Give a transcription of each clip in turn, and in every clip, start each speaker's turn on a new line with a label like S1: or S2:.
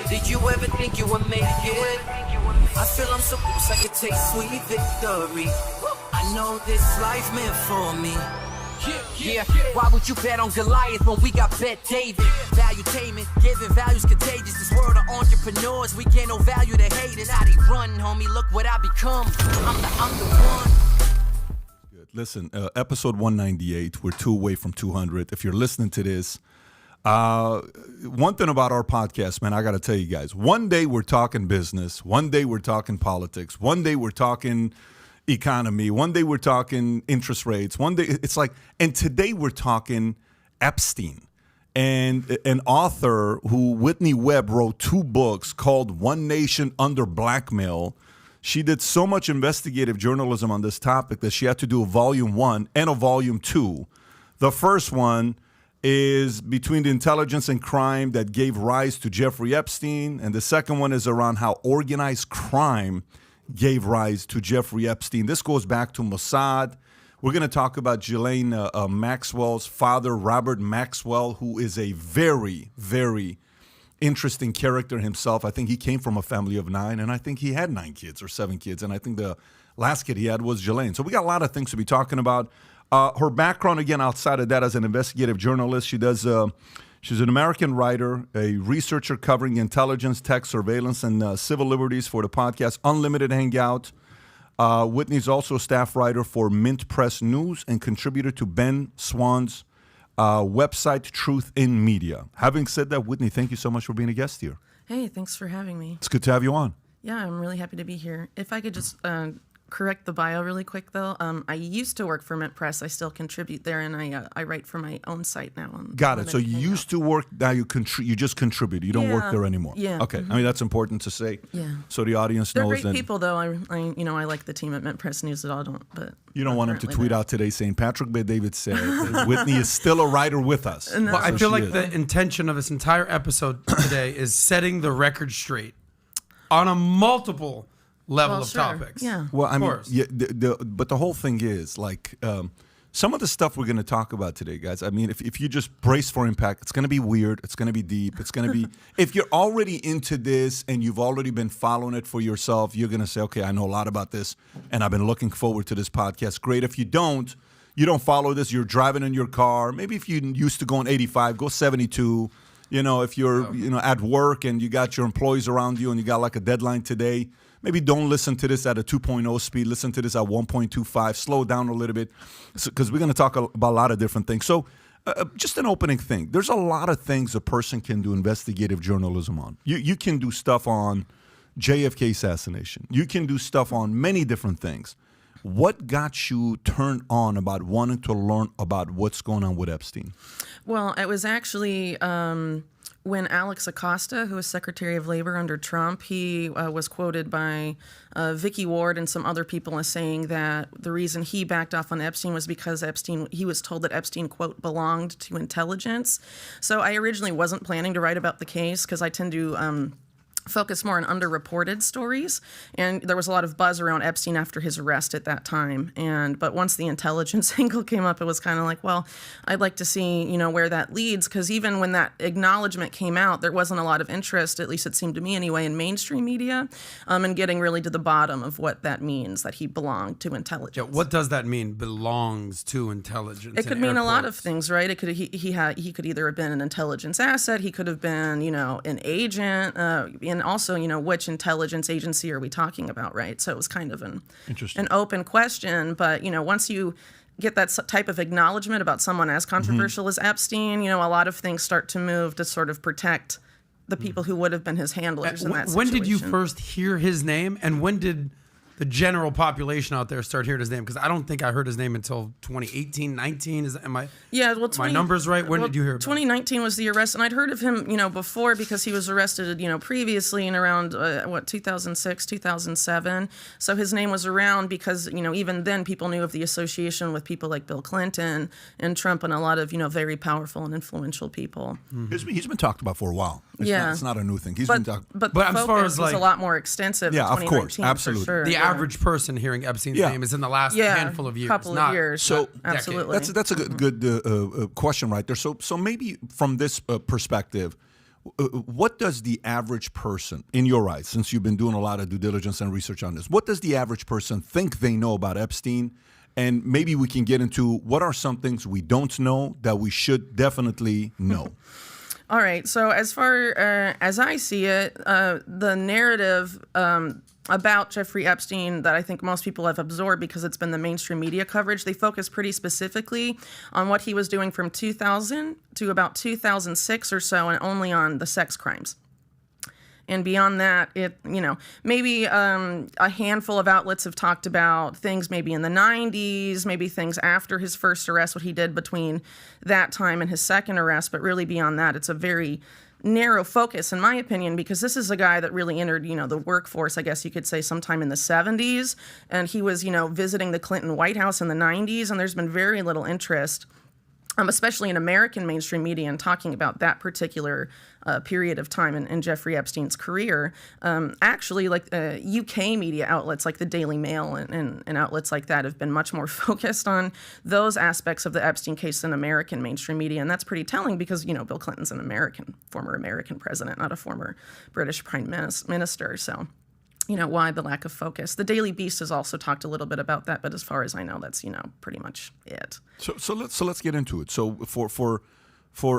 S1: Did you ever think you would make it? I feel I'm so close I could taste sweet victory. I know this life meant for me. Yeah, why would you bet on Goliath when we got Bet David? Valuetainment, giving values contagious. This world of entrepreneurs, we get no value to haters. How they run, homie, look what I become. I'm the one.
S2: Good. Listen, episode 198, we're 2 away from 200. If you're listening to this, one thing about our podcast, man, I got to tell you guys, one day we're talking business, one day we're talking politics, one day we're talking economy, one day we're talking interest rates, one day it's like, and today we're talking Epstein, and an author who, Whitney Webb, wrote 2 books called One Nation Under Blackmail. She did so much investigative journalism on this topic that she had to do a volume 1 and a volume 2. The first one is between the intelligence and crime that gave rise to Jeffrey Epstein, and the second one is around how organized crime gave rise to Jeffrey Epstein. This goes back to Mossad. We're going to talk about Ghislaine Maxwell's father, Robert Maxwell, who is a very, very interesting character himself. I think he came from a family of 9, and I think he had 9 kids or 7 kids, and I think the last kid he had was Ghislaine. So we got a lot of things to be talking about. Her background, again, outside of that, as an investigative journalist, she's an American writer, a researcher covering intelligence, tech, surveillance, and civil liberties for the podcast Unlimited Hangout. Whitney's also a staff writer for Mint Press News and contributor to Ben Swann's website, Truth in Media. Having said that, Whitney, thank you so much for being a guest here.
S3: Hey, thanks for having me.
S2: It's good to have you on.
S3: Yeah, I'm really happy to be here. If I could just correct the bio really quick, though. I used to work for Mint Press. I still contribute there, and I write for my own site now.
S2: Got it. So you used to work, now you just contribute. You don't work there anymore.
S3: Yeah.
S2: Okay. I mean, that's important to say.
S3: Yeah.
S2: So the audience
S3: They're
S2: knows.
S3: great people, though. I like the team at Mint Press News at all. But
S2: you don't want them to tweet out today saying Patrick Bay David said Whitney is still a writer with us.
S4: Well, I feel like the intention of this entire episode today is setting the record straight on a multiple level of topics.
S3: Yeah.
S2: Well, I mean, but the whole thing is like some of the stuff we're going to talk about today, guys. I mean, if you just brace for impact, it's going to be weird. It's going to be deep. It's going to be, if you're already into this and you've already been following it for yourself, you're going to say, okay, I know a lot about this and I've been looking forward to this podcast. Great. If you don't follow this, you're driving in your car. Maybe if you used to go on 85, go 72. You know, if you're, at work and you got your employees around you and you got like a deadline today, maybe don't listen to this at a 2.0 speed. Listen to this at 1.25. Slow down a little bit because we're going to talk about a lot of different things. So just an opening thing. There's a lot of things a person can do investigative journalism on. You can do stuff on JFK assassination. You can do stuff on many different things. What got you turned on about wanting to learn about what's going on with Epstein?
S3: Well, it was actually when Alex Acosta, who was Secretary of Labor under Trump, he was quoted by Vicky Ward and some other people as saying that the reason he backed off on Epstein was because he was told that Epstein, quote, belonged to intelligence. So I originally wasn't planning to write about the case because I tend to focus more on underreported stories, and there was a lot of buzz around Epstein after his arrest at that time. But once the intelligence angle came up, it was kind of like, well, I'd like to see, where that leads, because even when that acknowledgement came out, there wasn't a lot of interest, at least it seemed to me anyway, in mainstream media, and getting really to the bottom of what that means, that he belonged to intelligence.
S4: Yeah, what does that mean? Belongs to intelligence.
S3: It could mean a lot of things, right? It could he could either have been an intelligence asset, he could have been, an agent. And also, which intelligence agency are we talking about, right? So it was kind of an open question. But, once you get that type of acknowledgement about someone as controversial as Epstein, a lot of things start to move to sort of protect the people who would have been his handlers in that situation.
S4: When did you first hear his name, and when did the general population out there start hearing his name? Because I don't think I heard his name until 2018, 19. My numbers right? When did you hear about
S3: 2019 was the arrest, and I'd heard of him, before because he was arrested, previously in around 2006, 2007. So his name was around because, even then people knew of the association with people like Bill Clinton and Trump and a lot of, very powerful and influential people.
S2: Mm-hmm. He's been talked about for a while. It's not a new thing.
S3: But the focus was a lot more extensive.
S2: Yeah, of course, absolutely.
S3: For sure.
S4: The average person hearing Epstein's name is in the last handful of years.
S3: Couple of years.
S2: So
S3: absolutely.
S2: That's a good question right there. So maybe from this perspective, what does the average person, in your eyes, since you've been doing a lot of due diligence and research on this, what does the average person think they know about Epstein? And maybe we can get into what are some things we don't know that we should definitely know.
S3: All right. So as far as I see it, the narrative about Jeffrey Epstein that I think most people have absorbed because it's been the mainstream media coverage, they focus pretty specifically on what he was doing from 2000 to about 2006 or so, and only on the sex crimes. And beyond that, maybe a handful of outlets have talked about things maybe in the 90s, maybe things after his first arrest, what he did between that time and his second arrest. But really beyond that, it's a very narrow focus, in my opinion, because this is a guy that really entered, the workforce, I guess you could say, sometime in the 70s. And he was, visiting the Clinton White House in the 90s. And there's been very little interest, especially in American mainstream media, and talking about that particular period of time in Jeffrey Epstein's career. Actually, like UK media outlets like the Daily Mail and outlets like that have been much more focused on those aspects of the Epstein case than American mainstream media. And that's pretty telling because, Bill Clinton's an former American president, not a former British prime minister. So, why the lack of focus? The Daily Beast has also talked a little bit about that, but as far as I know, that's, pretty much it.
S2: So let's get into it. So for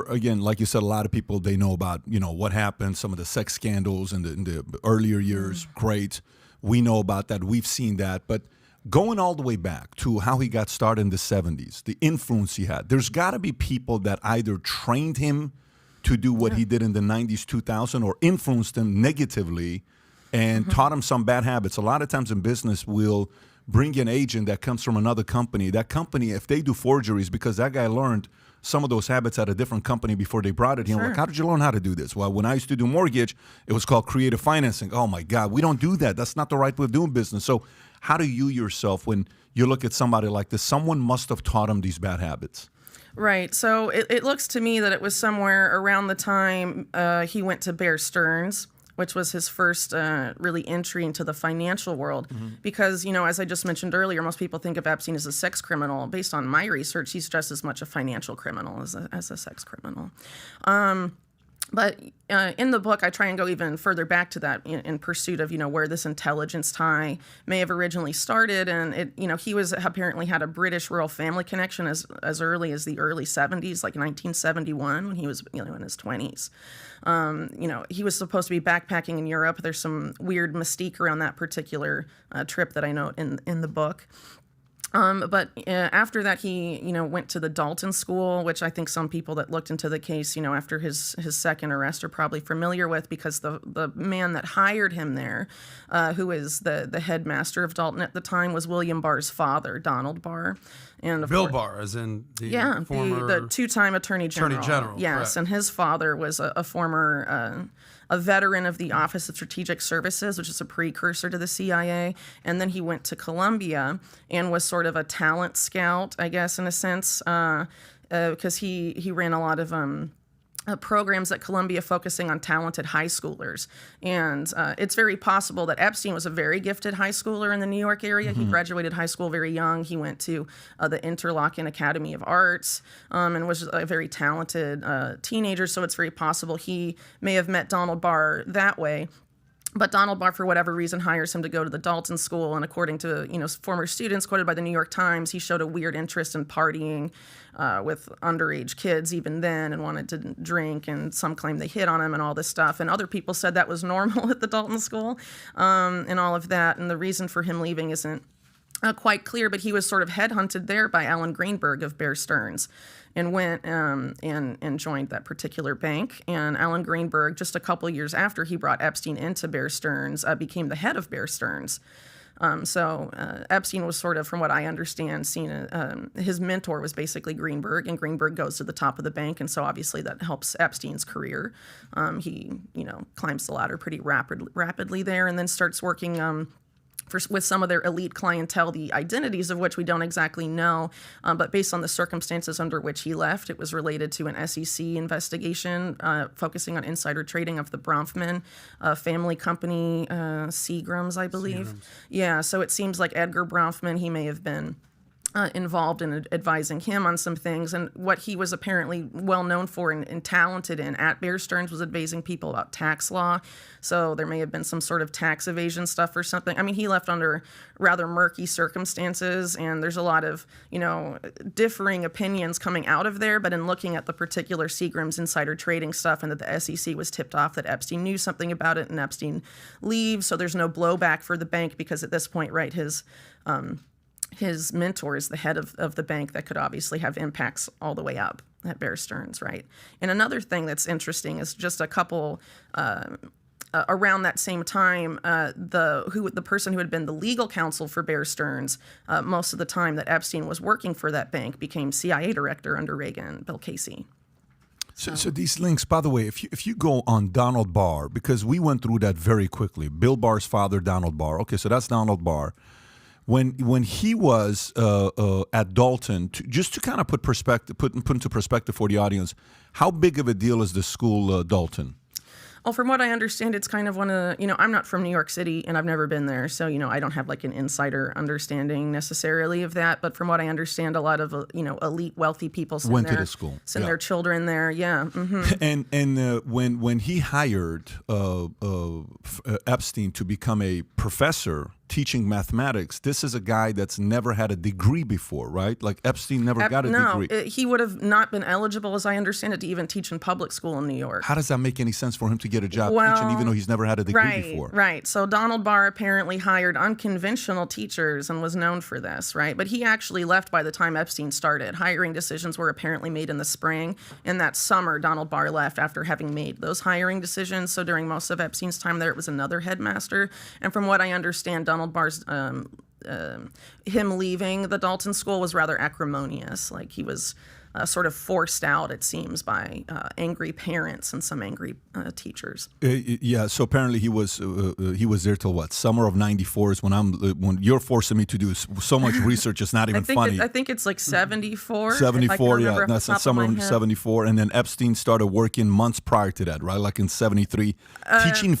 S2: again, like you said, a lot of people, they know about, what happened, some of the sex scandals in the earlier years. Great. We know about that. We've seen that. But going all the way back to how he got started in the 70s, the influence he had, there's got to be people that either trained him to do what he did in the 90s, 2000, or influenced him negatively and taught him some bad habits. A lot of times in business, we'll bring an agent that comes from another company. That company, if they do forgeries, because that guy learned some of those habits at a different company before they brought it here. Sure. Like, how did you learn how to do this? Well, when I used to do mortgage, it was called creative financing. Oh, my God, we don't do that. That's not the right way of doing business. So how do you yourself, when you look at somebody like this, someone must have taught him these bad habits?
S3: Right. So it looks to me that it was somewhere around the time he went to Bear Stearns, which was his first really entry into the financial world. Because, as I just mentioned earlier, most people think of Epstein as a sex criminal. Based on my research, he's just as much a financial criminal as a sex criminal. But in the book, I try and go even further back to that in pursuit of, where this intelligence tie may have originally started. And, he was apparently had a British royal family connection as early as the early 70s, like 1971, when he was, in his 20s. He was supposed to be backpacking in Europe. There's some weird mystique around that particular trip that I note in the book. But after that, he, went to the Dalton School, which I think some people that looked into the case, after his second arrest are probably familiar with, because the man that hired him there, who is the headmaster of Dalton at the time, was William Barr's father, Donald Barr. And
S4: Bill Barr, as in the former...
S3: the two-time Attorney General. Yes, correct. And his father was a former... a veteran of the Office of Strategic Services, which is a precursor to the CIA. And then he went to Columbia and was sort of a talent scout, I guess, in a sense, because he ran a lot of programs at Columbia focusing on talented high schoolers. And it's very possible that Epstein was a very gifted high schooler in the New York area. He graduated high school very young. He went to the Interlochen Academy of Arts and was a very talented teenager. So it's very possible he may have met Donald Barr that way. But Donald Barr, for whatever reason, hires him to go to the Dalton School. And according to former students quoted by the New York Times, he showed a weird interest in partying with underage kids even then, and wanted to drink. And some claim they hit on him and all this stuff. And other people said that was normal at the Dalton School and all of that. And the reason for him leaving isn't quite clear, but he was sort of headhunted there by Alan Greenberg of Bear Stearns, and went and joined that particular bank. And Alan Greenberg, just a couple years after he brought Epstein into Bear Stearns, became the head of Bear Stearns. So Epstein was sort of, from what I understand, seen his mentor was basically Greenberg, and Greenberg goes to the top of the bank, and so obviously that helps Epstein's career. He climbs the ladder pretty rapidly there, and then starts working with some of their elite clientele, the identities of which we don't exactly know, but based on the circumstances under which he left, it was related to an SEC investigation focusing on insider trading of the Bronfman family company, Seagram's, I believe. Seagram's. Yeah, so it seems like Edgar Bronfman, he may have been involved in advising him on some things. And what he was apparently well known for and talented in at Bear Stearns was advising people about tax law. So there may have been some sort of tax evasion stuff or something. I mean, he left under rather murky circumstances, and there's a lot of, differing opinions coming out of there. But in looking at the particular Seagram's insider trading stuff, and that the SEC was tipped off that Epstein knew something about it, and Epstein leaves, so there's no blowback for the bank, because at this point, right, his mentor is the head of the bank. That could obviously have impacts all the way up at Bear Stearns, right? And another thing that's interesting is just a couple around that same time, the person who had been the legal counsel for Bear Stearns most of the time that Epstein was working for that bank became CIA director under Reagan, Bill Casey.
S2: So these links, by the way, if you go on Donald Barr, because we went through that very quickly. Bill Barr's father, Donald Barr. Okay, so that's Donald Barr. When he was at Dalton, just to kind of put into perspective for the audience, how big of a deal is the school Dalton?
S3: Well, from what I understand, it's kind of one of, I'm not from New York City and I've never been there. So, I don't have like an insider understanding necessarily of that. But from what I understand, a lot of, elite wealthy people
S2: went to the school,
S3: send their children there. Yeah. Mm-hmm.
S2: And when he hired Epstein to become a professor teaching mathematics, this is a guy that's never had a degree before, right? Like Epstein never got a degree.
S3: No, he would have not been eligible, as I understand it, to even teach in public school in New York.
S2: How does that make any sense for him to get a job teaching, even though he's never had a degree before?
S3: Right. So Donald Barr apparently hired unconventional teachers and was known for this, right? But he actually left by the time Epstein started. Hiring decisions were apparently made in the spring. And that summer, Donald Barr left after having made those hiring decisions. So during most of Epstein's time there, it was another headmaster. And from what I understand, Donald Barr's him leaving the Dalton School was rather acrimonious. Like he was sort of forced out, it seems, by angry parents and some angry teachers.
S2: Yeah. So apparently he was there till what? Summer of '94 is when you're forcing me to do so much research. It's not even funny.
S3: I think it's like 74.
S2: 74. Yeah, that's summer of '74, and then Epstein started working months prior to that, right? Like in '73, teaching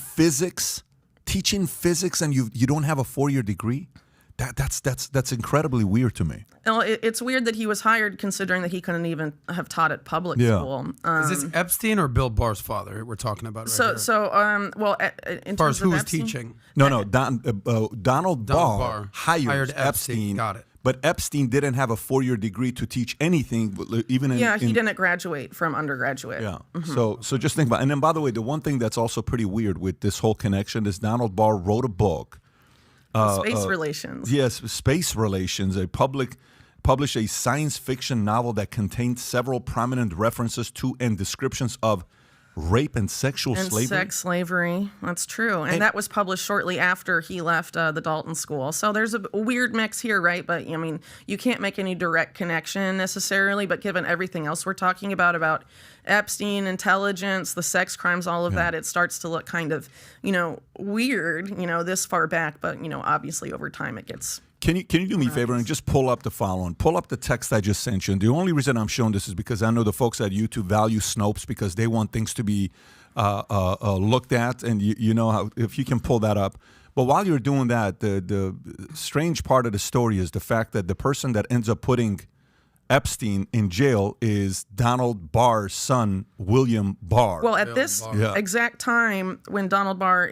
S2: physics, and you don't have a 4-year degree. That's incredibly weird to me.
S3: Well, it's weird that he was hired, considering that he couldn't even have taught at public school.
S4: Is this Epstein or Bill Barr's father we're talking about right here?
S3: Well, in terms of
S4: who was
S3: Epstein?
S4: teaching?
S2: No. Donald Barr hired Epstein.
S4: Got it.
S2: But Epstein didn't have a 4-year degree to teach anything, even in...
S3: Yeah, he didn't graduate from undergraduate.
S2: Yeah. Mm-hmm. So just think about it. And then, by the way, the one thing that's also pretty weird with this whole connection is Donald Barr wrote a book.
S3: Space Relations.
S2: Yes, Space Relations. Published a science fiction novel that contained several prominent references to and descriptions of rape and sexual slavery.
S3: Sex slavery. That's true. And that was published shortly after he left the Dalton School. So there's a weird mix here, right? But, I mean, you can't make any direct connection necessarily, but given everything else we're talking about Epstein, intelligence, the sex crimes, all of that, it starts to look kind of, weird, this far back. But, obviously over time it gets...
S2: Can you do me a favor and just pull up the following? Pull up the text I just sent you. And the only reason I'm showing this is because I know the folks at YouTube value Snopes because they want things to be looked at. And you know how, if you can pull that up. But while you're doing that, the strange part of the story is the fact that the person that ends up putting Epstein in jail is Donald Barr's son, William Barr.
S3: Well, at this exact time when Donald Barr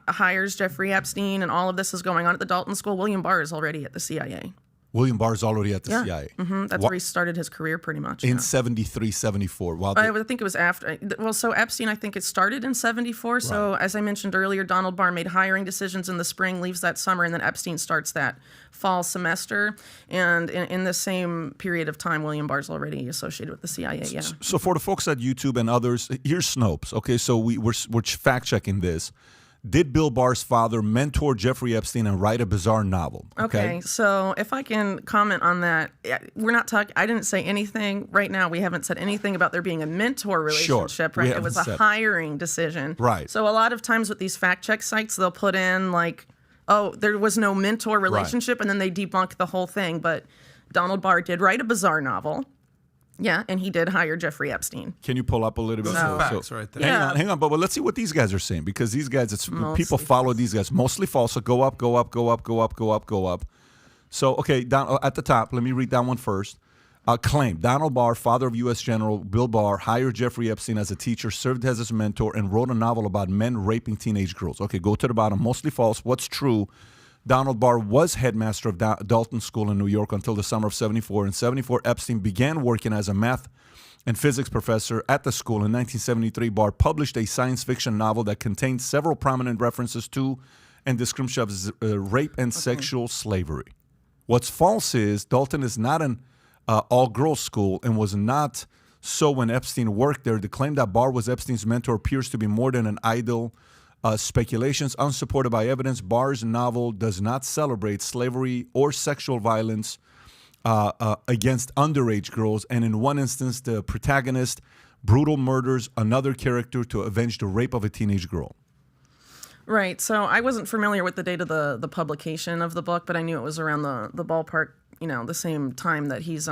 S3: hires Jeffrey Epstein and all of this is going on at the Dalton School, William Barr is already at the CIA.
S2: William Barr's already at the CIA.
S3: Mm-hmm. That's where he started his career pretty much.
S2: In 73, 74.
S3: I think it was after. Well, so Epstein, I think it started in 74. So as I mentioned earlier, Donald Barr made hiring decisions in the spring, leaves that summer, and then Epstein starts that fall semester. And in the same period of time, William Barr's already associated with the CIA, yeah.
S2: So for the folks at YouTube and others, here's Snopes. Okay, so we're fact-checking this. Did Bill Barr's father mentor Jeffrey Epstein and write a bizarre novel?
S3: Okay, so if I can comment on that, we're not talking, I didn't say anything. Right now, we haven't said anything about there being a mentor relationship, right? It was a hiring decision.
S2: Right.
S3: So a lot of times with these fact check sites, they'll put in like, oh, there was no mentor relationship, and then they debunk the whole thing. But Donald Barr did write a bizarre novel. Yeah, and he did hire Jeffrey Epstein.
S2: Can you pull up a little bit?
S4: Those are facts right there.
S2: Hang on. But let's see what these guys are saying, because these guys, people follow these guys. Mostly false. So go up. So, okay, down at the top, let me read that one first. Claim, Donald Barr, father of U.S. General Bill Barr, hired Jeffrey Epstein as a teacher, served as his mentor, and wrote a novel about men raping teenage girls. Okay, go to the bottom. Mostly false. What's true? Donald Barr was headmaster of Dalton School in New York until the summer of 74. In 74, Epstein began working as a math and physics professor at the school. In 1973, Barr published a science fiction novel that contained several prominent references to and descriptions of rape and sexual slavery. What's false is Dalton is not an all-girls school and was not so when Epstein worked there. The claim that Barr was Epstein's mentor appears to be more than an idle speculations unsupported by evidence. Barr's novel does not celebrate slavery or sexual violence against underage girls, and in one instance, the protagonist brutal murders another character to avenge the rape of a teenage girl.
S3: Right. So I wasn't familiar with the date of the publication of the book, but I knew it was around the ballpark, the same time that he's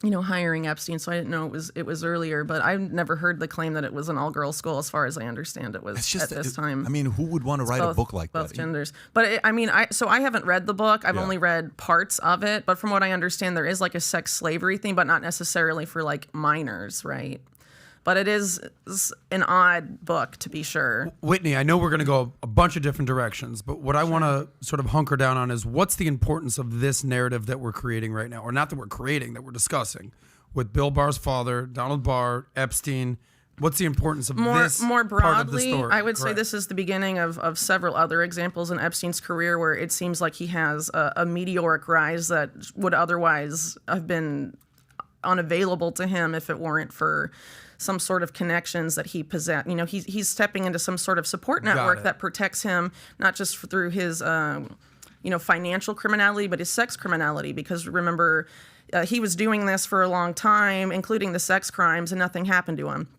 S3: hiring Epstein. So I didn't know it was earlier, but I've never heard the claim that it was an all-girls school. As far as I understand, it was at this time.
S2: I mean, who would want to write a book like that?
S3: Both genders. But I haven't read the book. I've only read parts of it. But from what I understand, there is like a sex slavery thing, but not necessarily for like minors, right? But it is an odd book, to be sure.
S4: Whitney, I know we're going to go a bunch of different directions, but what I want to sort of hunker down on is what's the importance of this narrative that we're creating right now, or not that we're creating, that we're discussing, with Bill Barr's father, Donald Barr, Epstein. What's the importance of this
S3: more broadly,
S4: part of the story?
S3: I would say this is the beginning of several other examples in Epstein's career where it seems like he has a meteoric rise that would otherwise have been unavailable to him if it weren't for some sort of connections that he possessed. He's stepping into some sort of support network that protects him, not just through his, financial criminality, but his sex criminality. Because remember, he was doing this for a long time, including the sex crimes, and nothing happened to him.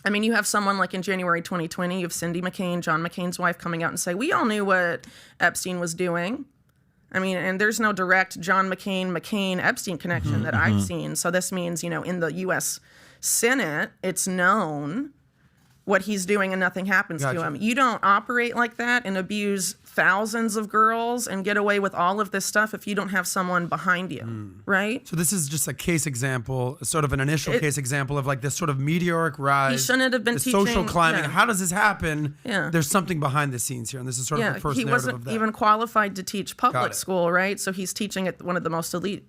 S3: I mean, you have someone like in January 2020, you have Cindy McCain, John McCain's wife, coming out and say, we all knew what Epstein was doing. I mean, and there's no direct John McCain-Epstein connection that I've seen. So this means, in the U.S. Senate, it's known what he's doing and nothing happens to him. You don't operate like that and abuse thousands of girls and get away with all of this stuff if you don't have someone behind you, right?
S4: So this is just a case example, sort of an initial case example of like this sort of meteoric rise.
S3: He shouldn't have been teaching.
S4: Social climbing.
S3: Yeah.
S4: How does this happen?
S3: Yeah.
S4: There's something behind the scenes here, and this is sort of the first
S3: he
S4: narrative
S3: wasn't
S4: of that.
S3: even qualified to teach public school, right? So he's teaching at one of the most elite,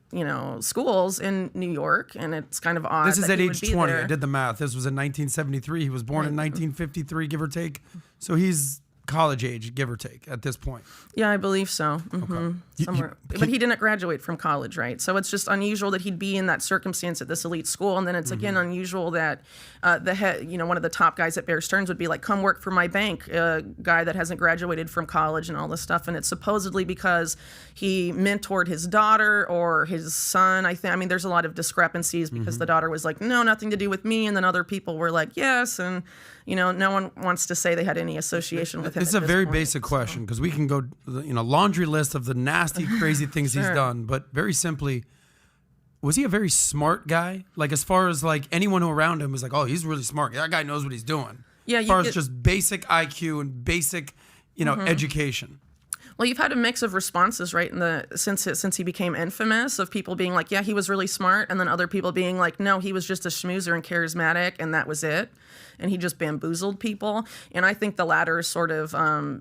S3: schools in New York, and it's kind of odd.
S4: This is
S3: that
S4: at
S3: he
S4: age
S3: would be
S4: 20.
S3: there.
S4: I did the math. This was in 1973. He was born in 1953, give or take. So he's college age, give or take, at this point.
S3: Yeah, I believe so. Okay. Somewhere. But he didn't graduate from college, right? So it's just unusual that he'd be in that circumstance at this elite school. And then it's again unusual that the head, one of the top guys at Bear Stearns would be like, come work for my bank, a guy that hasn't graduated from college and all this stuff. And it's supposedly because he mentored his daughter or his son. I mean, there's a lot of discrepancies because the daughter was like, no, nothing to do with me. And then other people were like, yes. And, no one wants to say they had any association with him.
S4: This is a very basic question because we can go, laundry list of the nasty, crazy things he's done. But very simply, was he a very smart guy? Like as far as like anyone who around him was like, oh, he's really smart. That guy knows what he's doing. Yeah. As far as just basic IQ and basic, education.
S3: Well, you've had a mix of responses, right? Since he became infamous, of people being like, yeah, he was really smart, and then other people being like, no, he was just a schmoozer and charismatic, and that was it. And he just bamboozled people. And I think the latter is sort of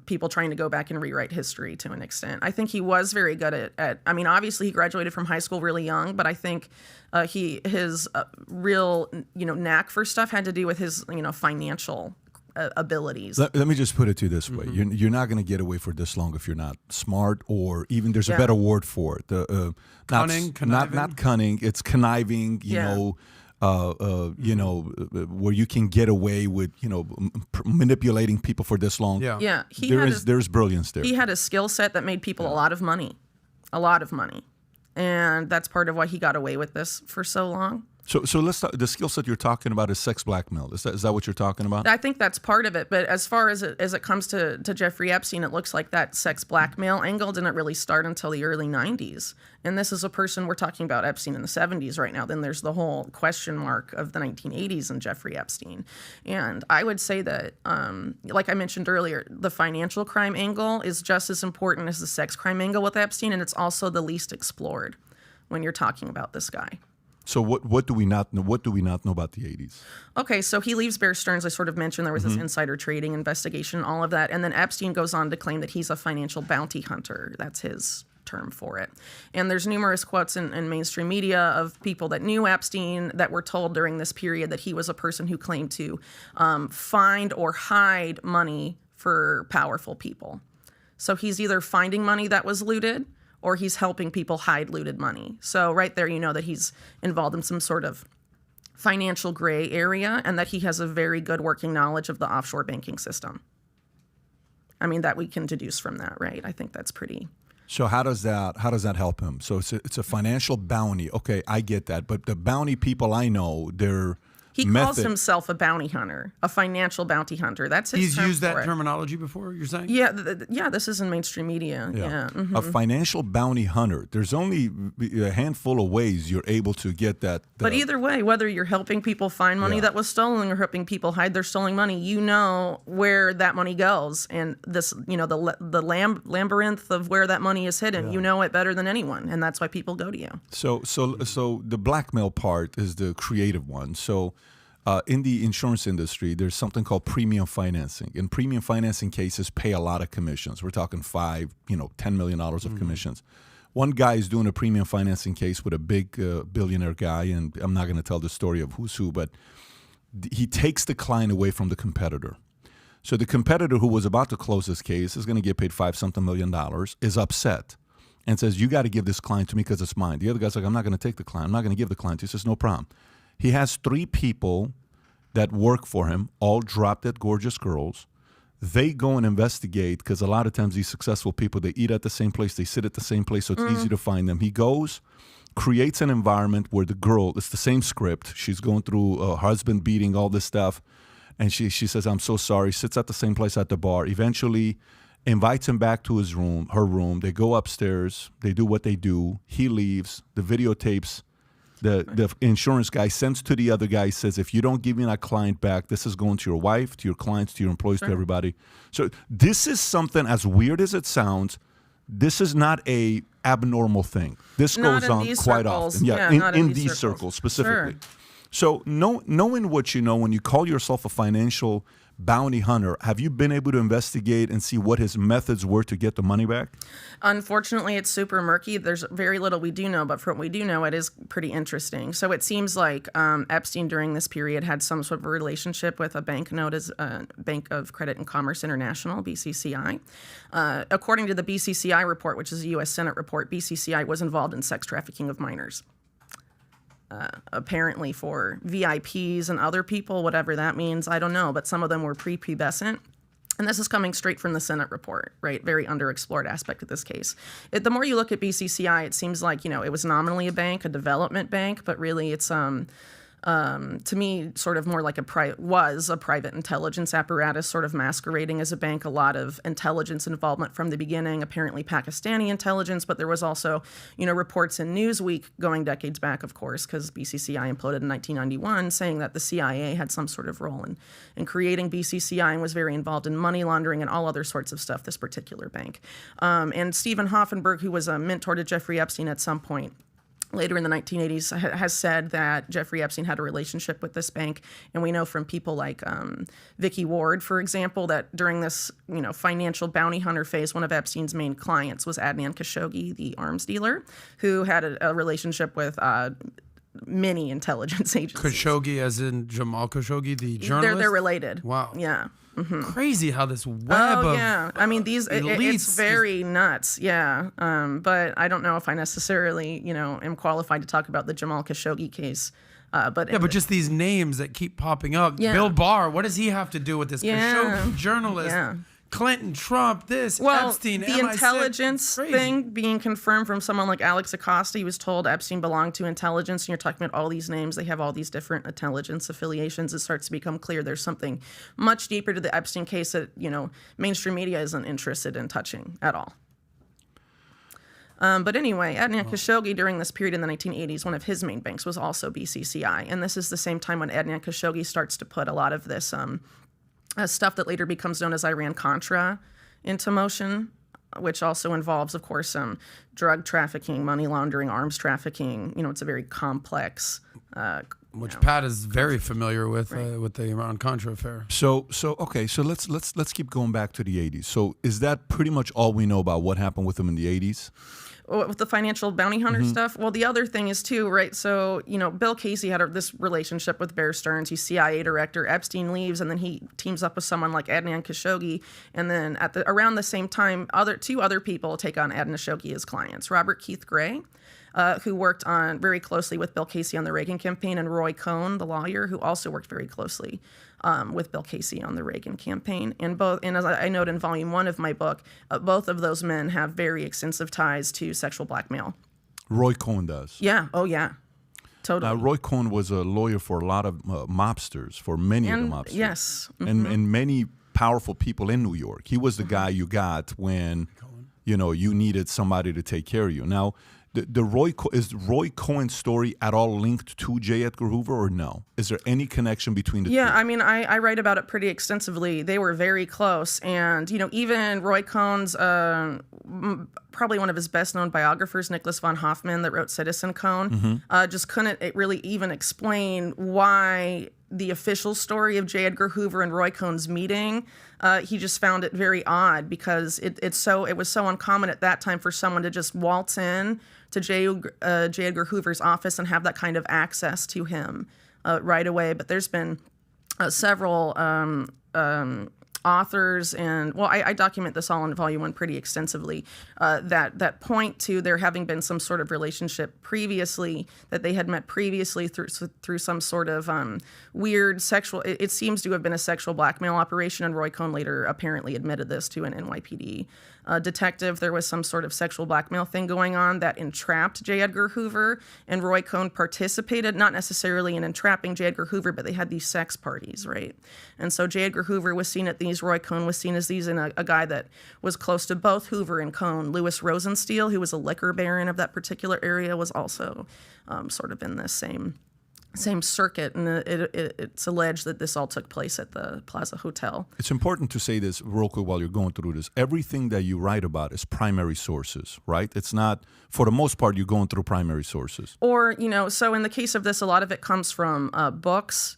S3: people trying to go back and rewrite history to an extent. I think he was very good at I mean, obviously he graduated from high school really young, but I think his real, knack for stuff had to do with his, financial abilities.
S2: Let me just put it to you this way. You're not going to get away for this long if you're not smart, or even there's a better word for it.
S4: Cunning,
S2: not cunning. It's conniving, where you can get away with, manipulating people for this long.
S3: Yeah.
S2: There's brilliance there.
S3: He had a skill set that made people a lot of money. And that's part of why he got away with this for so long.
S2: So let's start, the skill set you're talking about is sex blackmail. Is that what you're talking about?
S3: I think that's part of it. But as far as it comes to Jeffrey Epstein, it looks like that sex blackmail angle didn't really start until the early 90s. And this is a person, we're talking about Epstein in the 70s right now. Then there's the whole question mark of the 1980s and Jeffrey Epstein. And I would say that, like I mentioned earlier, the financial crime angle is just as important as the sex crime angle with Epstein. And it's also the least explored when you're talking about this guy.
S2: So what do we not know? What do we not know about the 80s?
S3: Okay, so he leaves Bear Stearns. I sort of mentioned there was this insider trading investigation, all of that. And then Epstein goes on to claim that he's a financial bounty hunter. That's his term for it. And there's numerous quotes in mainstream media of people that knew Epstein that were told during this period that he was a person who claimed to find or hide money for powerful people. So he's either finding money that was looted, or he's helping people hide looted money. So right there, you know that he's involved in some sort of financial gray area and that he has a very good working knowledge of the offshore banking system. I mean, that we can deduce from that, right? I think that's pretty...
S2: So how does that help him? So it's a financial bounty. Okay, I get that. But the bounty people I know, they're...
S3: He calls himself a bounty hunter, a financial bounty hunter. That's his
S4: He's
S3: term
S4: used that
S3: for it.
S4: terminology before, you're saying?
S3: Yeah, this is in mainstream media. Yeah.
S2: A financial bounty hunter. There's only a handful of ways you're able to get that.
S3: But either way, whether you're helping people find money that was stolen or helping people hide their stolen money, you know where that money goes. And this, you know, the labyrinth of where that money is hidden, you know it better than anyone. And that's why people go to you.
S2: So the blackmail part is the creative one. So in the insurance industry, there's something called premium financing. In premium financing cases, pay a lot of commissions. We're talking $10 million of commissions. One guy is doing a premium financing case with a big billionaire guy, and I'm not going to tell the story of who's who, but he takes the client away from the competitor. So the competitor who was about to close this case is going to get paid $5-something million, is upset and says, you got to give this client to me because it's mine. The other guy's like, I'm not going to take the client. I'm not going to give the client to you. He says, no problem. He has 3 people that work for him, all drop-dead gorgeous girls. They go and investigate because a lot of times these successful people, they eat at the same place, they sit at the same place, so it's easy to find them. He goes, creates an environment where the girl, it's the same script. She's going through her husband beating, all this stuff. And she says, I'm so sorry, sits at the same place at the bar. Eventually invites him back to her room. They go upstairs. They do what they do. He leaves. The videotapes. The insurance guy sends to the other guy, says, if you don't give me that client back, this is going to your wife, to your clients, to your employees, to everybody. So this is something, as weird as it sounds, this is not a abnormal thing. This goes on quite often.
S3: Yeah,
S2: in these circles specifically.
S3: Sure.
S2: So knowing what you know, when you call yourself a financial bounty hunter, have you been able to investigate and see what his methods were to get the money back?
S3: Unfortunately, it's super murky. There's very little we do know, but from what we do know, it is pretty interesting. So it seems like Epstein during this period had some sort of relationship with a bank known as Bank of Credit and Commerce International, BCCI. According to the BCCI report, which is a U.S. Senate report, BCCI was involved in sex trafficking of minors. Apparently for VIPs and other people, whatever that means, I don't know, but some of them were prepubescent. And this is coming straight from the Senate report, right? Very underexplored aspect of this case. The more you look at BCCI, it seems like, it was nominally a bank, a development bank, but really it's to me, sort of more like a private intelligence apparatus, sort of masquerading as a bank. A lot of intelligence involvement from the beginning, apparently Pakistani intelligence, but there was also, reports in Newsweek going decades back, of course, because BCCI imploded in 1991, saying that the CIA had some sort of role in creating BCCI and was very involved in money laundering and all other sorts of stuff, this particular bank. And Stephen Hoffenberg, who was a mentor to Jeffrey Epstein at some point, later in the 1980s, has said that Jeffrey Epstein had a relationship with this bank. And we know from people like Vicki Ward, for example, that during this financial bounty hunter phase, one of Epstein's main clients was Adnan Khashoggi, the arms dealer, who had a relationship with many intelligence agencies.
S4: Khashoggi as in Jamal Khashoggi, the journalist?
S3: They're related.
S4: Wow.
S3: Yeah. Mm-hmm.
S4: Crazy how this web of
S3: I mean, it's very nuts. Yeah. But I don't know if I necessarily, am qualified to talk about the Jamal Khashoggi case. But
S4: just these names that keep popping up.
S3: Yeah.
S4: Bill Barr, what does he have to do with this Khashoggi journalist?
S3: Yeah.
S4: Clinton, Trump, this,
S3: Well,
S4: Epstein,
S3: the
S4: MI6.
S3: intelligence
S4: Crazy.
S3: thing being confirmed from someone like Alex Acosta, he was told Epstein belonged to intelligence, and you're talking about all these names. They have all these different intelligence affiliations. It starts to become clear there's something much deeper to the Epstein case that, mainstream media isn't interested in touching at all. But anyway, Adnan Khashoggi during this period in the 1980s, one of his main banks was also BCCI. And this is the same time when Adnan Khashoggi starts to put a lot of this stuff that later becomes known as Iran-Contra into motion, which also involves, of course, drug trafficking, money laundering, arms trafficking. It's a very complex.
S4: Which Pat is very familiar with the Iran-Contra affair.
S2: So let's keep going back to the 80s. So is that pretty much all we know about what happened with him in the 80s?
S3: With the financial bounty hunter stuff. Well, the other thing is too, right? So, Bill Casey had this relationship with Bear Stearns. He's CIA director. Epstein leaves, and then he teams up with someone like Adnan Khashoggi. And then around the same time, two other people take on Adnan Khashoggi as clients. Robert Keith Gray, who worked very closely with Bill Casey on the Reagan campaign, and Roy Cohn, the lawyer, who also worked very closely with Bill Casey on the Reagan campaign. And as I note in volume 1 of my book, both of those men have very extensive ties to sexual blackmail.
S2: Roy Cohn does.
S3: Yeah. Oh, yeah. Totally.
S2: Roy Cohn was a lawyer for a lot of mobsters, for many of the mobsters.
S3: Yes.
S2: And many powerful people in New York. He was the guy you got when, you needed somebody to take care of you. Now, is Roy Cohen's story at all linked to J. Edgar Hoover or no? Is there any connection between the two?
S3: Yeah, I mean, I write about it pretty extensively. They were very close. And, even Roy Cohn's, probably one of his best-known biographers, Nicholas von Hoffman, that wrote Citizen Cone, just couldn't really even explain why the official story of J. Edgar Hoover and Roy Cohn's meeting, he just found it very odd because it was so uncommon at that time for someone to just waltz in to J. Edgar Hoover's office and have that kind of access to him right away. But there's been several authors, and I document this all in volume 1 pretty extensively, that point to there having been some sort of relationship previously, that they had met previously through some sort of weird sexual. It seems to have been a sexual blackmail operation, and Roy Cohn later apparently admitted this to an NYPD detective. There was some sort of sexual blackmail thing going on that entrapped J. Edgar Hoover, and Roy Cohn participated, not necessarily in entrapping J. Edgar Hoover, but they had these sex parties, right? And so J. Edgar Hoover was seen at these, Roy Cohn was seen as these, and a guy that was close to both Hoover and Cohn, Louis Rosenstiel, who was a liquor baron of that particular area, was also sort of in this same circuit, and it's alleged that this all took place at the Plaza Hotel.
S2: It's important to say this real quick while you're going through this. Everything that you write about is primary sources, right? It's not, for the most part, you're going through primary sources.
S3: Or, so in the case of this, a lot of it comes from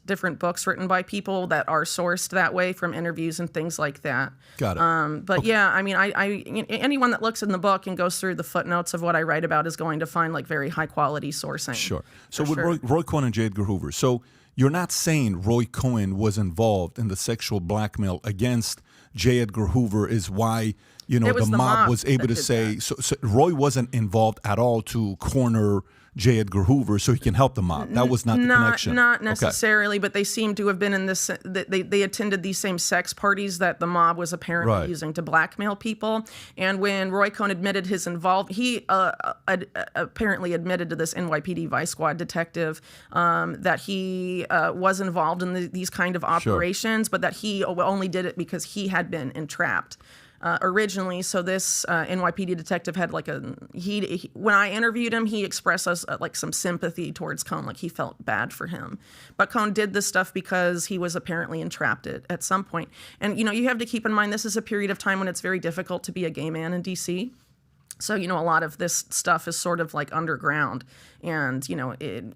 S3: different books written by people that are sourced that way from interviews and things like that.
S2: Got it.
S3: But okay. Yeah, I mean, anyone that looks in the book and goes through the footnotes of what I write about is going to find very high quality sourcing.
S2: Sure. So with Roy Cohn and J. Edgar Hoover, so you're not saying Roy Cohn was involved in the sexual blackmail against J. Edgar Hoover is why the mob was able to say so Roy wasn't involved at all to corner J. Edgar Hoover so he can help the mob. That was not the connection.
S3: Not necessarily, but they seem to have been in this. They attended these same sex parties that the mob was apparently using to blackmail people. And when Roy Cohn admitted his involvement, he apparently admitted to this NYPD Vice Squad detective that he was involved in these kind of operations, but that he only did it because he had been entrapped. Originally, so this NYPD detective had when I interviewed him, he expressed us some sympathy towards Cohn, he felt bad for him. But Cohn did this stuff because he was apparently entrapped at some point. And you have to keep in mind this is a period of time when it's very difficult to be a gay man in DC. So, a lot of this stuff is sort of underground. And,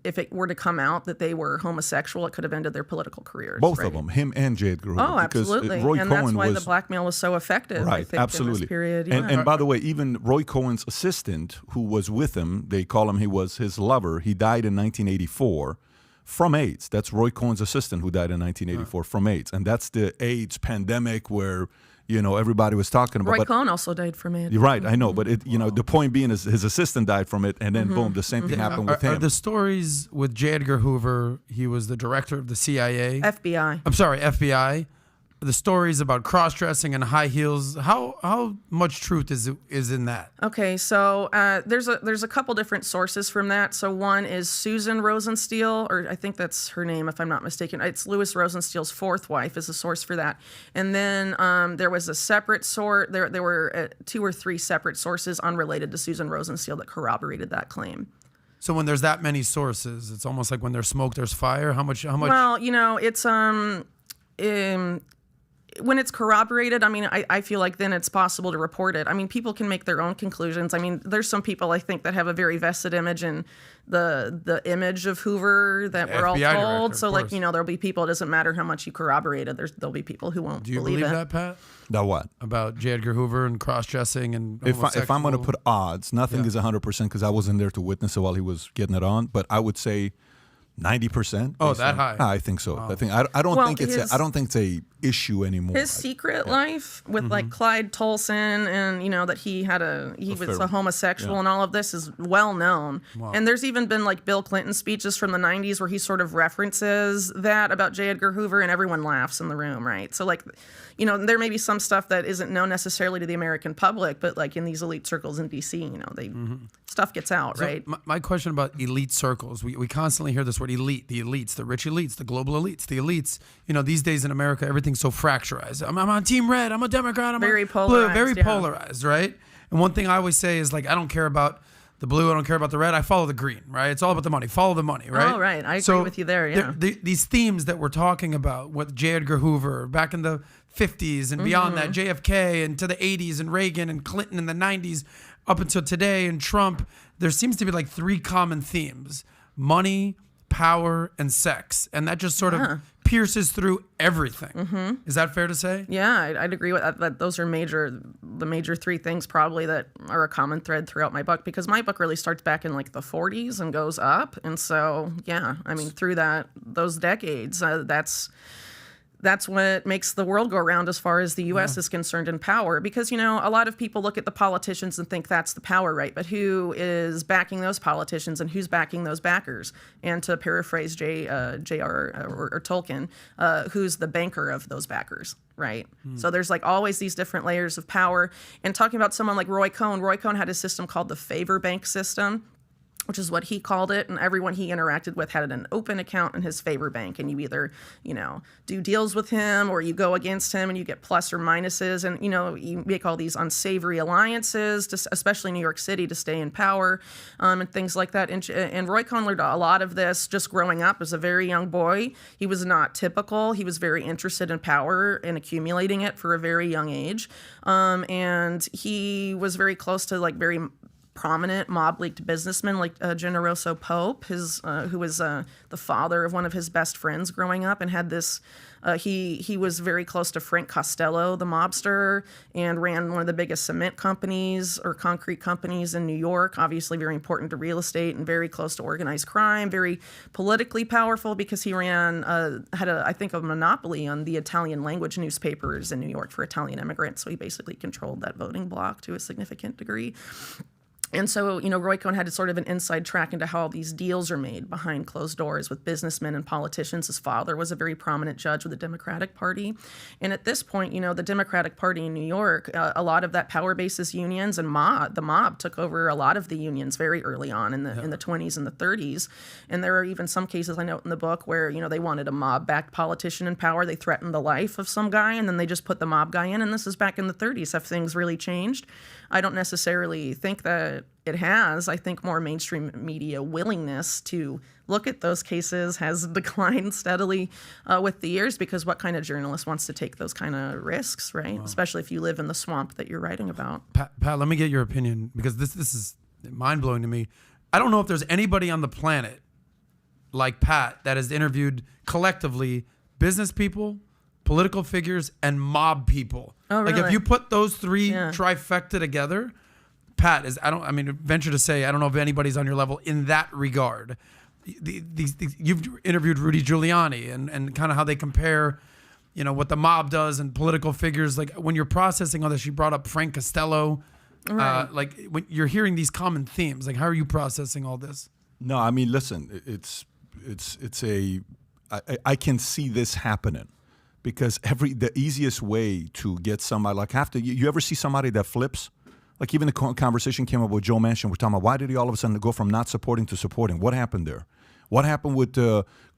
S3: if it were to come out that they were homosexual, it could have ended their political careers.
S2: Both of them, him and J. Edgar Hoover.
S3: Oh, absolutely.
S2: Roy
S3: and
S2: Cohn
S3: that's why the blackmail was so effective,
S2: right,
S3: I think,
S2: absolutely.
S3: in this period. Yeah.
S2: And by the way, even Roy Cohen's assistant, who was with him, they call him, he was his lover. He died in 1984 from AIDS. That's Roy Cohen's assistant who died in 1984 from AIDS. And that's the AIDS pandemic where everybody was talking about.
S3: Roy Cohn also died from AIDS.
S2: You're right, I know, but the point being is his assistant died from it, and then boom, the same thing happened with him.
S4: Are the stories with J. Edgar Hoover? He was the director of the CIA,
S3: FBI.
S4: I'm sorry, FBI. the stories about cross-dressing and high heels, how much truth is in that?
S3: Okay, so there's a couple different sources from that. So one is Susan Rosensteel, or I think that's her name if I'm not mistaken. It's Louis Rosensteel's fourth wife is a source for that. And then there was a separate source. There were 2 or 3 separate sources unrelated to Susan Rosensteel that corroborated that claim.
S4: So when there's that many sources, it's almost like when there's smoke, there's fire. How much?
S3: Well, it's when it's corroborated, I mean, I feel like then it's possible to report it. I mean, people can make their own conclusions. I mean, there's some people I think that have a very vested image in the image of Hoover that we're all
S4: FBI
S3: told.
S4: director,
S3: So,
S4: course.
S3: there'll be people. It doesn't matter how much you corroborate it. There'll be people who won't
S4: Do you
S3: believe
S4: believe
S3: it.
S4: that, Pat?
S2: That what?
S4: About J. Edgar Hoover and cross-dressing and
S2: If I'm going to
S4: homosexual-
S2: put odds, nothing
S4: Yeah.
S2: is 100% because I wasn't there to witness it while he was getting it on. But I would say 90%.
S4: Oh, that high?
S2: I think so. I think I don't
S3: Well,
S2: think I don't think it's a issue anymore.
S3: His secret life with like Clyde Tolson and that he was
S2: fair-
S3: a homosexual
S2: yeah.
S3: and all of this is well known. And there's even been like Bill Clinton speeches from the 90s where he sort of references that about J. Edgar Hoover and everyone laughs in the room, right? So like there may be some stuff that isn't known necessarily to the American public, but like in these elite circles in DC, stuff gets out,
S4: So
S3: right?
S4: my question about elite circles, we constantly hear this word elite, the elites, the rich elites, the global elites, the elites. These days in America, everything's so fracturized. I'm on Team Red, I'm a Democrat, I'm
S3: Very
S4: a blue,
S3: polarized,
S4: very
S3: yeah.
S4: polarized, right? And one thing I always say is like, I don't care about the blue, I don't care about the red, I follow the green, right? It's all about the money, follow the money, right?
S3: Oh, right. I agree with you there, yeah.
S4: These themes that we're talking about with J. Edgar Hoover back in the 50s and beyond that, JFK and to the 80s and Reagan and Clinton in the 90s up until today and Trump, there seems to be like 3 common themes: money, power, and sex. And that just sort of pierces through everything. Is that fair to say?
S3: Yeah, I'd agree with that. Those are the major 3 things probably that are a common thread throughout my book, because my book really starts back in like the 40s and goes up. And so, yeah, I mean, through those decades, that's what makes the world go around as far as the U.S. is concerned in power. Because, a lot of people look at the politicians and think that's the power, right? But who is backing those politicians and who's backing those backers? And to paraphrase J.R. Tolkien, who's the banker of those backers, right? So there's like always these different layers of power. And talking about someone like Roy Cohn had a system called the favor bank system, which is what he called it, and everyone he interacted with had an open account in his favor bank, and you either, do deals with him or you go against him and you get plus or minuses, and, you make all these unsavory alliances, especially New York City, to stay in power, and things like that. And Roy Cohn learned a lot of this just growing up as a very young boy. He was not typical. He was very interested in power and accumulating it for a very young age, and he was very close to like very prominent mob-leaked businessmen like Generoso Pope, who was the father of one of his best friends growing up, and had this. He was very close to Frank Costello, the mobster, and ran one of the biggest cement companies or concrete companies in New York. Obviously, very important to real estate and very close to organized crime. Very politically powerful because he had a monopoly on the Italian language newspapers in New York for Italian immigrants. So he basically controlled that voting bloc to a significant degree. And so, Roy Cohn had sort of an inside track into how these deals are made behind closed doors with businessmen and politicians. His father was a very prominent judge with the Democratic Party. And at this point, the Democratic Party in New York, a lot of that power base is unions, and the mob took over a lot of the unions very early on in the 20s and the 30s. And there are even some cases I note in the book where, they wanted a mob-backed politician in power. They threatened the life of some guy, and then they just put the mob guy in. And this is back in the 30s. Have things really changed? I don't necessarily think that it has. I think more mainstream media willingness to look at those cases has declined steadily with the years, because what kind of journalist wants to take those kind of risks, right? Wow. Especially if you live in the swamp that you're writing about.
S4: Pat, let me get your opinion, because this is mind-blowing to me. I don't know if there's anybody on the planet like Pat that has interviewed collectively business people, political figures, and mob people.
S3: Oh, really?
S4: Like if you put those 3 trifecta together, Pat venture to say, I don't know if anybody's on your level in that regard. You've interviewed Rudy Giuliani and kind of how they compare, what the mob does and political figures. Like when you're processing all this, you brought up Frank Costello.
S3: Right.
S4: Like when you're hearing these common themes, like how are you processing all this?
S2: No, I mean, listen, I can see this happening. because the easiest way to get somebody, like you ever see somebody that flips? Like even the conversation came up with Joe Manchin. We're talking about why did he all of a sudden go from not supporting to supporting? What happened there? What happened with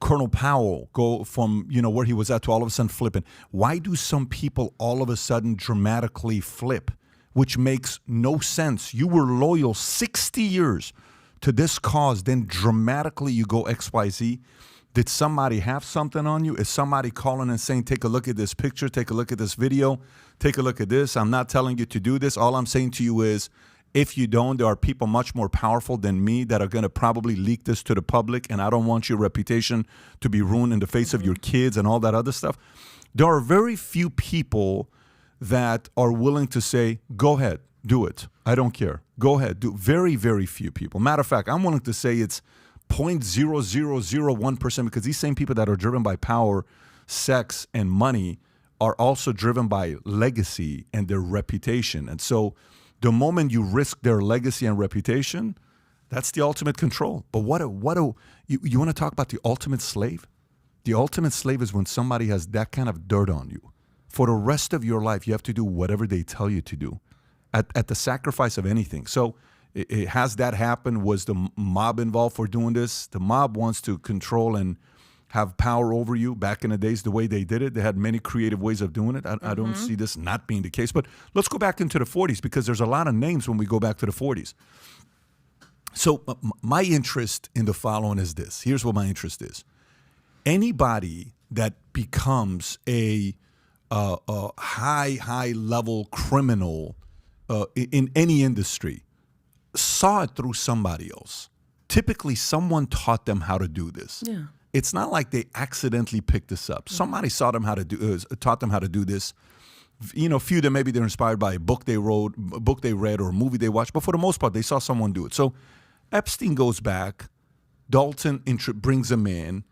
S2: Colonel Powell go from where he was at to all of a sudden flipping? Why do some people all of a sudden dramatically flip, which makes no sense? You were loyal 60 years to this cause, then dramatically you go XYZ. Did somebody have something on you? Is somebody calling and saying, take a look at this picture, take a look at this video, take a look at this? I'm not telling you to do this. All I'm saying to you is, if you don't, there are people much more powerful than me that are going to probably leak this to the public, and I don't want your reputation to be ruined in the face of your kids and all that other stuff. There are very few people that are willing to say, go ahead, do it. I don't care. Go ahead. Do. Very, very few people. Matter of fact, I'm willing to say it's 0.0001%, because these same people that are driven by power, sex, and money are also driven by legacy and their reputation. And so the moment you risk their legacy and reputation, that's the ultimate control. But you want to talk about the ultimate slave? The ultimate slave is when somebody has that kind of dirt on you. For the rest of your life, you have to do whatever they tell you to do at the sacrifice of anything. So has that happened? Was the mob involved for doing this? The mob wants to control and have power over you. Back in the days, the way they did it, they had many creative ways of doing it. I don't see this not being the case. But let's go back into the 40s, because there's a lot of names when we go back to the 40s. So my interest in the following is this. Here's what my interest is. Anybody that becomes a high level criminal in any industry saw it through somebody else. Typically, someone taught them how to do this. Yeah. It's not like they accidentally picked this up. Somebody taught them how to do this. Few of them, maybe they're inspired by a book they wrote, a book they read, or a movie they watched. But for the most part, they saw someone do it. So Epstein goes back. Dalton brings him in.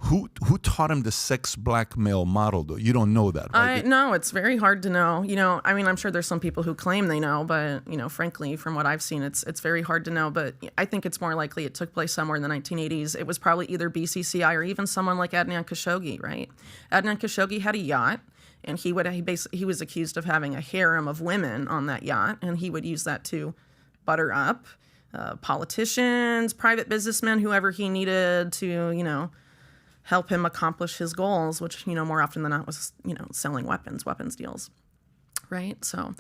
S2: Who taught him the sex blackmail model, though? You don't know that, right?
S3: No, it's very hard to know. I'm sure there's some people who claim they know, but, frankly, from what I've seen, it's very hard to know. But I think it's more likely it took place somewhere in the 1980s. It was probably either BCCI or even someone like Adnan Khashoggi, right? Adnan Khashoggi had a yacht, and he was accused of having a harem of women on that yacht, and he would use that to butter up politicians, private businessmen, whoever he needed to, help him accomplish his goals, which, more often than not was, selling weapons deals, right? So,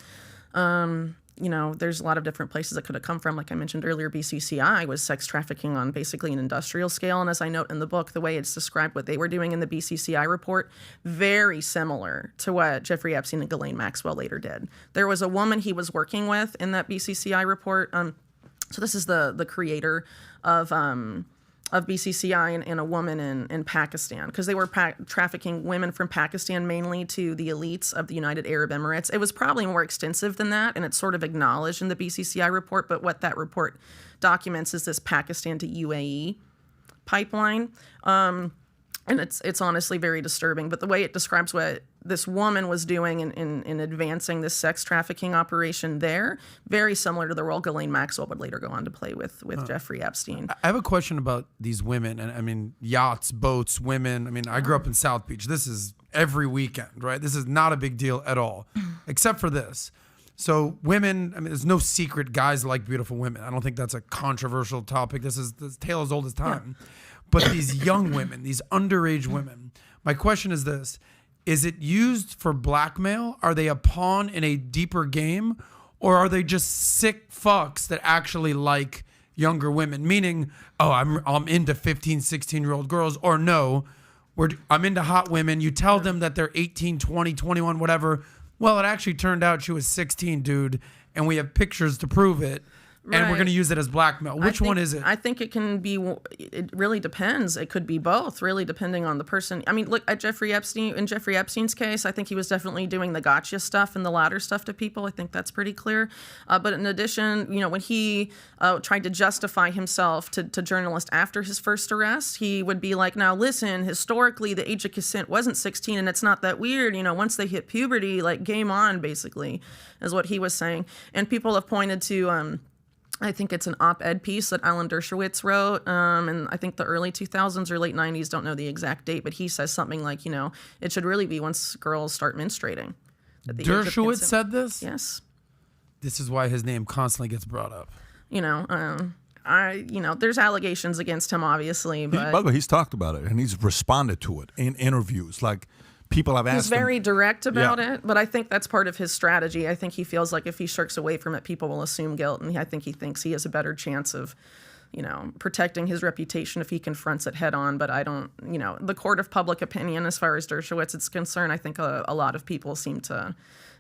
S3: there's a lot of different places it could have come from. Like I mentioned earlier, BCCI was sex trafficking on basically an industrial scale. And as I note in the book, the way it's described what they were doing in the BCCI report, very similar to what Jeffrey Epstein and Ghislaine Maxwell later did. There was a woman he was working with in that BCCI report. So this is the creator of BCCI and a woman in Pakistan, because they were trafficking women from Pakistan mainly to the elites of the United Arab Emirates. It was probably more extensive than that, and it's sort of acknowledged in the BCCI report, but what that report documents is this Pakistan to UAE pipeline. And it's honestly very disturbing. But the way it describes what this woman was doing in advancing this sex trafficking operation there, very similar to the role Ghislaine Maxwell would later go on to play with Jeffrey Epstein.
S4: I have a question about these women. And yachts, boats, women. I grew up in South Beach. This is every weekend, right? This is not a big deal at all, except for this. So women, there's no secret guys like beautiful women. I don't think that's a controversial topic. This tale as old as time. Yeah. But these young women, these underage women, my question is this. Is it used for blackmail? Are they a pawn in a deeper game? Or are they just sick fucks that actually like younger women? Meaning, I'm into 15, 16-year-old girls. Or no, I'm into hot women. You tell them that they're 18, 20, 21, whatever. Well, it actually turned out she was 16, dude. And we have pictures to prove it. And we're going to use it as blackmail. Which one is it? I
S3: think it can be, it really depends. It could be both, really, depending on the person. Look at Jeffrey Epstein. In Jeffrey Epstein's case, I think he was definitely doing the gotcha stuff and the ladder stuff to people. I think that's pretty clear. But in addition, when he tried to justify himself to journalists after his first arrest, he would be like, now listen, historically, the age of consent wasn't 16, and it's not that weird. Once they hit puberty, like game on, basically, is what he was saying. And people have pointed to I think it's an op-ed piece that Alan Dershowitz wrote, and I think the early 2000s or late 90s, don't know the exact date, but he says something like, it should really be once girls start menstruating.
S4: Dershowitz said this?
S3: Yes.
S4: This is why his name constantly gets brought up.
S3: There's allegations against him, obviously, but
S2: By the way, he's talked about it, and he's responded to it in interviews. Like, people have asked
S3: he's very direct about
S2: Yeah.
S3: it, but I think that's part of his strategy. I think he feels like if he shirks away from it, people will assume guilt, and I think he thinks he has a better chance of, protecting his reputation if he confronts it head on. But I don't, the court of public opinion, as far as Dershowitz is concerned, I think a lot of people seem to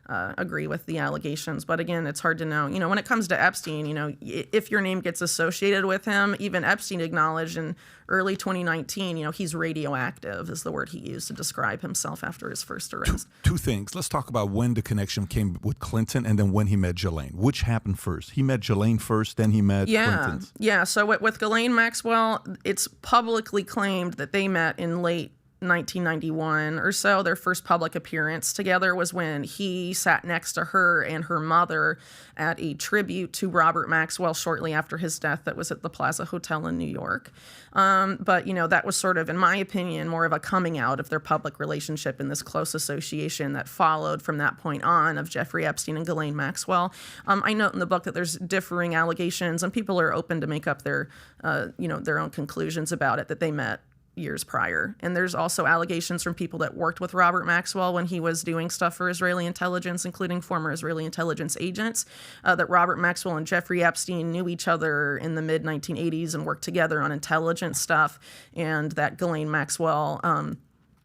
S3: agree with the allegations. But again, it's hard to know. When it comes to Epstein, if your name gets associated with him, even Epstein acknowledged in early 2019, he's radioactive is the word he used to describe himself after his first arrest.
S2: Two things. Let's talk about when the connection came with Clinton and then when he met Ghislaine. Which happened first? He met Ghislaine first, then he met Clinton.
S3: Yeah. So with Ghislaine Maxwell, it's publicly claimed that they met in late 1991 or so. Their first public appearance together was when he sat next to her and her mother at a tribute to Robert Maxwell shortly after his death that was at the Plaza Hotel in New York. But, that was sort of, in my opinion, more of a coming out of their public relationship and this close association that followed from that point on of Jeffrey Epstein and Ghislaine Maxwell. I note in the book that there's differing allegations, and people are open to make up their own conclusions about it, that they met years prior. And there's also allegations from people that worked with Robert Maxwell when he was doing stuff for Israeli intelligence, including former Israeli intelligence agents, that Robert Maxwell and Jeffrey Epstein knew each other in the mid-1980s and worked together on intelligence stuff, and that Ghislaine Maxwell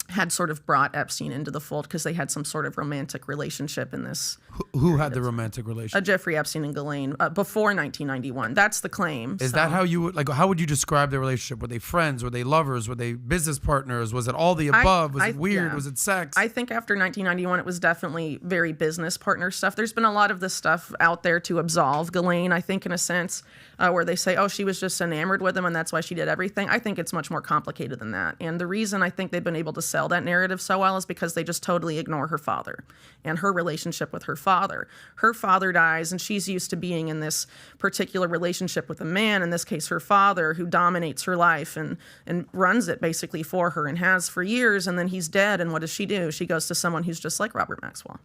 S3: had sort of brought Epstein into the fold because they had some sort of romantic relationship in this.
S4: Who had the romantic relationship?
S3: Jeffrey Epstein and Ghislaine before 1991. That's the claim.
S4: Is that how you would, how would you describe their relationship? Were they friends? Were they lovers? Were they business partners? Was it all the above? Was it weird? Was it sex?
S3: I think after 1991, it was definitely very business partner stuff. There's been a lot of this stuff out there to absolve Ghislaine, I think, in a sense, where they say, oh, she was just enamored with him and that's why she did everything. I think it's much more complicated than that. And the reason I think they've been able to sell that narrative so well is because they just totally ignore her father and her relationship with her father. Her father dies and she's used to being in this particular relationship with a man, in this case her father, who dominates her life and runs it basically for her and has for years, and then he's dead, and what does she do? She goes to someone who's just like Robert Maxwell.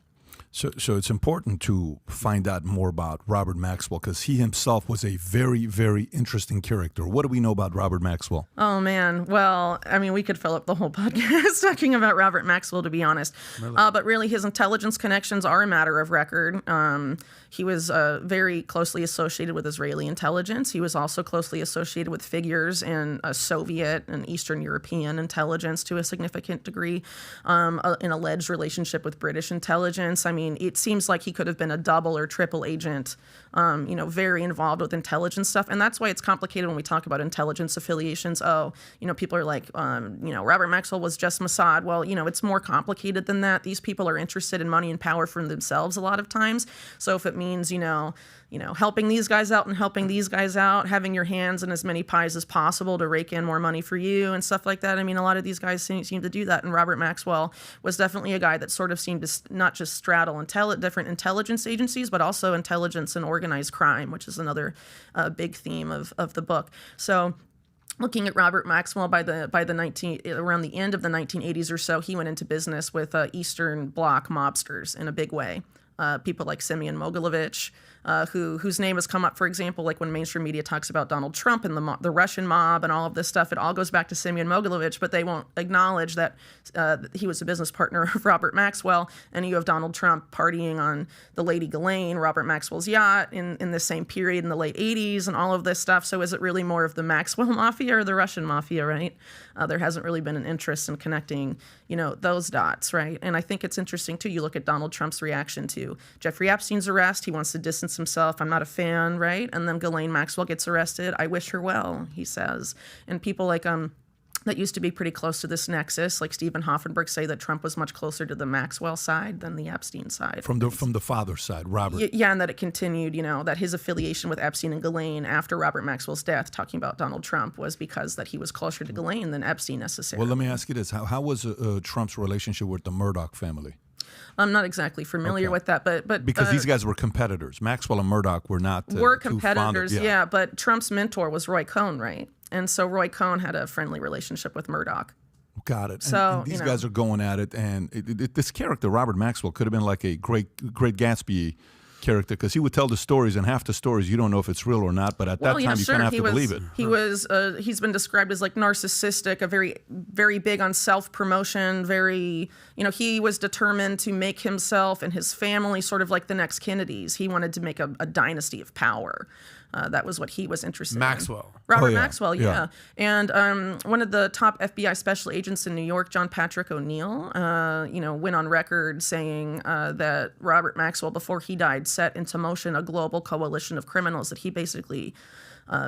S2: So it's important to find out more about Robert Maxwell because he himself was a very, very interesting character. What do we know about Robert Maxwell?
S3: Oh, man. Well, I mean, we could fill up the whole podcast talking about Robert Maxwell, to be honest. Really? But really, his intelligence connections are a matter of record. He was very closely associated with Israeli intelligence. He was also closely associated with figures in Soviet and Eastern European intelligence to a significant degree, an alleged relationship with British intelligence. I mean, it seems like he could have been a double or triple agent, very involved with intelligence stuff. And that's why it's complicated when we talk about intelligence affiliations. Oh, people are like, Robert Maxwell was just Mossad. Well, it's more complicated than that. These people are interested in money and power for themselves a lot of times. So if it means, helping these guys out and helping these guys out, having your hands in as many pies as possible to rake in more money for you and stuff like that. I mean, a lot of these guys seem to do that. And Robert Maxwell was definitely a guy that sort of seemed to not just straddle different intelligence agencies, but also intelligence and organized crime, which is another big theme of the book. So looking at Robert Maxwell around the end of the 1980s or so, he went into business with Eastern Bloc mobsters in a big way. People like Semyon Mogilevich, whose name has come up, for example, like when mainstream media talks about Donald Trump and the Russian mob and all of this stuff, it all goes back to Semyon Mogilevich, but they won't acknowledge that he was a business partner of Robert Maxwell, and you have Donald Trump partying on the Lady Ghislaine, Robert Maxwell's yacht, in the same period in the late 80s and all of this stuff. So is it really more of the Maxwell mafia or the Russian mafia, right? There hasn't really been an interest in connecting, those dots, right? And I think it's interesting, too. You look at Donald Trump's reaction to Jeffrey Epstein's arrest. He wants to distance himself. I'm not a fan, right? And then Ghislaine Maxwell gets arrested. I wish her well, he says. And people like that used to be pretty close to this nexus, like Stephen Hoffenberg, say that Trump was much closer to the Maxwell side than the Epstein side.
S2: From the father's side, Robert.
S3: Yeah, and that it continued, that his affiliation with Epstein and Ghislaine after Robert Maxwell's death, talking about Donald Trump, was because that he was closer to Ghislaine than Epstein necessarily.
S2: Well, let me ask you this. How was Trump's relationship with the Murdoch family?
S3: I'm not exactly familiar with that, but
S2: because these guys were competitors. Maxwell and Murdoch were not.
S3: Were
S2: too
S3: competitors,
S2: fond of,
S3: yeah. But Trump's mentor was Roy Cohn, right? And so Roy Cohn had a friendly relationship with Murdoch.
S2: Got it.
S3: So
S2: and these guys are going at it, and this character Robert Maxwell could have been like a great Gatsby character, because he would tell the stories, and half the stories you don't know if it's real or not, but at that time you kind of have to believe it.
S3: He's been described as like narcissistic, a very big on self-promotion, he was determined to make himself and his family sort of like the next Kennedys. He wanted to make a dynasty of power. That was what he was interested in. Robert Maxwell, yeah. And one of the top FBI special agents in New York, John Patrick O'Neill, went on record saying that Robert Maxwell, before he died, set into motion a global coalition of criminals, that he basically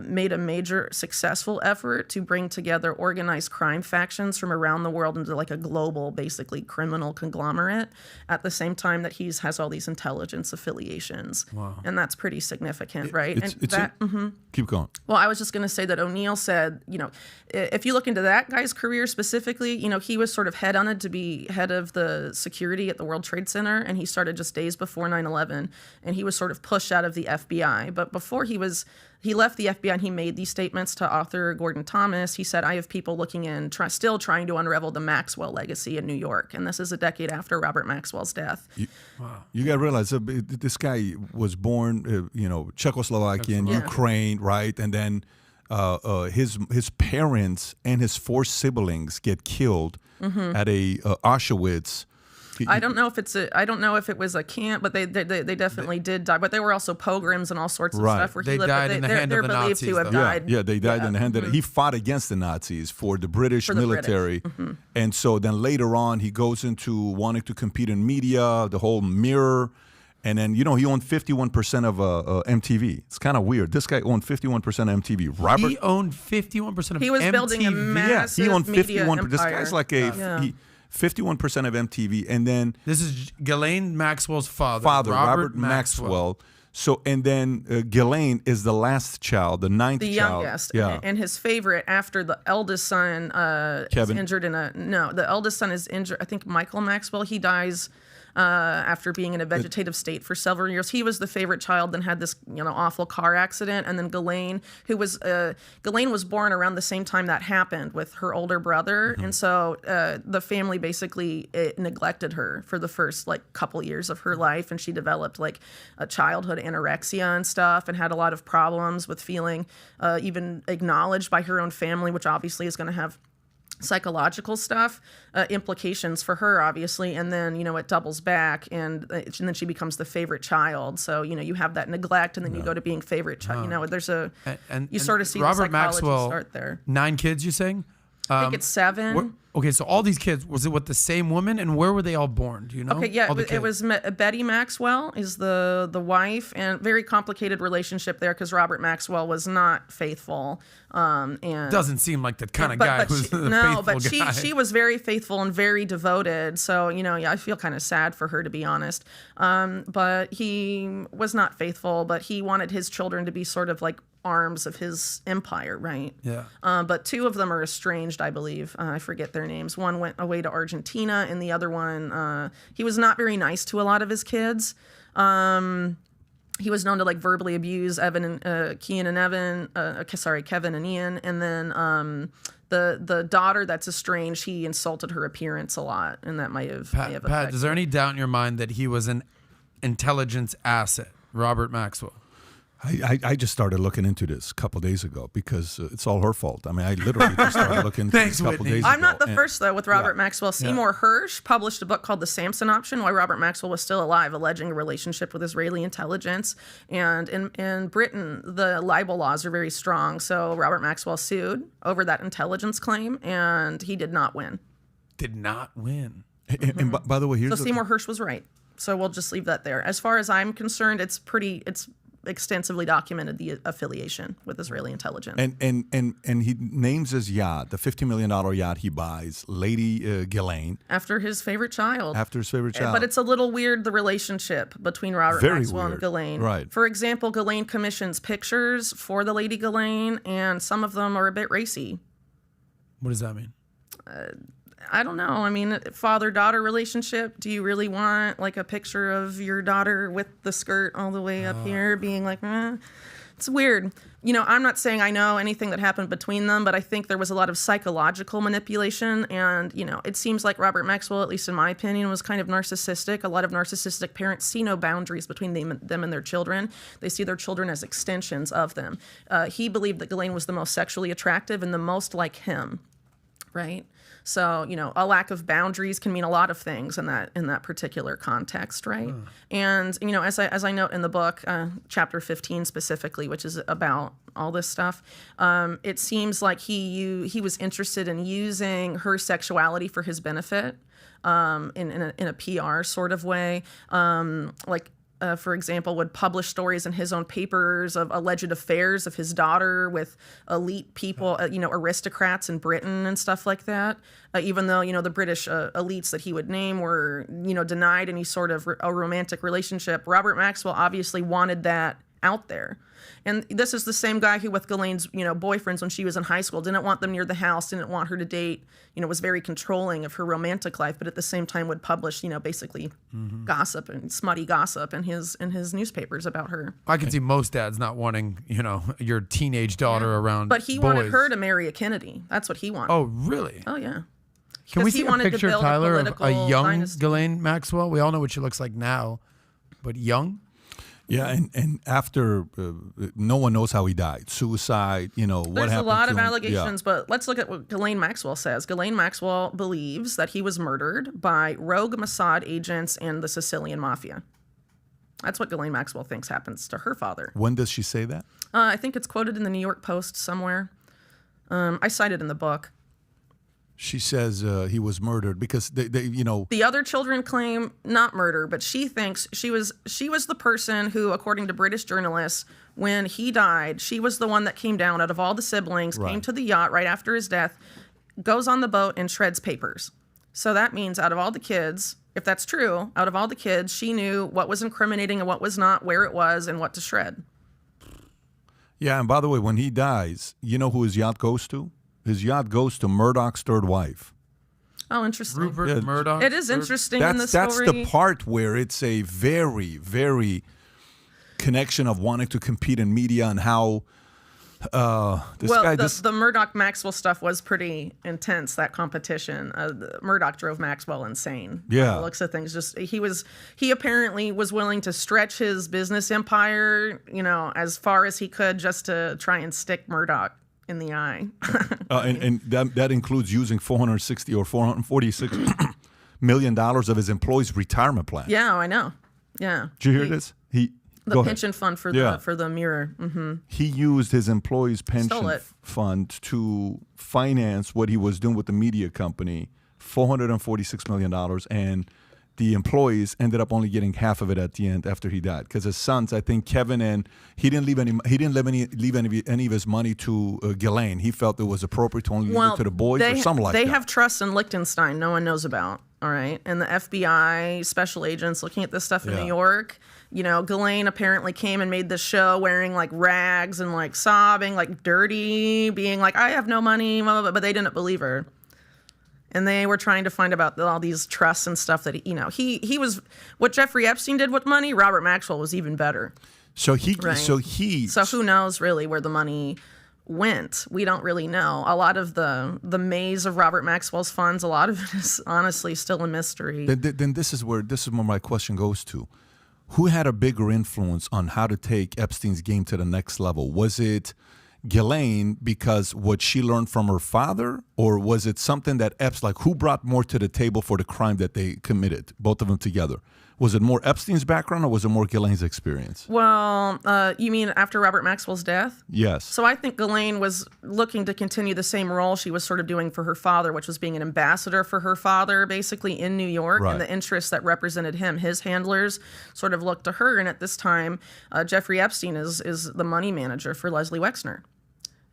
S3: made a major successful effort to bring together organized crime factions from around the world into like a global, basically criminal conglomerate, at the same time that he has all these intelligence affiliations. Wow. And that's pretty significant, right?
S2: Keep going.
S3: Well, I was just going to say that O'Neill said, if you look into that guy's career specifically, he was sort of headhunted to be head of the security at the World Trade Center, and he started just days before 9/11, and he was sort of pushed out of the FBI. But before he left the FBI and he made these statements to author Gordon Thomas. He said, I have people looking in, still trying to unravel the Maxwell legacy in New York. And this is a decade after Robert Maxwell's death.
S2: You got to realize this guy was born, Czechoslovakian, Ukraine, right? And then his parents and his 4 siblings get killed at a Auschwitz.
S3: I don't know if it was a camp, but they definitely did die. But there were also pogroms and all sorts of stuff where
S4: they died in the hand of the Nazis.
S3: They're believed to have died.
S2: Yeah, they died in the hand of He fought against the Nazis for the British military. And so then later on, he goes into wanting to compete in media, the whole mirror. And then, he owned 51% of MTV. It's kind of weird. This guy owned 51% of MTV. Robert,
S4: he owned 51% of MTV?
S3: He was building a massive
S2: he owned 51%.
S3: media empire.
S2: This guy's like 51% of MTV, and then
S4: this is Ghislaine Maxwell's father,
S2: Robert Maxwell. So, and then Ghislaine is the last child, the ninth child,
S3: youngest, and his favorite after the eldest son is injured the eldest son is injured. I think Michael Maxwell. He dies after being in a vegetative state for several years. He was the favorite child, then had this awful car accident, and then Ghislaine was born around the same time that happened with her older brother, and so the family basically neglected her for the first couple years of her life, and she developed a childhood anorexia and stuff, and had a lot of problems with feeling even acknowledged by her own family, which obviously is going to have psychological stuff, implications for her, obviously, and then it doubles back, and then she becomes the favorite child. So you have that neglect, and then you go to being favorite child. There's you sort of see
S4: Robert
S3: the psychology
S4: Maxwell
S3: start there.
S4: 9 kids, you're saying?
S3: I think it's 7.
S4: Okay, so all these kids, was it with the same woman, and where were they all born? Do you know?
S3: Okay, yeah, it was Betty Maxwell is the wife, and very complicated relationship there because Robert Maxwell was not faithful. And
S4: doesn't seem like the kind of guy who's the faithful guy.
S3: She was very faithful and very devoted. So I feel kind of sad for her, to be honest. But he was not faithful. But he wanted his children to be sort of like arms of his empire, right?
S4: Yeah.
S3: But 2 of them are estranged, I believe. I forget their names. One went away to Argentina, and the other one, he was not very nice to a lot of his kids. He was known to verbally abuse Kevin and Ian, and then the daughter that's estranged, he insulted her appearance a lot, and that may have affected.
S4: Pat, is there any doubt in your mind that he was an intelligence asset, Robert Maxwell?
S2: I just started looking into this a couple days ago because it's all her fault. I mean, I literally just started looking into this a couple days ago.
S3: I'm not the first, though, with Robert Maxwell. Seymour Hersh published a book called The Samson Option, Why Robert Maxwell Was Still Alive, alleging a relationship with Israeli intelligence. And in Britain, the libel laws are very strong. So Robert Maxwell sued over that intelligence claim, and he did not win.
S4: Did not win.
S2: And by the way, here's
S3: Seymour Hersh was right. So we'll just leave that there. As far as I'm concerned, it's extensively documented the affiliation with Israeli intelligence.
S2: And he names his yacht, the $50 million yacht he buys, Lady Ghislaine.
S3: After his favorite child.
S2: But
S3: it's a little weird, the relationship between Robert Maxwell and Ghislaine.
S2: Right.
S3: For example, Ghislaine commissions pictures for the Lady Ghislaine, and some of them are a bit racy.
S4: What does that mean?
S3: I don't know. I mean, father-daughter relationship. Do you really want like a picture of your daughter with the skirt all the way up here being like, It's weird. I'm not saying I know anything that happened between them, but I think there was a lot of psychological manipulation. And, it seems like Robert Maxwell, at least in my opinion, was kind of narcissistic. A lot of narcissistic parents see no boundaries between them and their children. They see their children as extensions of them. He believed that Ghislaine was the most sexually attractive and the most like him, right? So, a lack of boundaries can mean a lot of things in that particular context, right? And, as I note in the book, chapter 15 specifically, which is about all this stuff, it seems like he was interested in using her sexuality for his benefit, in a PR sort of way, for example, would publish stories in his own papers of alleged affairs of his daughter with elite people, aristocrats in Britain and stuff like that. Even though, the British elites that he would name were, denied any sort of a romantic relationship, Robert Maxwell obviously wanted that out there. And this is the same guy who, with Ghislaine's, boyfriends when she was in high school, didn't want them near the house, didn't want her to date, was very controlling of her romantic life, but at the same time would publish, basically gossip and smutty gossip in his newspapers about her.
S4: I can see most dads not wanting, your teenage daughter around.
S3: But he wanted her to marry a Kennedy. That's what he wanted.
S4: Oh, really?
S3: Oh, yeah.
S4: Can we see a picture, Tyler, of a young
S3: dynasty.
S4: Ghislaine Maxwell? We all know what she looks like now, but young?
S2: Yeah, and after, no one knows how he died. Suicide, what happened.
S3: There's a lot of
S2: to him.
S3: allegations, but let's look at what Ghislaine Maxwell says. Ghislaine Maxwell believes that he was murdered by rogue Mossad agents and the Sicilian mafia. That's what Ghislaine Maxwell thinks happens to her father.
S2: When does she say that?
S3: I think it's quoted in the New York Post somewhere. I cite it in the book.
S2: She says he was murdered because they.
S3: The other children claim not murder, but she thinks she was the person who, according to British journalists, when he died, she was the one that came down out of all the siblings, came to the yacht right after his death, goes on the boat and shreds papers. So that means out of all the kids, if that's true, out of all the kids, she knew what was incriminating and what was not, where it was, and what to shred.
S2: Yeah, and by the way, when he dies, you know who his yacht goes to? His yacht goes to Murdoch's third wife.
S3: Oh, interesting.
S4: Rupert Murdoch.
S3: It is interesting in the story.
S2: That's the part where it's a very, very connection of wanting to compete in media and how
S3: the Murdoch Maxwell stuff was pretty intense. That competition, Murdoch drove Maxwell insane.
S2: Yeah,
S3: looks at things. Just he apparently was willing to stretch his business empire, as far as he could, just to try and stick Murdoch in the eye.
S2: and that includes using $460 or $446 million of his employees' retirement plan.
S3: Yeah, I know. Yeah.
S2: Did you hear this?
S3: The pension fund for the Mirror. Mm-hmm.
S2: He used his employees' pension fund to finance what he was doing with the media company, $446 million, and the employees ended up only getting half of it at the end after he died, because his sons, I think Kevin, and he didn't leave any of his money to Ghislaine. He felt it was appropriate to only leave it to the boys or something like that.
S3: They have trusts in Liechtenstein no one knows about. All right, and the FBI special agents looking at this stuff in New York. Ghislaine apparently came and made this show wearing like rags and like sobbing, like dirty, being like, I have no money, blah, blah, blah, but they didn't believe her. And they were trying to find about all these trusts and stuff that, he was, what Jeffrey Epstein did with money, Robert Maxwell was even better.
S2: So
S3: who knows really where the money went? We don't really know. A lot of the maze of Robert Maxwell's funds, a lot of it is honestly still a mystery.
S2: Then this is where my question goes to. Who had a bigger influence on how to take Epstein's game to the next level? Was it Ghislaine because what she learned from her father, or was it something that who brought more to the table for the crime that they committed, both of them together? Was it more Epstein's background or was it more Ghislaine's experience?
S3: Well, you mean after Robert Maxwell's death?
S2: Yes.
S3: So I think Ghislaine was looking to continue the same role she was sort of doing for her father, which was being an ambassador for her father, basically in New York, and the interests that represented him. His handlers sort of looked to her, and at this time, Jeffrey Epstein is the money manager for Leslie Wexner.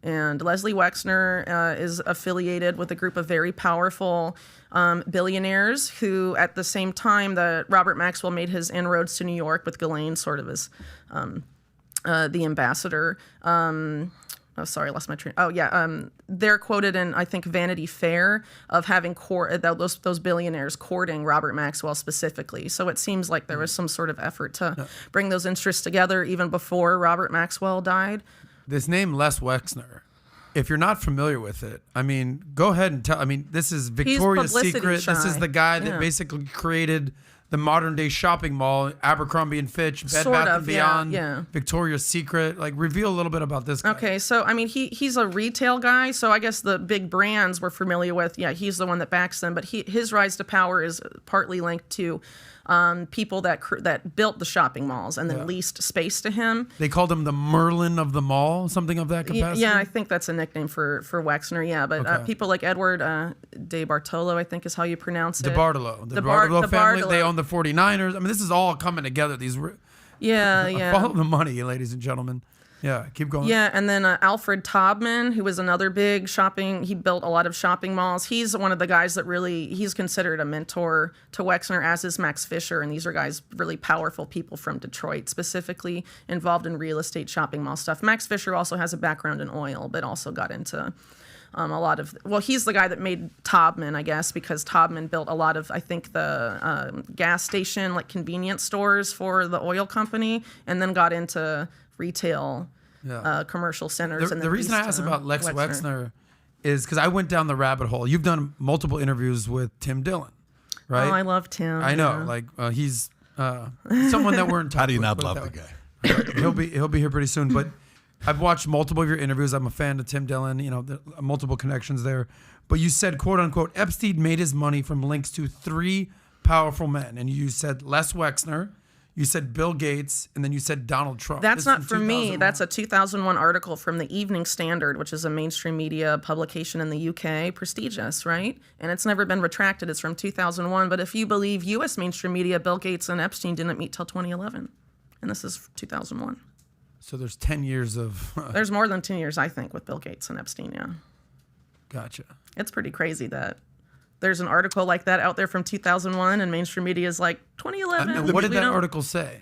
S3: And Leslie Wexner is affiliated with a group of very powerful billionaires who, at the same time that Robert Maxwell made his inroads to New York with Ghislaine sort of as the ambassador, Oh, sorry, I lost my train. Oh, yeah. They're quoted in, I think, Vanity Fair of having those billionaires courting Robert Maxwell specifically. So it seems like there was some sort of effort to bring those interests together even before Robert Maxwell died.
S4: This name, Les Wexner, if you're not familiar with it, I mean, go ahead and tell. I mean, this is Victoria's Secret.
S3: Shy.
S4: This is the guy that basically created the modern day shopping mall, Abercrombie and Fitch, Bed Bath & Beyond, Victoria's Secret. Like, reveal a little bit about this guy.
S3: Okay, so I mean, he's a retail guy, so I guess the big brands we're familiar with. Yeah, he's the one that backs them, but his rise to power is partly linked to people that built the shopping malls and then leased space to him.
S4: They called him the Merlin of the mall, something of that capacity.
S3: Yeah, I think that's a nickname for Wexner. Yeah, but people like Edward De Bartolo, I think is how you pronounce it.
S4: The Bartolo family. They own the 49ers. I mean, this is all coming together. Follow the money, ladies and gentlemen. Yeah, keep going.
S3: Yeah, and then Alfred Taubman, who was another big he built a lot of shopping malls. He's one of the guys that he's considered a mentor to Wexner, as is Max Fisher, and these are guys, really powerful people from Detroit, specifically involved in real estate shopping mall stuff. Max Fisher also has a background in oil, but also got into a lot of, he's the guy that made Taubman, I guess, because Taubman built a lot of, I think, the gas station, like convenience stores for the oil company, and then got into retail commercial centers.
S4: The reason I asked about Lex Wexner is because I went down the rabbit hole. You've done multiple interviews with Tim Dillon, right?
S3: Oh, I love Tim.
S4: I know, he's someone that we're in touch with.
S2: How do you not love the guy?
S4: He'll be here pretty soon. But I've watched multiple of your interviews. I'm a fan of Tim Dillon. You know, there are multiple connections there. But you said, quote unquote, Epstein made his money from links to 3 powerful men, and you said Les Wexner. You said Bill Gates, and then you said Donald Trump.
S3: That's not from me. That's a 2001 article from the Evening Standard, which is a mainstream media publication in the UK, prestigious, right? And it's never been retracted. It's from 2001. But if you believe U.S. mainstream media, Bill Gates and Epstein didn't meet till 2011. And this is 2001.
S4: So there's 10 years of...
S3: There's more than 10 years, I think, with Bill Gates and Epstein, yeah.
S4: Gotcha.
S3: It's pretty crazy that there's an article like that out there from 2001, and mainstream media is like 2011.
S4: What did that article say?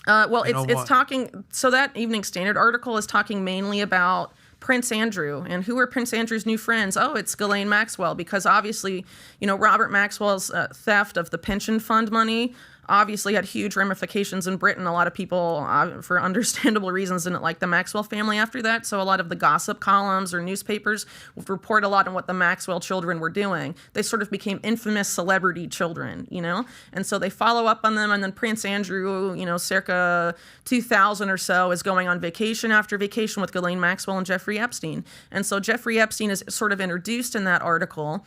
S3: It's talking. So that Evening Standard article is talking mainly about Prince Andrew and who are Prince Andrew's new friends. Oh, it's Ghislaine Maxwell, because obviously, Robert Maxwell's theft of the pension fund money obviously had huge ramifications in Britain. A lot of people, for understandable reasons, didn't like the Maxwell family after that. So a lot of the gossip columns or newspapers would report a lot on what the Maxwell children were doing. They sort of became infamous celebrity children, And so they follow up on them. And then Prince Andrew, circa 2000 or so, is going on vacation after vacation with Ghislaine Maxwell and Jeffrey Epstein. And so Jeffrey Epstein is sort of introduced in that article.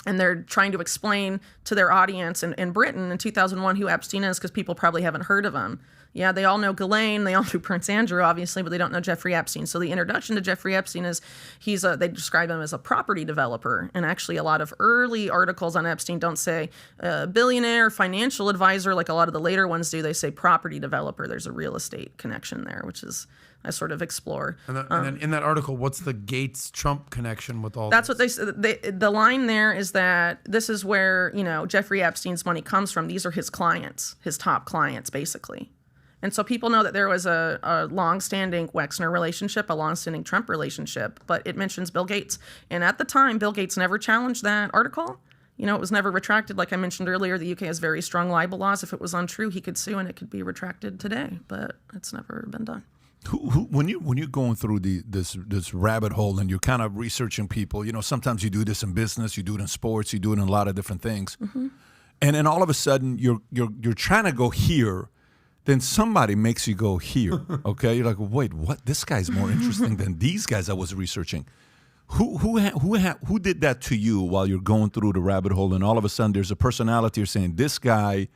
S3: And they're trying to explain to their audience in Britain in 2001 who Epstein is, because people probably haven't heard of him. Yeah, they all know Ghislaine, they all know Prince Andrew, obviously, but they don't know Jeffrey Epstein. So the introduction to Jeffrey Epstein is they describe him as a property developer. And actually, a lot of early articles on Epstein don't say billionaire, financial advisor, like a lot of the later ones do. They say property developer. There's a real estate connection there, which is I sort of explore.
S4: And then in that article, what's the Gates-Trump connection with all
S3: that's
S4: this?
S3: What the line there is that this is where, Jeffrey Epstein's money comes from. These are his clients, his top clients, basically. And so people know that there was a long-standing Wexner relationship, a long-standing Trump relationship, but it mentions Bill Gates. And at the time, Bill Gates never challenged that article. It was never retracted. Like I mentioned earlier, the UK has very strong libel laws. If it was untrue, he could sue and it could be retracted today, but it's never been done.
S2: When you're going through this rabbit hole and you're kind of researching people, sometimes you do this in business, you do it in sports, you do it in a lot of different things, and then all of a sudden you're trying to go here, then somebody makes you go here. Okay, you're like, wait, what? This guy's more interesting than these guys I was researching. Who did that to you while you're going through the rabbit hole, and all of a sudden there's a personality you're saying this guy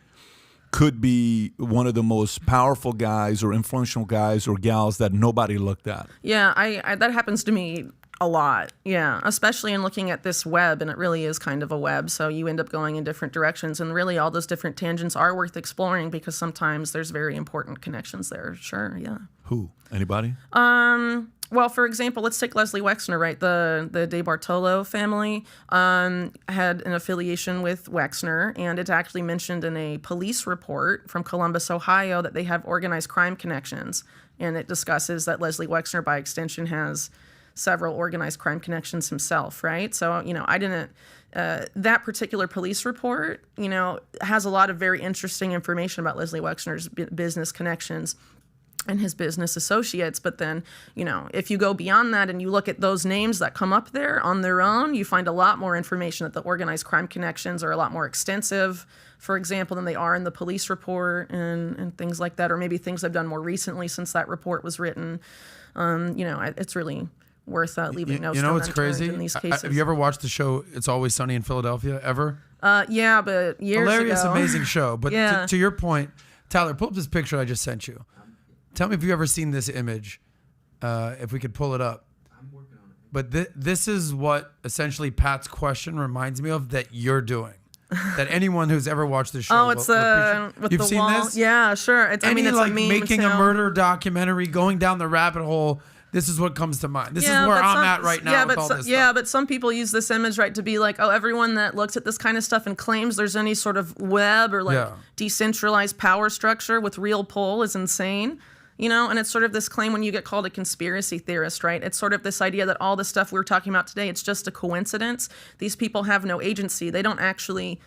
S2: could be one of the most powerful guys or influential guys or gals that nobody looked at?
S3: Yeah, I that happens to me a lot. Yeah, especially in looking at this web, and it really is kind of a web. So you end up going in different directions, and really all those different tangents are worth exploring because sometimes there's very important connections there. Sure, yeah.
S2: Who? Anybody?
S3: Well, for example, let's take Leslie Wexner, right? The De Bartolo family had an affiliation with Wexner, and it's actually mentioned in a police report from Columbus, Ohio, that they have organized crime connections. And it discusses that Leslie Wexner, by extension, has several organized crime connections himself, right? So, I didn't... that particular police report, has a lot of very interesting information about Leslie Wexner's business connections and his business associates. But then, if you go beyond that and you look at those names that come up there on their own, you find a lot more information that the organized crime connections are a lot more extensive, for example, than they are in the police report and things like that, or maybe things I've done more recently since that report was written. It's really worth leaving no stone
S4: what's
S3: unturned
S4: crazy?
S3: in these cases.
S4: Have you ever watched the show It's Always Sunny in Philadelphia, ever?
S3: Yeah, but years
S4: Hilarious,
S3: ago.
S4: amazing show. But
S3: Yeah.
S4: to your point, Tyler, pull up this picture I just sent you. Tell me if you've ever seen this image, if we could pull it up. I'm working on it. But this is what essentially Pat's question reminds me of that you're doing. That anyone who's ever watched the show.
S3: Oh, it's with
S4: You've
S3: the
S4: seen
S3: wall.
S4: this?
S3: Yeah, sure. It's
S4: Any
S3: it's
S4: like
S3: a meme
S4: making
S3: too.
S4: a murder documentary, going down the rabbit hole. This is what comes to mind. This is
S3: Yeah,
S4: where
S3: but
S4: I'm at right now with all this stuff.
S3: but some people use this image, right, to be like, oh, everyone that looks at this kind of stuff and claims there's any sort of web or like decentralized power structure with real pull is insane. And it's sort of this claim when you get called a conspiracy theorist, right? It's sort of this idea that all the stuff we were talking about today, it's just a coincidence. These people have no agency. They don't actually,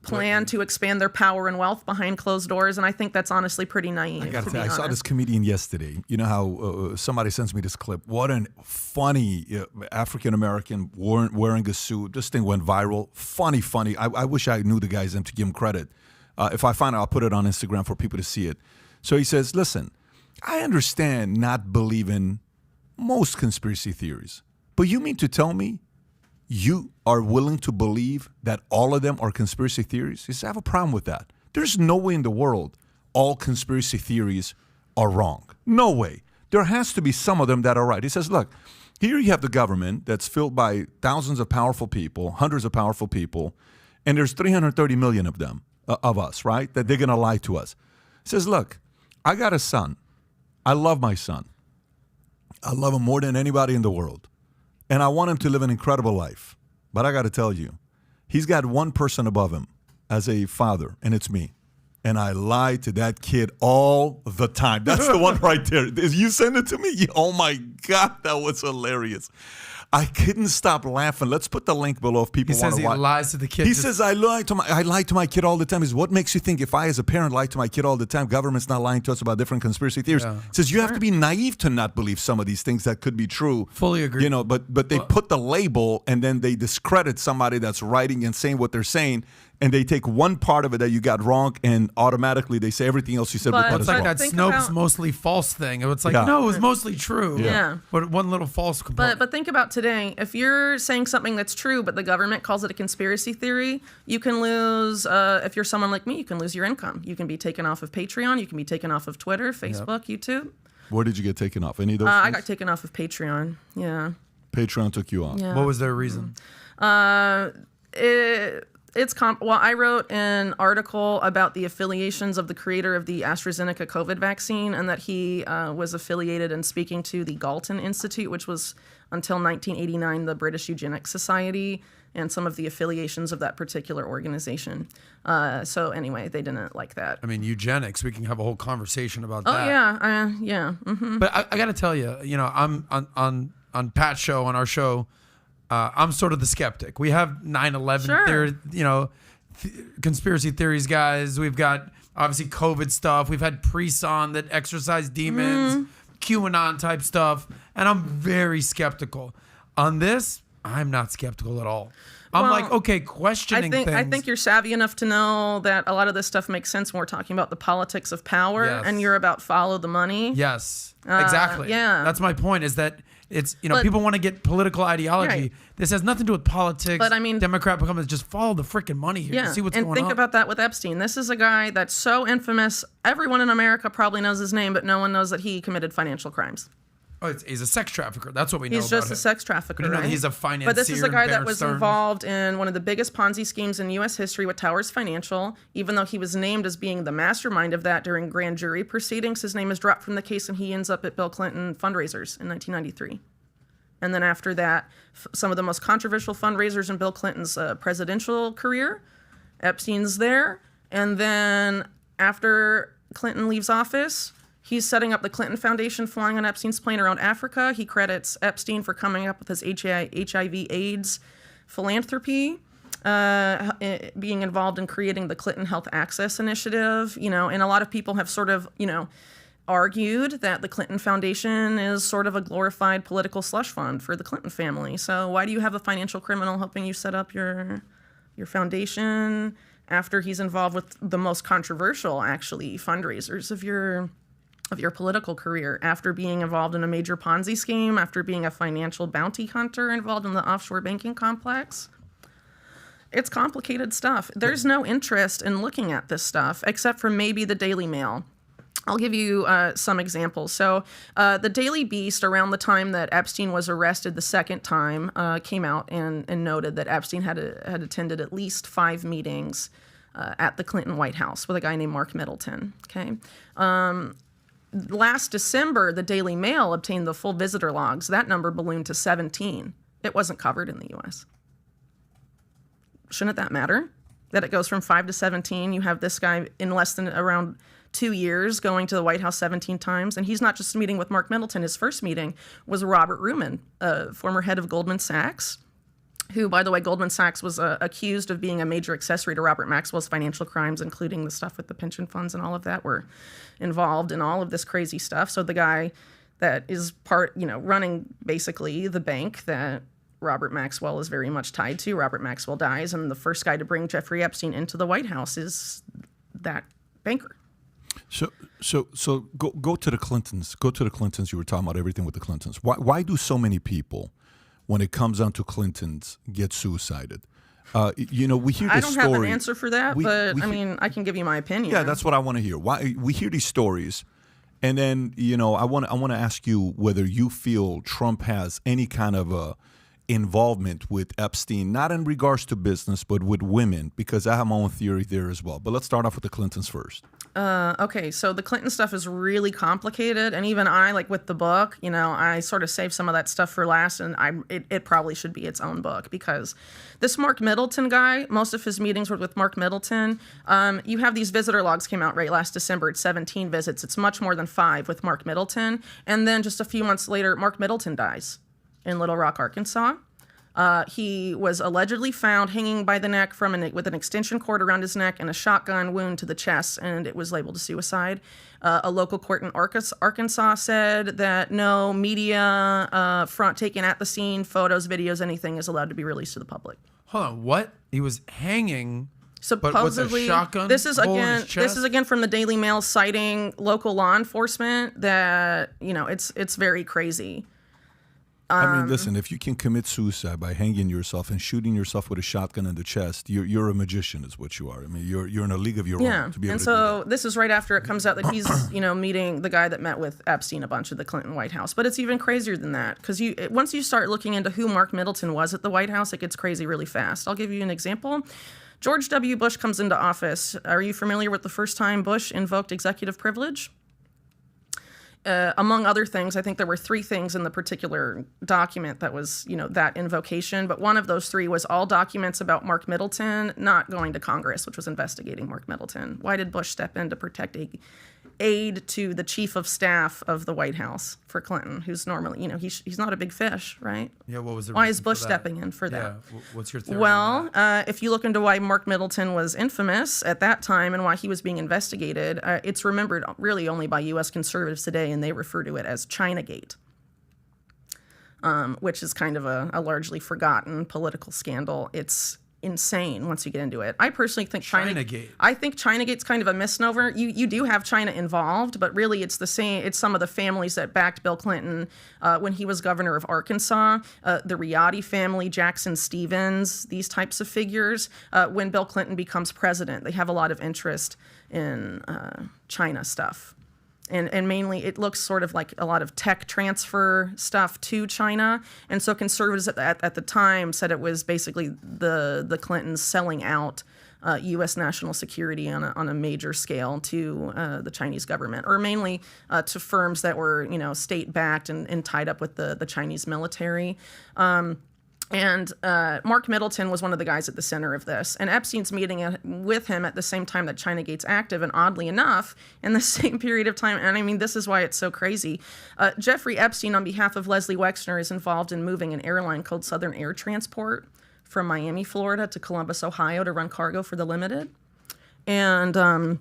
S3: plan to expand their power and wealth behind closed doors. And I think that's honestly pretty naive.
S2: I gotta
S3: to
S2: tell
S3: be
S2: you, I saw
S3: honest.
S2: this comedian yesterday. You know how somebody sends me this clip. What a funny African-American wearing a suit. This thing went viral. Funny. I wish I knew the guy's name to give him credit. If I find it, I'll put it on Instagram for people to see it. So he says, listen, I understand not believing most conspiracy theories, but you mean to tell me you are willing to believe that all of them are conspiracy theories? He says, I have a problem with that. There's no way in the world all conspiracy theories are wrong. No way. There has to be some of them that are right. He says, look, here you have the government that's filled by thousands of powerful people, hundreds of powerful people, and there's 330 million of them, of us, right, that they're going to lie to us. He says, look, I got a son. I love my son. I love him more than anybody in the world. And I want him to live an incredible life. But I got to tell you, he's got one person above him as a father, and it's me. And I lie to that kid all the time. That's the one right there. You send it to me? Oh, my God, that was hilarious. I couldn't stop laughing. Let's put the link below if people want to watch.
S4: He says he lies to the kid.
S2: He says, I lie to my kid all the time. He says, what makes you think if I as a parent lie to my kid all the time, government's not lying to us about different conspiracy theories?
S4: Yeah.
S2: He says, you have to be naive to not believe some of these things that could be true.
S4: Fully agree.
S2: But they put the label and then they discredit somebody that's writing and saying what they're saying. And they take one part of it that you got wrong, and automatically they say everything else you said
S3: But-
S2: before
S4: It's
S2: is
S4: like
S2: wrong.
S4: that
S3: Think
S4: Snopes
S3: about-
S4: mostly false thing. It's like,
S2: Yeah.
S4: no, it was mostly true.
S3: Yeah.
S4: But one little false component.
S3: But think about today. If you're saying something that's true, but the government calls it a conspiracy theory, you can lose. If you're someone like me, you can lose your income. You can be taken off of Patreon. You can be taken off of Twitter, Facebook, YouTube.
S2: Where did you get taken off? Any of those
S3: I
S2: things?
S3: got taken off of Patreon. Yeah.
S2: Patreon took you off.
S3: Yeah.
S4: What was their reason?
S3: Well, I wrote an article about the affiliations of the creator of the AstraZeneca COVID vaccine, and that he was affiliated and speaking to the Galton Institute, which was until 1989 the British Eugenics Society, and some of the affiliations of that particular organization. So anyway, they didn't like that.
S4: I mean, eugenics. We can have a whole conversation about
S3: Oh
S4: that.
S3: yeah.
S4: But I got to tell you, I'm on Pat's show, on our show, I'm sort of the skeptic. We have 9/11
S3: Sure.
S4: theory, conspiracy theories guys. We've got obviously COVID stuff. We've had priests on that exorcise demons, QAnon type stuff, and I'm very skeptical. On this, I'm not skeptical at all. I'm
S3: Well,
S4: like, okay, questioning things.
S3: I think you're savvy enough to know that a lot of this stuff makes sense when we're talking about the politics of power,
S4: Yes.
S3: and you're about follow the money.
S4: Yes, exactly.
S3: yeah.
S4: That's my point, is that it's,
S3: But-
S4: people want to get political ideology.
S3: Right.
S4: This has nothing to do with politics.
S3: But I mean-
S4: Democrat Republicans, just follow the freaking money here.
S3: Yeah,
S4: See what's
S3: and
S4: going
S3: think
S4: on.
S3: about that with Epstein. This is a guy that's so infamous. Everyone in America probably knows his name, but no one knows that he committed financial crimes.
S4: Oh, he's a sex trafficker. That's what we know
S3: He's
S4: about
S3: just
S4: him.
S3: a sex trafficker,
S4: We know
S3: right?
S4: that he's a financier.
S3: But this is a guy that
S4: Bear
S3: was
S4: Stearns.
S3: involved in one of the biggest Ponzi schemes in U.S. history with Towers Financial. Even though he was named as being the mastermind of that during grand jury proceedings, his name is dropped from the case, and he ends up at Bill Clinton fundraisers in 1993. And then after that, some of the most controversial fundraisers in Bill Clinton's presidential career, Epstein's there. And then after Clinton leaves office, he's setting up the Clinton Foundation, flying on Epstein's plane around Africa. He credits Epstein for coming up with his HIV/AIDS philanthropy, being involved in creating the Clinton Health Access Initiative, and a lot of people have sort of, argued that the Clinton Foundation is sort of a glorified political slush fund for the Clinton family. So why do you have a financial criminal helping you set up your foundation after he's involved with the most controversial, actually, fundraisers of your political career, after being involved in a major Ponzi scheme, after being a financial bounty hunter involved in the offshore banking complex? It's complicated stuff. There's no interest in looking at this stuff except for maybe the Daily Mail. I'll give you some examples. So the Daily Beast, around the time that Epstein was arrested the second time, came out and noted that Epstein had attended at least 5 meetings at the Clinton White House with a guy named Mark Middleton. Okay. Last December, the Daily Mail obtained the full visitor logs. That number ballooned to 17. It wasn't covered in the U.S. Shouldn't that matter? That it goes from 5 to 17. You have this guy in less than around 2 years going to the White House 17 times. And he's not just meeting with Mark Middleton. His first meeting was Robert Rubin, former head of Goldman Sachs, who, by the way, Goldman Sachs was accused of being a major accessory to Robert Maxwell's financial crimes, including the stuff with the pension funds and all of that, were involved in all of this crazy stuff. So the guy that is running basically the bank that Robert Maxwell is very much tied to, Robert Maxwell dies, and the first guy to bring Jeffrey Epstein into the White House is that banker.
S2: So go to the Clintons. Go to the Clintons. You were talking about everything with the Clintons. Why do so many people, when it comes down to Clintons, get suicided? We hear the story.
S3: I don't have an answer for that, I can give you my opinion.
S2: Yeah, that's what I want to hear. Why we hear these stories, and then I want to ask you whether you feel Trump has any kind of a involvement with Epstein, not in regards to business, but with women, because I have my own theory there as well. But let's start off with the Clintons first.
S3: Okay, so the Clinton stuff is really complicated, and even I, with the book, I sort of saved some of that stuff for last, and it probably should be its own book, because this Mark Middleton guy, most of his meetings were with Mark Middleton. You have these visitor logs came out right last December. It's 17 visits. It's much more than 5 with Mark Middleton, and then just a few months later, Mark Middleton dies in Little Rock, Arkansas. He was allegedly found hanging by the neck with an extension cord around his neck and a shotgun wound to the chest, and it was labeled a suicide. A local court in Arkansas said that no media front taken at the scene, photos, videos, anything is allowed to be released to the public.
S4: Hold on, what? He was hanging,
S3: supposedly,
S4: but with a shotgun.
S3: This is again from the Daily Mail citing local law enforcement that it's very crazy.
S2: Listen, if you can commit suicide by hanging yourself and shooting yourself with a shotgun in the chest, you're a magician is what you are. You're in a league of your own to be able to do that.
S3: This is right after it comes out that he's, meeting the guy that met with Epstein a bunch at the Clinton White House. But it's even crazier than that, because once you start looking into who Mark Middleton was at the White House, it gets crazy really fast. I'll give you an example. George W. Bush comes into office. Are you familiar with the first time Bush invoked executive privilege? Among other things, I think there were 3 things in the particular document that was, that invocation. But one of those 3 was all documents about Mark Middleton not going to Congress, which was investigating Mark Middleton. Why did Bush step in to protect aide to the chief of staff of the White House for Clinton, who's normally, he's not a big fish, right?
S4: Yeah, what was the
S3: Why
S4: reason
S3: is Bush
S4: for that?
S3: stepping in for that?
S4: Yeah, what's your theory?
S3: Well, if you look into why Mark Middleton was infamous at that time and why he was being investigated, it's remembered really only by U.S. conservatives today, and they refer to it as Chinagate, which is kind of a largely forgotten political scandal. It's insane once you get into it. I personally think
S4: Chinagate.
S3: I think Chinagate's kind of a misnomer. You do have China involved, but really it's the same. It's some of the families that backed Bill Clinton when he was governor of Arkansas. The Riyadi family, Jackson Stevens, these types of figures. When Bill Clinton becomes president, they have a lot of interest in China stuff. and mainly it looks sort of like a lot of tech transfer stuff to China. And so conservatives at the time said it was basically the Clintons selling out U.S. national security on a major scale to the Chinese government, or mainly to firms that were, state-backed and tied up with the Chinese military. And Mark Middleton was one of the guys at the center of this. And Epstein's meeting with him at the same time that Chinagate's active. And oddly enough, in the same period of time, and I mean, this is why it's so crazy, Jeffrey Epstein, on behalf of Leslie Wexner, is involved in moving an airline called Southern Air Transport from Miami, Florida to Columbus, Ohio to run cargo for the Limited. And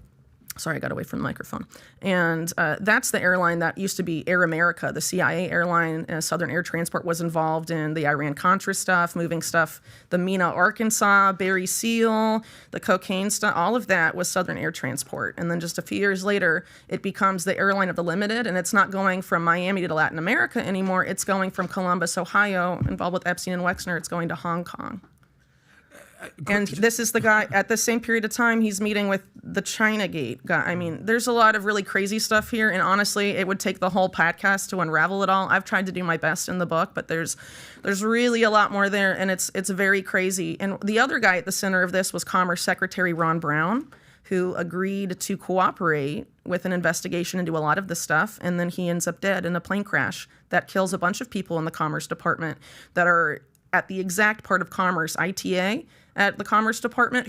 S3: sorry, I got away from the microphone. And that's the airline that used to be Air America, the CIA airline. Southern Air Transport was involved in the Iran-Contra stuff, moving stuff, the Mena, Arkansas, Berry Seal, the cocaine stuff, all of that was Southern Air Transport. And then just a few years later, it becomes the airline of the Limited, and it's not going from Miami to Latin America anymore. It's going from Columbus, Ohio, involved with Epstein and Wexner. It's going to Hong Kong. And this is the guy, at the same period of time, he's meeting with the Chinagate guy. I mean, there's a lot of really crazy stuff here, and honestly, it would take the whole podcast to unravel it all. I've tried to do my best in the book, but there's really a lot more there, and it's very crazy. And the other guy at the center of this was Commerce Secretary Ron Brown, who agreed to cooperate with an investigation into a lot of this stuff, and then he ends up dead in a plane crash that kills a bunch of people in the Commerce Department that are at the exact part of Commerce, ITA, at the Commerce Department,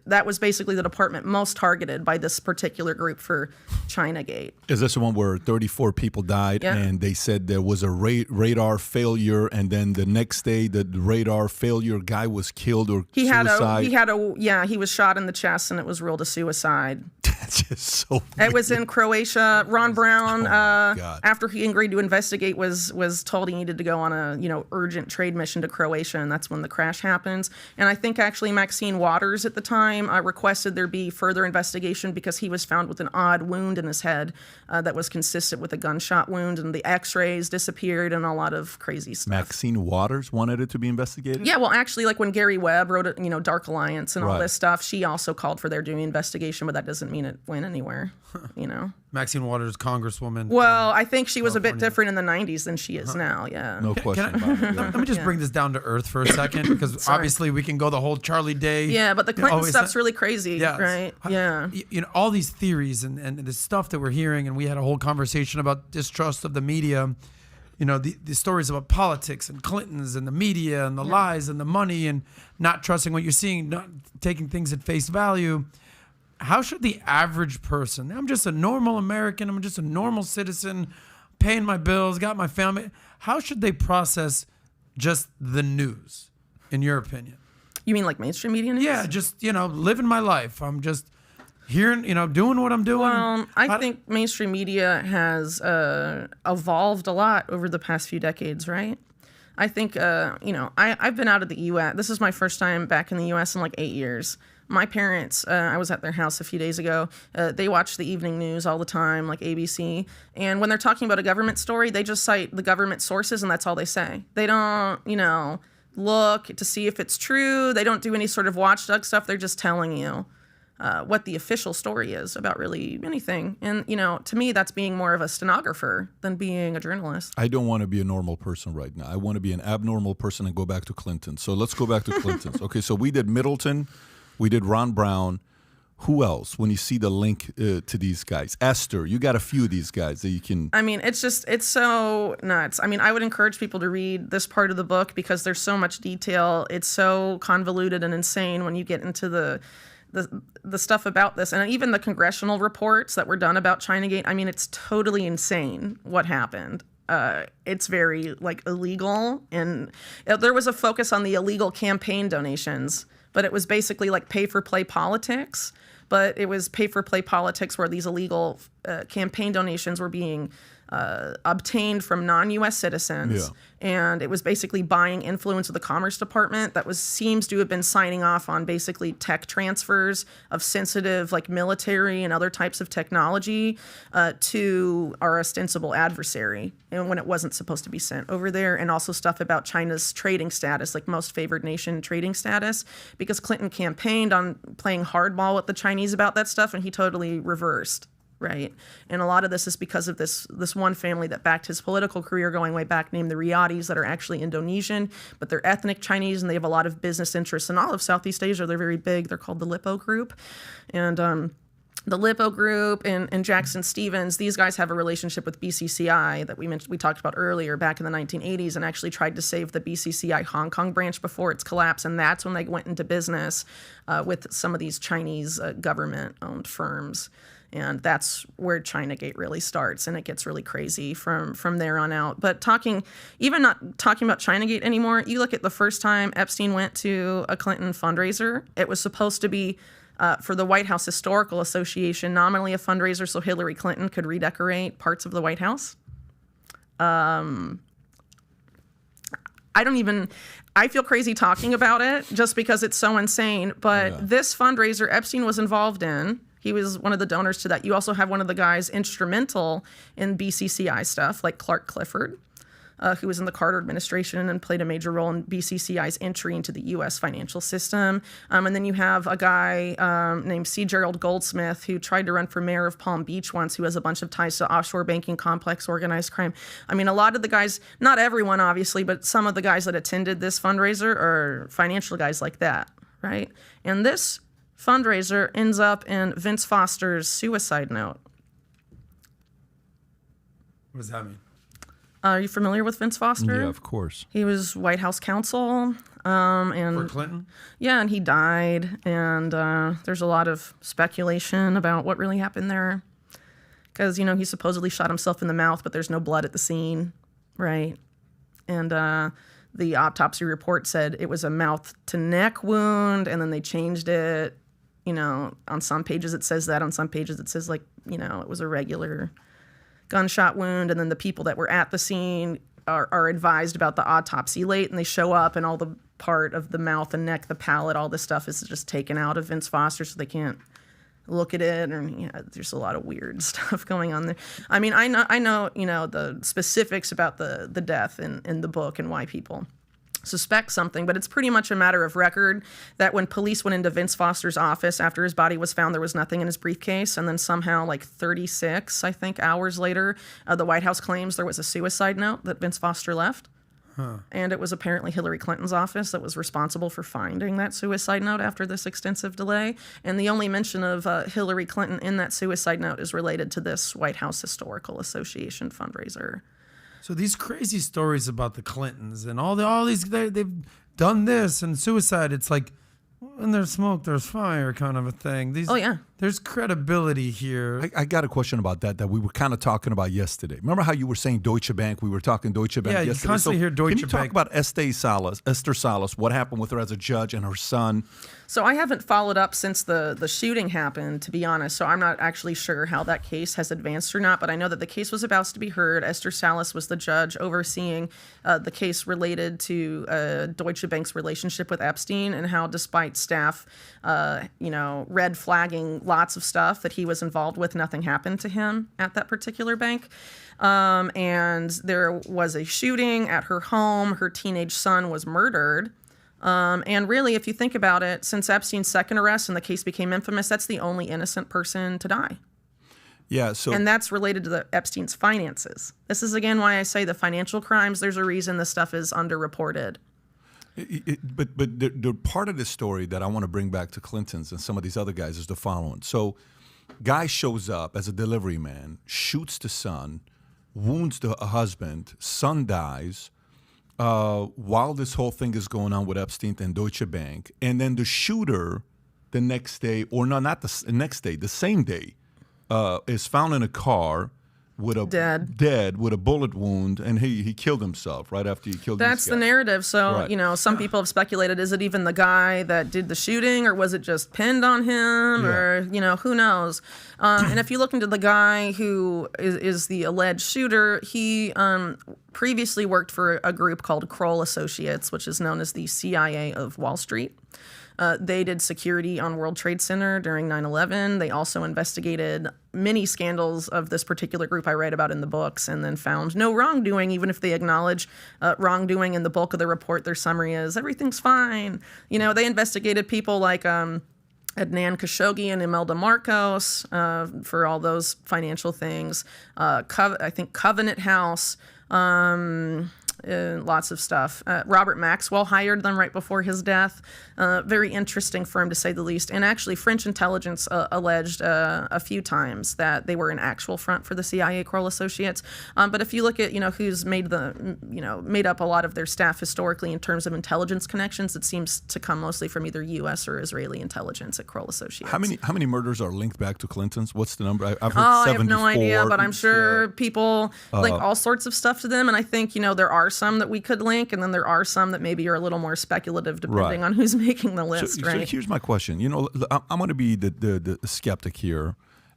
S3: that was basically the department most targeted by this particular group for Chinagate.
S2: Is this the one where 34 people died and they said there was a radar failure, and then the next day the radar failure guy was killed or suicide?
S3: He was shot in the chest and it was ruled a suicide.
S2: That's just so weird.
S3: It was in Croatia. Ron Brown,
S2: God.
S3: after he agreed to investigate, was told he needed to go on a urgent trade mission to Croatia, and that's when the crash happens. And I think actually Maxine Waters at the time requested there be further investigation because he was found with an odd wound in his head that was consistent with a gunshot wound, and the X-rays disappeared and a lot of crazy stuff.
S2: Maxine Waters wanted it to be investigated?
S3: Yeah, well, actually, like when Gary Webb wrote it, Dark Alliance and all
S2: Right.
S3: this stuff, she also called for their doing investigation, but that doesn't mean it went anywhere,
S4: Maxine Waters, Congresswoman.
S3: Well, I think she was a bit different in the 90s than she is now, yeah.
S2: No question about it.
S4: Let me just bring this down to earth for a second, because obviously we can go the whole Charlie Day.
S3: Yeah, but the Clinton stuff's really crazy, right? Yeah.
S4: All these theories and the stuff that we're hearing, and we had a whole conversation about distrust of the media. The stories about politics and Clintons and the media and the lies and the money and not trusting what you're seeing, not taking things at face value. How should the average person, I'm just a normal American, I'm just a normal citizen, paying my bills, got my family, how should they process just the news, in your opinion?
S3: You mean like mainstream media news?
S4: Yeah, just, living my life. I'm just hearing, doing what I'm doing.
S3: Well, I think mainstream media has evolved a lot over the past few decades, right? I think, I've been out of the U.S. This is my first time back in the U.S. in like 8 years. My parents, I was at their house a few days ago. They watch the evening news all the time, like ABC. And when they're talking about a government story, they just cite the government sources, and that's all they say. They don't, look to see if it's true. They don't do any sort of watchdog stuff. They're just telling you what the official story is about really anything. And, to me, that's being more of a stenographer than being a journalist.
S2: I don't want to be a normal person right now. I want to be an abnormal person and go back to Clinton. So let's go back to Clinton's. Okay, so we did Middleton. We did Ron Brown. Who else? When you see the link to these guys, Esther, you got a few of these guys that you can.
S3: I mean, it's so nuts. I mean, I would encourage people to read this part of the book because there's so much detail. It's so convoluted and insane when you get into the stuff about this, and even the congressional reports that were done about Chinagate. I mean, it's totally insane what happened. It's very illegal, and there was a focus on the illegal campaign donations. But it was basically like pay-for-play politics. But it was pay-for-play politics where these illegal campaign donations were being obtained from non-U.S. citizens.
S2: Yeah.
S3: And it was basically buying influence of the Commerce Department that seems to have been signing off on basically tech transfers of sensitive military and other types of technology to our ostensible adversary, and when it wasn't supposed to be sent over there, and also stuff about China's trading status, like most favored nation trading status, because Clinton campaigned on playing hardball with the Chinese about that stuff, and he totally reversed right? And a lot of this is because of this one family that backed his political career going way back, named the Riyadis, that are actually Indonesian, but they're ethnic Chinese, and they have a lot of business interests in all of Southeast Asia. They're very big. They're called the Lippo Group. And the Lippo Group and Jackson Stevens, these guys have a relationship with BCCI that we talked about earlier back in the 1980s, and actually tried to save the BCCI Hong Kong branch before its collapse. And that's when they went into business with some of these Chinese government-owned firms. And that's where Chinagate really starts, and it gets really crazy from there on out. But not talking about Chinagate anymore, you look at the first time Epstein went to a Clinton fundraiser, it was supposed to be for the White House Historical Association, nominally a fundraiser so Hillary Clinton could redecorate parts of the White House. I feel crazy talking about it just because it's so insane. But this fundraiser Epstein was involved in, he was one of the donors to that. You also have one of the guys instrumental in BCCI stuff, like Clark Clifford, who was in the Carter administration and played a major role in BCCI's entry into the U.S. financial system. And then you have a guy named C. Gerald Goldsmith, who tried to run for mayor of Palm Beach once, who has a bunch of ties to offshore banking complex, organized crime. I mean, a lot of the guys, not everyone obviously, but some of the guys that attended this fundraiser are financial guys like that, right? And this fundraiser ends up in Vince Foster's suicide note.
S4: What does that mean?
S3: Are you familiar with Vince Foster?
S2: Yeah, of course.
S3: He was White House counsel. And
S4: For Clinton?
S3: Yeah, and he died. And there's a lot of speculation about what really happened there. Because, he supposedly shot himself in the mouth, but there's no blood at the scene, right? And the autopsy report said it was a mouth-to-neck wound, and then they changed it. On some pages it says that. On some pages it says, it was a regular gunshot wound. And then the people that were at the scene are advised about the autopsy late, and they show up, and all the part of the mouth and neck, the palate, all this stuff is just taken out of Vince Foster, so they can't look at it. And there's a lot of weird stuff going on there. I mean, I know the specifics about the death in the book and why people suspect something, but it's pretty much a matter of record that when police went into Vince Foster's office after his body was found, there was nothing in his briefcase, and then somehow 36, I think, hours later, the White House claims there was a suicide note that Vince Foster left. And it was apparently Hillary Clinton's office that was responsible for finding that suicide note after this extensive delay. And the only mention of Hillary Clinton in that suicide note is related to this White House Historical Association fundraiser.
S4: So these crazy stories about the Clintons and all these they've done this and suicide, it's like when there's smoke, there's fire kind of a thing. There's credibility here.
S2: I got a question about that we were kind of talking about yesterday. Remember how you were saying Deutsche Bank? We were talking Deutsche Bank yesterday.
S4: Yeah, you constantly hear Deutsche Bank.
S2: Can you talk about Esther Salas, what happened with her as a judge and her son?
S3: So I haven't followed up since the shooting happened, to be honest. So I'm not actually sure how that case has advanced or not, but I know that the case was about to be heard. Esther Salas was the judge overseeing the case related to Deutsche Bank's relationship with Epstein, and how despite staff, red flagging lots of stuff that he was involved with, nothing happened to him at that particular bank. And there was a shooting at her home. Her teenage son was murdered. And really, if you think about it, since Epstein's second arrest and the case became infamous, that's the only innocent person to die.
S2: Yeah,
S3: and that's related to Epstein's finances. This is, again, why I say the financial crimes, there's a reason this stuff is underreported.
S2: But the part of the story that I want to bring back to Clinton's and some of these other guys is the following. So guy shows up as a delivery man, shoots the son, wounds the husband, son dies, while this whole thing is going on with Epstein and Deutsche Bank. And then the shooter the next day, or no, not the next day, the same day, is found in a car with a dead with a bullet wound, and he killed himself right after he killed these guys.
S3: That's the narrative. So,
S2: right.
S3: Some people have speculated, is it even the guy that did the shooting, or was it just pinned on him, or, who knows? And if you look into the guy who is the alleged shooter, he previously worked for a group called Kroll Associates, which is known as the CIA of Wall Street. They did security on World Trade Center during 9/11. They also investigated many scandals of this particular group I write about in the books, and then found no wrongdoing, even if they acknowledge wrongdoing in the bulk of the report. Their summary is, everything's fine. They investigated people like Adnan Khashoggi and Imelda Marcos for all those financial things. I think Covenant House. Lots of stuff. Robert Maxwell hired them right before his death. Very interesting firm, to say the least. And actually, French intelligence alleged a few times that they were an actual front for the CIA, Kroll Associates. But if you look at who's made up a lot of their staff historically in terms of intelligence connections, it seems to come mostly from either U.S. or Israeli intelligence at Kroll Associates.
S2: How many murders are linked back to Clinton's? What's the number? I've heard 74.
S3: I have no idea, but I'm sure people link all sorts of stuff to them. And I think there are some that we could link, and then there are some that maybe are a little more speculative depending on who's making the list,
S2: so
S3: right?
S2: Here's my question. I'm going to be the skeptic here,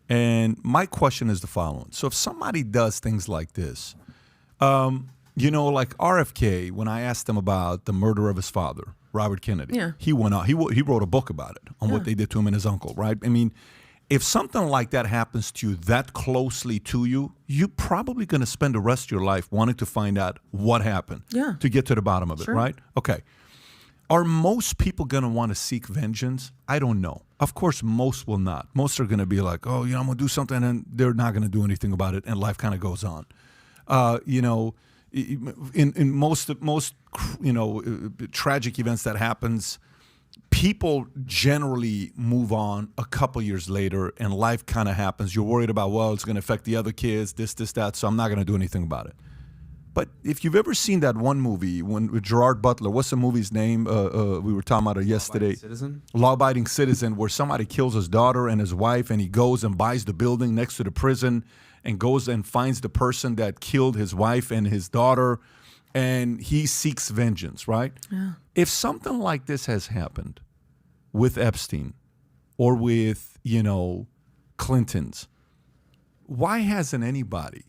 S2: and my question is the following. So if somebody does things like this, like RFK, when I asked him about the murder of his father, Robert Kennedy, he went out. He wrote a book about it, on what they did to him and his uncle, right? I mean, if something like that happens to you that closely to you, you're probably going to spend the rest of your life wanting to find out what happened to get to the bottom of it, right? Okay. Are most people going to want to seek vengeance? I don't know. Of course, most will not. Most are going to be like, I'm going to do something, and they're not going to do anything about it, and life kind of goes on. In most tragic events that happens, people generally move on a couple years later, and life kind of happens. You're worried about, it's going to affect the other kids, this, that, so I'm not going to do anything about it. But if you've ever seen that one movie with Gerard Butler, what's the movie's name? We were talking about it yesterday. Law-Abiding Citizen, where somebody kills his daughter and his wife, and he goes and buys the building next to the prison and goes and finds the person that killed his wife and his daughter, and he seeks vengeance, right? Yeah. If something like this has happened with Epstein or with, Clinton's, why hasn't anybody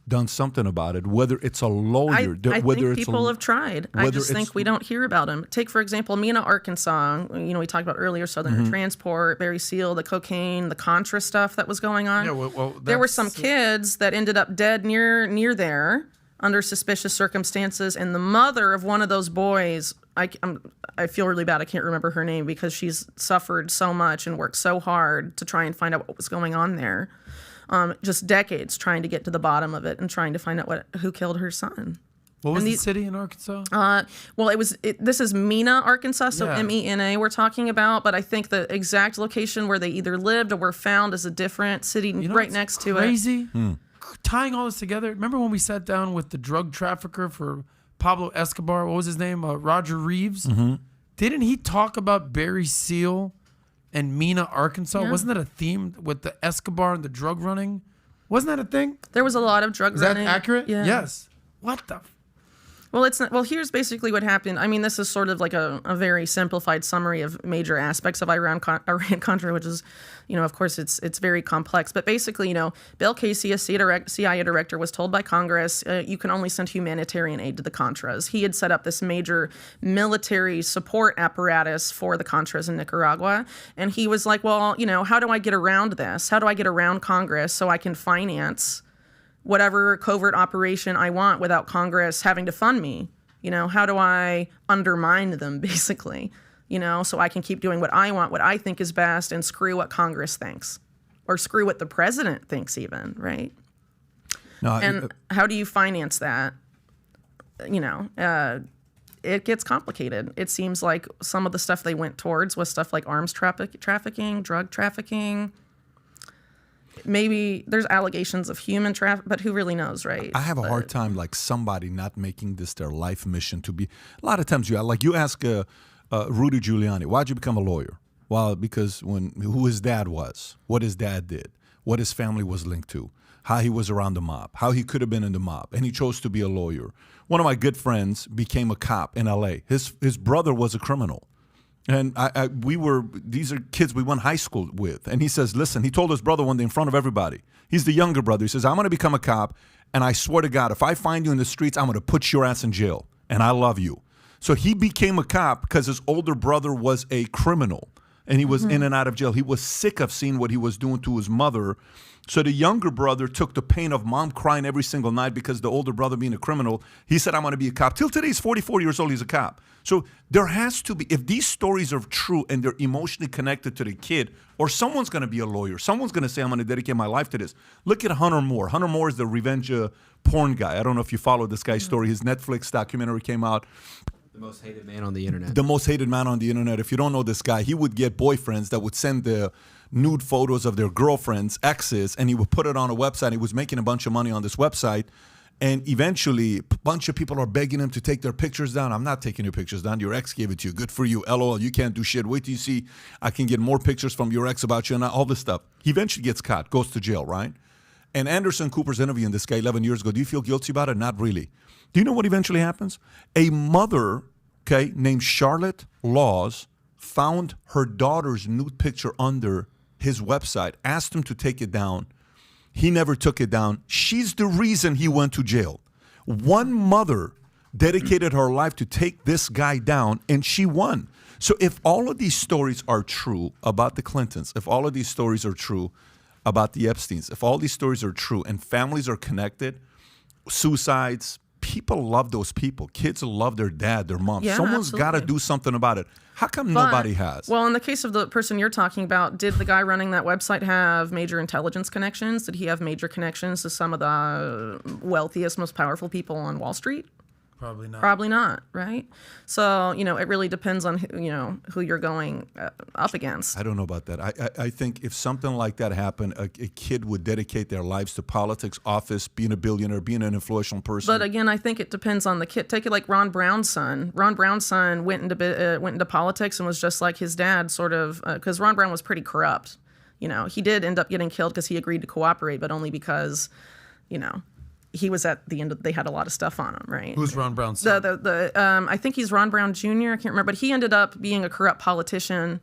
S2: done something about it, whether it's a lawyer,
S3: I think people have tried. I just think we don't hear about them. Take, for example, Mena, Arkansas. We talked about earlier, Southern Transport, Barry Seal, the cocaine, the Contra stuff that was going on. Yeah, there were some kids that ended up dead near there under suspicious circumstances, and the mother of one of those boys, I feel really bad I can't remember her name, because she's suffered so much and worked so hard to try and find out what was going on there. Just decades trying to get to the bottom of it and trying to find out who killed her son.
S4: What was the city in Arkansas?
S3: This is Mena, Arkansas, so MENA we're talking about, but I think the exact location where they either lived or were found is a different city right next to it.
S4: Crazy. Tying all this together, remember when we sat down with the drug trafficker for Pablo Escobar? What was his name? Roger Reeves? Didn't he talk about Barry Seal and Mena, Arkansas? Yeah. Wasn't that a theme with the Escobar and the drug running? Wasn't that a thing?
S3: There was a lot of drug running.
S4: Is that accurate?
S3: Yeah.
S4: Yes. What the?
S3: Well, it's not, here's basically what happened. I mean, this is sort of like a very simplified summary of major aspects of Iran-Contra, which is, of course, it's very complex. But basically, Bill Casey, a CIA director, was told by Congress, you can only send humanitarian aid to the Contras. He had set up this major military support apparatus for the Contras in Nicaragua. And he was like, how do I get around this? How do I get around Congress so I can finance whatever covert operation I want without Congress having to fund me? How do I undermine them, basically, so I can keep doing what I want, what I think is best, and screw what Congress thinks, or screw what the president thinks even, right? No, how do you finance that? It gets complicated. It seems like some of the stuff they went towards was stuff like arms trafficking, drug trafficking. Maybe there's allegations of human trafficking, but who really knows, right?
S2: I have a hard time, somebody not making this their life mission to be. A lot of times, you ask Rudy Giuliani, why'd you become a lawyer? Well, because who his dad was, what his dad did, what his family was linked to, how he was around the mob, how he could have been in the mob, and he chose to be a lawyer. One of my good friends became a cop in L.A. His brother was a criminal. And these are kids we went high school with. And he says, listen, he told his brother one day in front of everybody. He's the younger brother. He says, I'm going to become a cop, and I swear to God, if I find you in the streets, I'm going to put your ass in jail, and I love you. So he became a cop because his older brother was a criminal. and he was in and out of jail. He was sick of seeing what he was doing to his mother. So the younger brother took the pain of mom crying every single night because the older brother being a criminal. He said, I'm going to be a cop. Till today, he's 44 years old, he's a cop. So there has to be, if these stories are true and they're emotionally connected to the kid, or someone's going to be a lawyer, someone's going to say, I'm going to dedicate my life to this. Look at Hunter Moore. Hunter Moore is the revenge porn guy. I don't know if you follow this guy's story. His Netflix documentary came out.
S5: The most hated man on the internet.
S2: The most hated man on the internet. If you don't know this guy, he would get boyfriends that would send the nude photos of their girlfriends, exes, and he would put it on a website. He was making a bunch of money on this website. And eventually, a bunch of people are begging him to take their pictures down. I'm not taking your pictures down. Your ex gave it to you. Good for you. LOL, you can't do shit. Wait till you see I can get more pictures from your ex about you and all this stuff. He eventually gets caught, goes to jail, right? And Anderson Cooper's interviewing this guy 11 years ago. Do you feel guilty about it? Not really. Do you know what eventually happens? A mother, named Charlotte Laws, found her daughter's nude picture under his website, asked him to take it down. He never took it down. She's the reason he went to jail. One mother dedicated her life to take this guy down, and she won. So if all of these stories are true about the Clintons, if all of these stories are true about the Epsteins, if all these stories are true and families are connected, suicides, people love those people. Kids love their dad, their mom.
S3: Yeah,
S2: Someone's got to do something about it. How come nobody has?
S3: Well, in the case of the person you're talking about, did the guy running that website have major intelligence connections? Did he have major connections to some of the wealthiest, most powerful people on Wall Street?
S4: Probably not.
S3: Probably not, right? So, it really depends on who you're going up against.
S2: I don't know about that. I think if something like that happened, a kid would dedicate their lives to politics, office, being a billionaire, being an influential person.
S3: But again, I think it depends on the kid. Take it like Ron Brown's son. Ron Brown's son went into politics and was just like his dad, sort of, because Ron Brown was pretty corrupt. He did end up getting killed because he agreed to cooperate, but only because, he was at the end of, they had a lot of stuff on him, right?
S4: Who's Ron Brown's son?
S3: I think he's Ron Brown Jr. I can't remember, but he ended up being a corrupt politician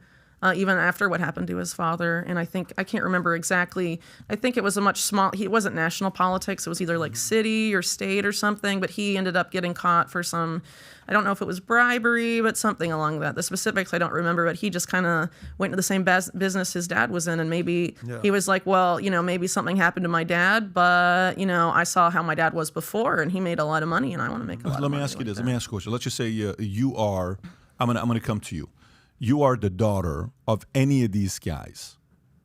S3: even after what happened to his father. And I can't remember exactly. I think it was it wasn't national politics. It was either like city or state or something, but he ended up getting caught for some, I don't know if it was bribery, but something along that. The specifics I don't remember, but he just kind of went into the same business his dad was in. And maybe he was like, well, maybe something happened to my dad, but, I saw how my dad was before and he made a lot of money and I want to make a lot of money.
S2: Let me ask you this. Let me ask you a question. Let's just say you are, I'm gonna come to you. You are the daughter of any of these guys,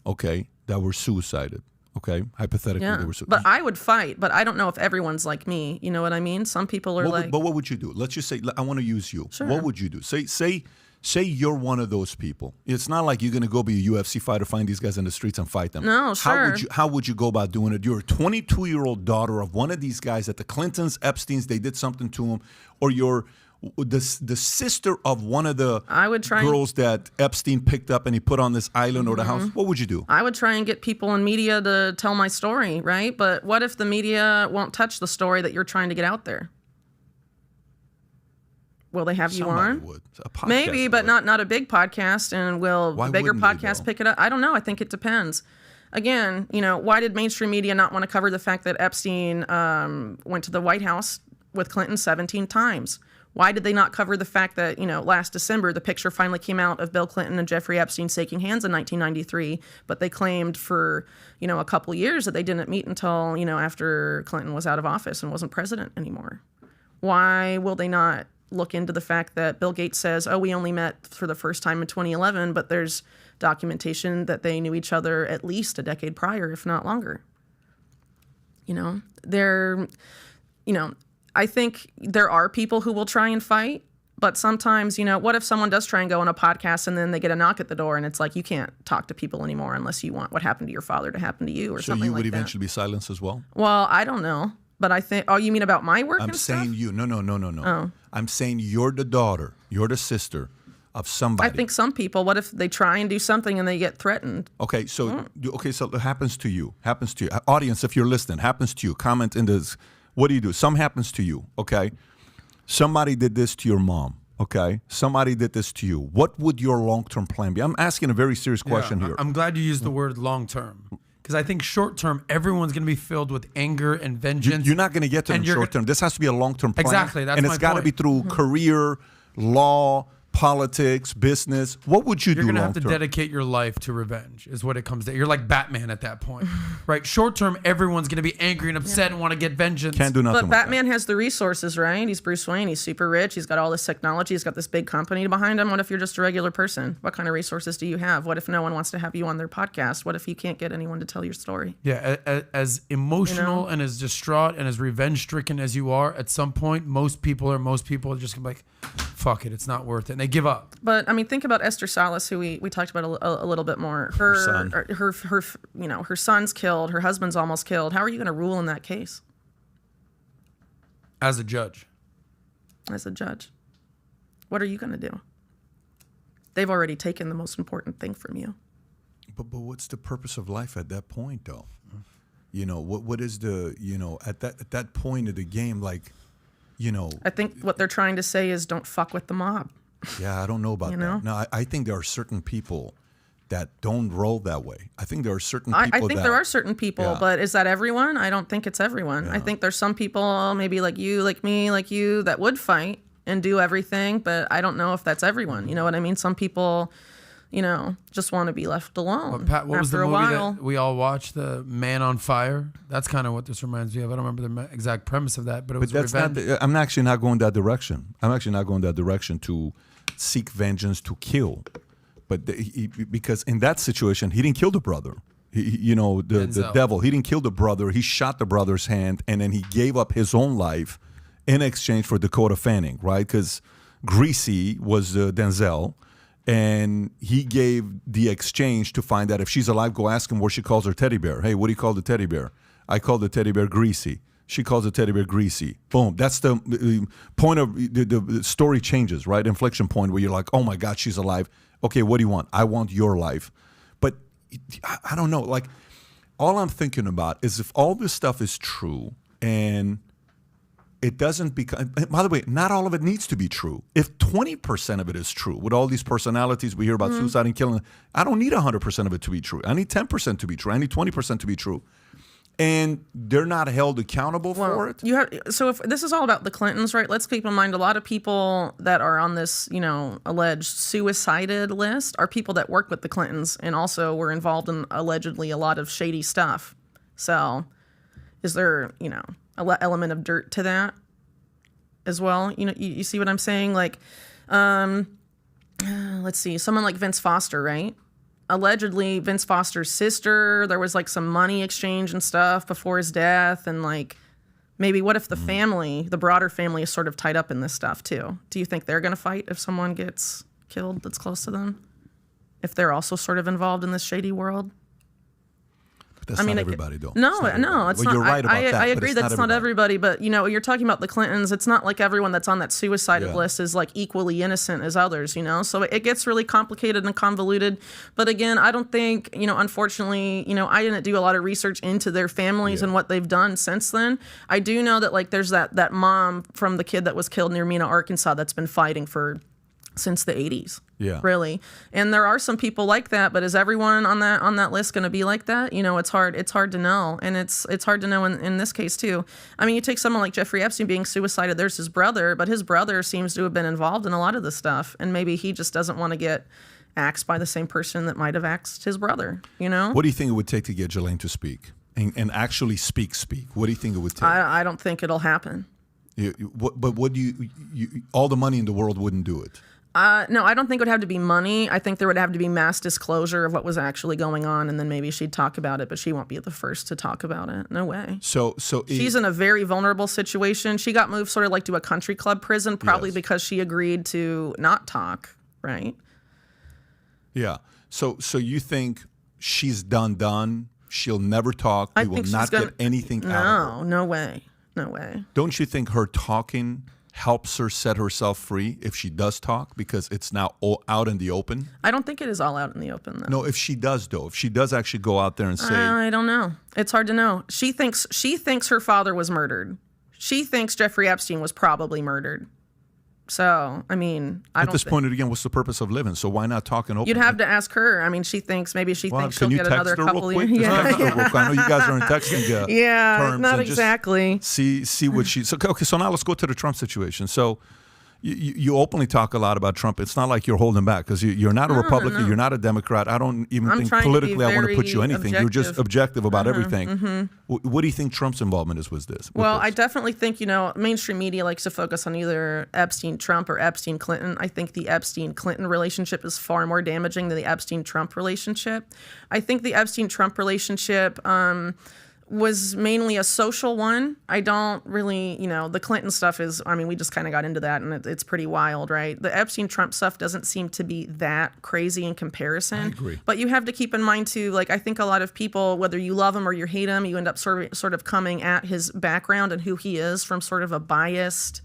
S2: that were suicided, Hypothetically, they were suicided.
S3: But I would fight, but I don't know if everyone's like me. You know what I mean? Some people are
S2: but what would you do? Let's just say, I want to use you.
S3: Sure.
S2: What would you do? Say you're one of those people. It's not like you're going to go be a UFC fighter, find these guys in the streets and fight them.
S3: No, sure.
S2: How would you go about doing it? You're a 22-year-old daughter of one of these guys that the Clintons, Epsteins, they did something to him, or you're the sister of one of the girls that Epstein picked up and he put on this island or the house. What would you do?
S3: I would try and get people in media to tell my story, right? But what if the media won't touch the story that you're trying to get out there? Will they have you on?
S2: Would. A podcast
S3: maybe, but not a big podcast. And will bigger podcasts pick it up? I don't know. I think it depends. Again, why did mainstream media not want to cover the fact that Epstein went to the White House with Clinton 17 times? Why did they not cover the fact that, last December, the picture finally came out of Bill Clinton and Jeffrey Epstein shaking hands in 1993, but they claimed for, a couple years that they didn't meet until, after Clinton was out of office and wasn't president anymore? Why will they not look into the fact that Bill Gates says, we only met for the first time in 2011, but there's documentation that they knew each other at least a decade prior, if not longer? I think there are people who will try and fight, but sometimes, what if someone does try and go on a podcast and then they get a knock at the door and it's like, you can't talk to people anymore unless you want what happened to your father to happen to you or something like that.
S2: So you would eventually be silenced as well?
S3: Well, I don't know. But I think, you mean about my work and stuff?
S2: I'm saying you. No. Oh. I'm saying you're the daughter, you're the sister of somebody.
S3: I think some people, what if they try and do something and they get threatened?
S2: Okay, so it happens to you. Audience, if you're listening, happens to you. Comment in this. What do you do? Something happens to you, okay? Somebody did this to your mom, okay? Somebody did this to you. What would your long-term plan be? I'm asking a very serious question here.
S4: I'm glad you used the word long-term. Because I think short-term, everyone's going to be filled with anger and vengeance.
S2: You're not going to get to them short-term. This has to be a long-term plan.
S4: Exactly, that's my point.
S2: And it's got to be through career, law, politics, business, what would you do?
S4: You're going to have to
S2: long-term?
S4: dedicate your life to revenge is what it comes to. You're like Batman at that point, right? Short term, everyone's going to be angry and upset and want to get vengeance.
S2: Can't do nothing.
S3: But Batman has the resources, right? He's Bruce Wayne. He's super rich. He's got all this technology. He's got this big company behind him. What if you're just a regular person? What kind of resources do you have? What if no one wants to have you on their podcast? What if you can't get anyone to tell your story?
S4: Yeah, as emotional and as distraught and as revenge-stricken as you are, at some point, most people are just going to be like, fuck it, it's not worth it. And they give up.
S3: But I mean, think about Esther Salas, who we talked about a little bit more. Her son's killed. Her husband's almost killed. How are you going to rule in that case?
S4: As a judge.
S3: As a judge, what are you going to do? They've already taken the most important thing from you.
S2: But what's the purpose of life at that point, though? You know, what is the, you know, at that point of the game, like, you know.
S3: I think what they're trying to say is don't fuck with the mob.
S2: Yeah, I don't know about that. No, I think there are certain people that don't roll that way. I think there are certain people
S3: I think there are certain people, but is that everyone? I don't think it's everyone.
S2: Yeah.
S3: I think there's some people, maybe like you, like me, like you, that would fight and do everything, but I don't know if that's everyone. You know what I mean? Some people, you know, just want to be left alone.
S4: Well, Pat, what was the
S3: after a
S4: movie
S3: while.
S4: that we all watched? The Man on Fire? That's kind of what this reminds me of. I don't remember the exact premise of that, but it was
S2: that's
S4: revenge.
S2: I'm actually not going that direction. I'm actually not going that direction to seek vengeance, to kill. But because in that situation, he didn't kill the brother. The devil, he didn't kill the brother. He shot the brother's hand, and then he gave up his own life in exchange for Dakota Fanning, right? Because Greasy was Denzel, and he gave the exchange to find out if she's alive. Go ask him what she calls her teddy bear. Hey, what do you call the teddy bear? I call the teddy bear Greasy. She calls the teddy bear Greasy. Boom. That's the point of the story changes, right? Inflection point where you're like, oh my God, she's alive. Okay, what do you want? I want your life. But I don't know. Like, all I'm thinking about is if all this stuff is true and it doesn't become, by the way, not all of it needs to be true. If 20% of it is true, with all these personalities we hear about suicide and killing, I don't need 100% of it to be true. I need 10% to be true. I need 20% to be true. And they're not held accountable for it.
S3: So if this is all about the Clintons, right? Let's keep in mind a lot of people that are on this, alleged suicided list are people that work with the Clintons and also were involved in allegedly a lot of shady stuff. So is there, an element of dirt to that as well? You see what I'm saying? Like, let's see, someone like Vince Foster, right? Allegedly, Vince Foster's sister, there was like some money exchange and stuff before his death. And like, maybe what if the family, the broader family, is sort of tied up in this stuff too? Do you think they're going to fight if someone gets killed that's close to them? If they're also sort of involved in this shady world?
S2: That's not everybody, though.
S3: No, it's not.
S2: You're right about that.
S3: I agree that it's not everybody, but you're talking about the Clintons. It's not like everyone that's on that suicided list is like equally innocent as others, So it gets really complicated and convoluted. But again, I don't think, unfortunately, I didn't do a lot of research into their families and what they've done since then. I do know that like there's that mom from the kid that was killed near Mena, Arkansas, that's been fighting since the 80s.
S2: Yeah.
S3: Really. And there are some people like that, but is everyone on that list going to be like that? It's hard to know. And it's hard to know in this case too. I mean, you take someone like Jeffrey Epstein being suicided, there's his brother, but his brother seems to have been involved in a lot of this stuff. And maybe he just doesn't want to get axed by the same person that might have axed his brother, What
S2: do you think it would take to get Ghislaine to speak and actually speak? What do you think it would take?
S3: I don't think it'll happen.
S2: But what do you all the money in the world wouldn't do it?
S3: No, I don't think it would have to be money. I think there would have to be mass disclosure of what was actually going on, and then maybe she'd talk about it, but she won't be the first to talk about it. No way.
S2: So
S3: she's in a very vulnerable situation. She got moved sort of like to a country club prison, probably because she agreed to not talk, right?
S2: Yeah. So you think she's done? She'll never talk. We will not get anything out of her.
S3: No way. No way.
S2: Don't you think her talking helps her set herself free if she does talk, because it's now all out in the open?
S3: I don't think it is all out in the open, though.
S2: No, if she does, though, if she does actually go out there and say,
S3: I don't know. It's hard to know. She thinks her father was murdered. She thinks Jeffrey Epstein was probably murdered. So, I mean,
S2: at this point, again, what's the purpose of living? So why not talk and open?
S3: You'd have to ask her. I mean, she thinks she'll get another couple
S2: of years. I know you guys are in texting terms.
S3: Not exactly.
S2: See what she. So now let's go to the Trump situation. So, you openly talk a lot about Trump. It's not like you're holding back because you're not a Republican, you're not a Democrat. I don't even think politically I want to put you anything. You're just objective about everything. What do you think Trump's involvement is with this?
S3: Well, I definitely think, mainstream media likes to focus on either Epstein-Trump or Epstein-Clinton. I think the Epstein-Clinton relationship is far more damaging than the Epstein-Trump relationship. I think the Epstein-Trump relationship was mainly a social one. I don't really, the Clinton stuff is, we just kind of got into that and it's pretty wild, right? The Epstein-Trump stuff doesn't seem to be that crazy in comparison.
S2: I agree.
S3: But you have to keep in mind too, I think a lot of people, whether you love him or you hate him, you end up sort of coming at his background and who he is from sort of a biased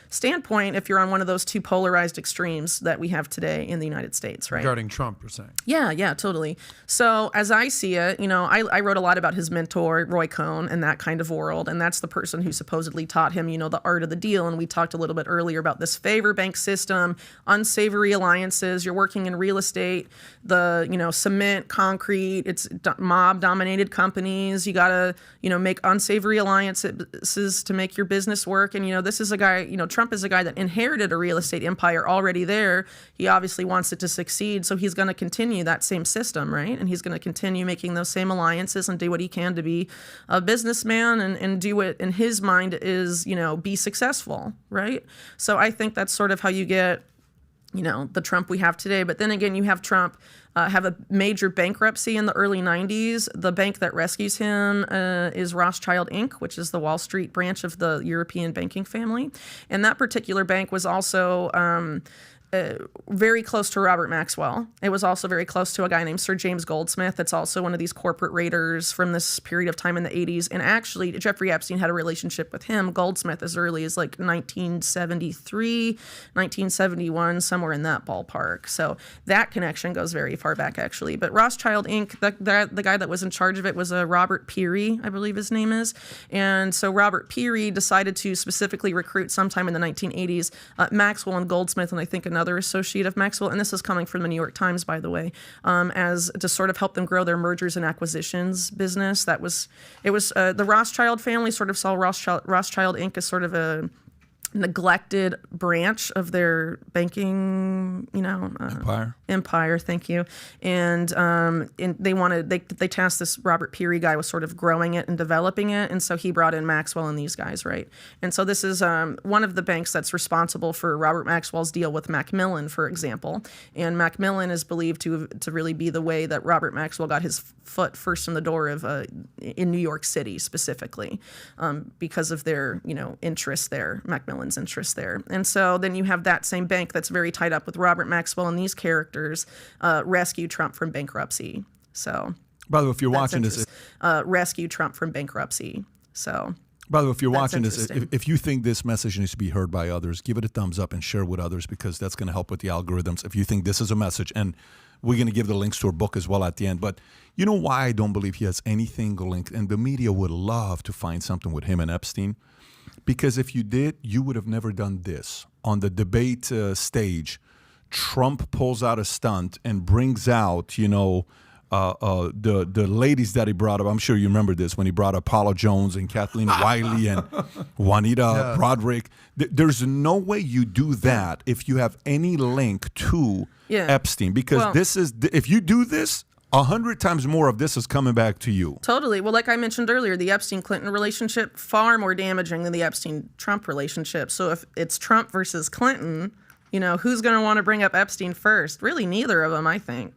S3: standpoint if you're on one of those two polarized extremes that we have today in the United States, right?
S4: Regarding Trump, you're saying?
S3: Yeah, totally. So as I see it, I wrote a lot about his mentor, Roy Cohn, and that kind of world, and that's the person who supposedly taught him, the art of the deal, and we talked a little bit earlier about this favor bank system, unsavory alliances, you're working in real estate, the, cement, concrete, it's mob-dominated companies, you gotta, make unsavory alliances to make your business work, and, this is a guy, Trump is a guy that inherited a real estate empire already there. He obviously wants it to succeed, so he's going to continue that same system, right? And he's going to continue making those same alliances and do what he can to be a businessman and do what in his mind is, be successful, right? So I think that's sort of how you get, the Trump we have today. But then again, you have Trump have a major bankruptcy in the early 90s. The bank that rescues him is Rothschild Inc., which is the Wall Street branch of the European banking family. And that particular bank was also very close to Robert Maxwell. It was also very close to a guy named Sir James Goldsmith. That's also one of these corporate raiders from this period of time in the 80s. And actually, Jeffrey Epstein had a relationship with him, Goldsmith, as early as 1973, 1971, somewhere in that ballpark. So that connection goes very far back, actually. But Rothschild Inc., the guy that was in charge of it was Robert Peary, I believe his name is. And so Robert Peary decided to specifically recruit sometime in the 1980s Maxwell and Goldsmith, and I think another associate of Maxwell, and this is coming from the New York Times, by the way, as to sort of help them grow their mergers and acquisitions business. The Rothschild family sort of saw Rothschild Inc. as sort of a neglected branch of their banking, empire. Thank you. And they tasked this Robert Peary guy with sort of growing it and developing it. And so he brought in Maxwell and these guys, right? And so this is one of the banks that's responsible for Robert Maxwell's deal with Macmillan, for example. And Macmillan is believed to really be the way that Robert Maxwell got his foot first in the door of in New York City specifically, because of their interest there, Macmillan's interest there. And so then you have that same bank that's very tied up with Robert Maxwell and these characters rescue Trump from bankruptcy. So
S2: by the way, if you're watching this,
S3: rescue Trump from bankruptcy. So
S2: by the way, if you're watching this, if you think this message needs to be heard by others, give it a thumbs up and share with others, because that's going to help with the algorithms. If you think this is a message, and we're going to give the links to her book as well at the end. But you know why I don't believe he has anything linked? And the media would love to find something with him and Epstein. Because if you did, you would have never done this. On the debate stage, Trump pulls out a stunt and brings out, the ladies that he brought up. I'm sure you remember this, when he brought up Paula Jones and Kathleen Wiley and Juanita Broderick. There's no way you do that if you have any link to Epstein. Because if you do this, 100 times more of this is coming back to you.
S3: Totally. Well, like I mentioned earlier, the Epstein-Clinton relationship, far more damaging than the Epstein-Trump relationship. So if it's Trump versus Clinton, who's going to want to bring up Epstein first? Really, neither of them, I think.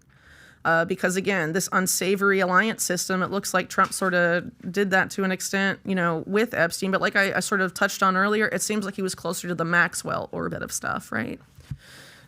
S3: Because, again, this unsavory alliance system, it looks like Trump sort of did that to an extent, with Epstein. But like I sort of touched on earlier, it seems like he was closer to the Maxwell orbit of stuff, right?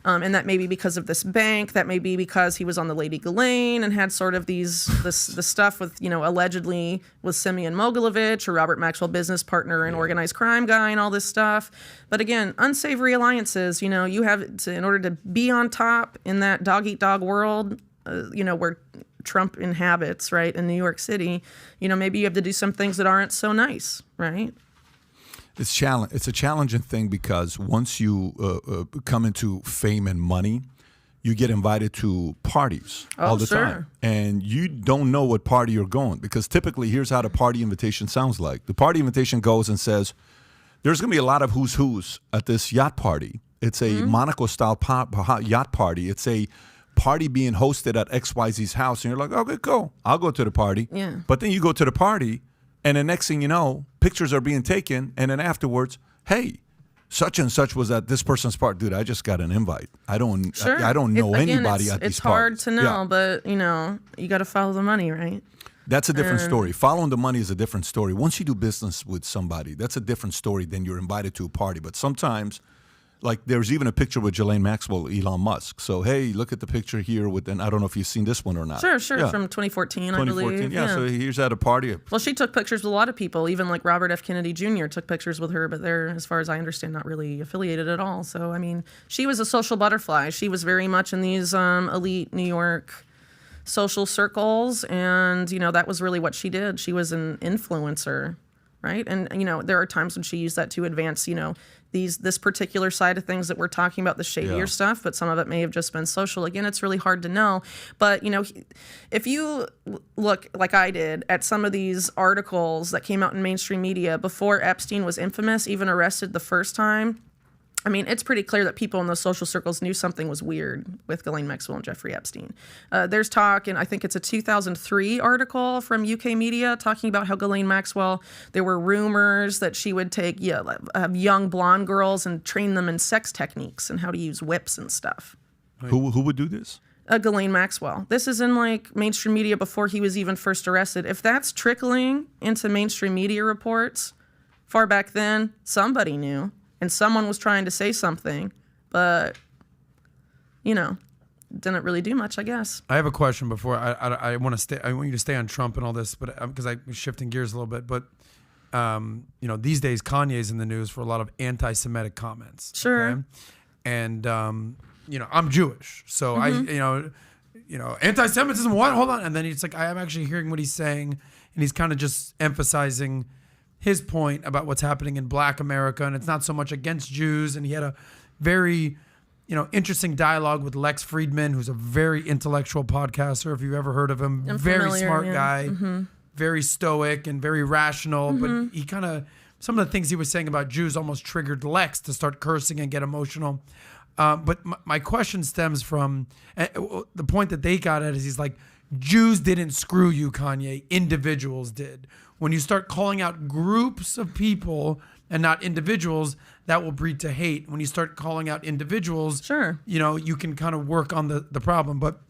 S3: And that may be because of this bank. That may be because he was on the Lady Ghislaine and had sort of the stuff with, allegedly with Simeon Mogilevich, or Robert Maxwell business partner and organized crime guy and all this stuff. But again, unsavory alliances, you have to, in order to be on top in that dog-eat-dog world, where Trump inhabits, right, in New York City, maybe you have to do some things that aren't so nice, right?
S2: It's a challenging thing, because once you come into fame and money, you get invited to parties all the time. And you don't know what party you're going, because typically here's how the party invitation sounds like. The party invitation goes and says, there's going to be a lot of who's at this yacht party. It's a Monaco-style yacht party. It's a party being hosted at XYZ's house. And you're like, okay, cool. I'll go to the party.
S3: Yeah.
S2: But then you go to the party, and the next thing you know, pictures are being taken. And then afterwards, hey, such and such was at this person's party. Dude, I just got an invite. I don't know anybody at these
S3: It's hard
S2: parties.
S3: to know, but, you got to follow the money, right?
S2: That's a different story. Following the money is a different story. Once you do business with somebody, that's a different story than you're invited to a party. But sometimes, like there's even a picture with Ghislaine Maxwell, Elon Musk. So, hey, look at the picture here and I don't know if you've seen this one or not.
S3: Sure,
S2: Yeah.
S3: from 2014, I believe.
S2: Yeah, so here's at a party.
S3: Well, she took pictures with a lot of people, even like Robert F. Kennedy Jr. took pictures with her, but they're, as far as I understand, not really affiliated at all. So, I mean, she was a social butterfly. She was very much in these elite New York social circles, and, that was really what she did. She was an influencer, right? And, there are times when she used that to advance, this particular side of things that we're talking about, the shadier stuff, but some of it may have just been social. Again, it's really hard to know. But, if you look, like I did, at some of these articles that came out in mainstream media before Epstein was infamous, even arrested the first time, I mean, it's pretty clear that people in those social circles knew something was weird with Ghislaine Maxwell and Jeffrey Epstein. There's talk, and I think it's a 2003 article from UK media talking about how Ghislaine Maxwell, there were rumors that she would take young blonde girls and train them in sex techniques and how to use whips and stuff.
S2: Who would do this?
S3: Ghislaine Maxwell. This is in mainstream media before he was even first arrested. If that's trickling into mainstream media reports, far back then, somebody knew. And someone was trying to say something, but, didn't really do much, I guess.
S4: I have a question before I want to stay. I want you to stay on Trump and all this, but because I'm shifting gears a little bit. But these days Kanye's in the news for a lot of anti-Semitic comments.
S3: Sure.
S4: Okay? And I'm Jewish, so anti-Semitism. What? Hold on. And then he's like, I am actually hearing what he's saying, and he's kind of just emphasizing his point about what's happening in Black America, and it's not so much against Jews. And he had a very, interesting dialogue with Lex Friedman, who's a very intellectual podcaster. If you've ever heard of him, very smart guy, very stoic and very rational. But he kind of, some of the things he was saying about Jews almost triggered Lex to start cursing and get emotional. But my question stems from the point that they got at is he's like, Jews didn't screw you, Kanye. Individuals did. When you start calling out groups of people and not individuals, that will breed to hate. When you start calling out individuals,
S3: sure,
S4: you can kind of work on the problem. But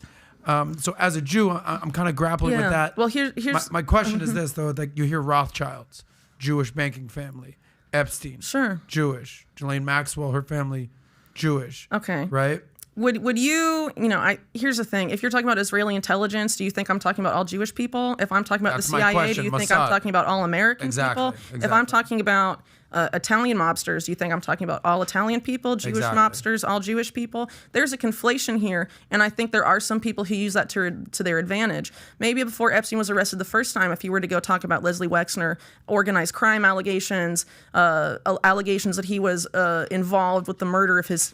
S4: so as a Jew, I'm kind of grappling with that.
S3: Well, here's
S4: my question is this, though. Like you hear Rothschilds, Jewish banking family, Epstein,
S3: sure,
S4: Jewish, Ghislaine Maxwell, her family, Jewish.
S3: Okay.
S4: Right?
S3: Would you, here's the thing. If you're talking about Israeli intelligence, do you think I'm talking about all Jewish people? If I'm talking about
S4: That's
S3: the
S4: my
S3: CIA,
S4: question,
S3: do you think
S4: Mossad.
S3: I'm talking about all American people? If I'm talking about Italian mobsters, do you think I'm talking about all Italian people, Jewish mobsters, all Jewish people? There's a conflation here, and I think there are some people who use that to their advantage. Maybe before Epstein was arrested the first time, if you were to go talk about Leslie Wexner, organized crime allegations, allegations that he was involved with the murder of his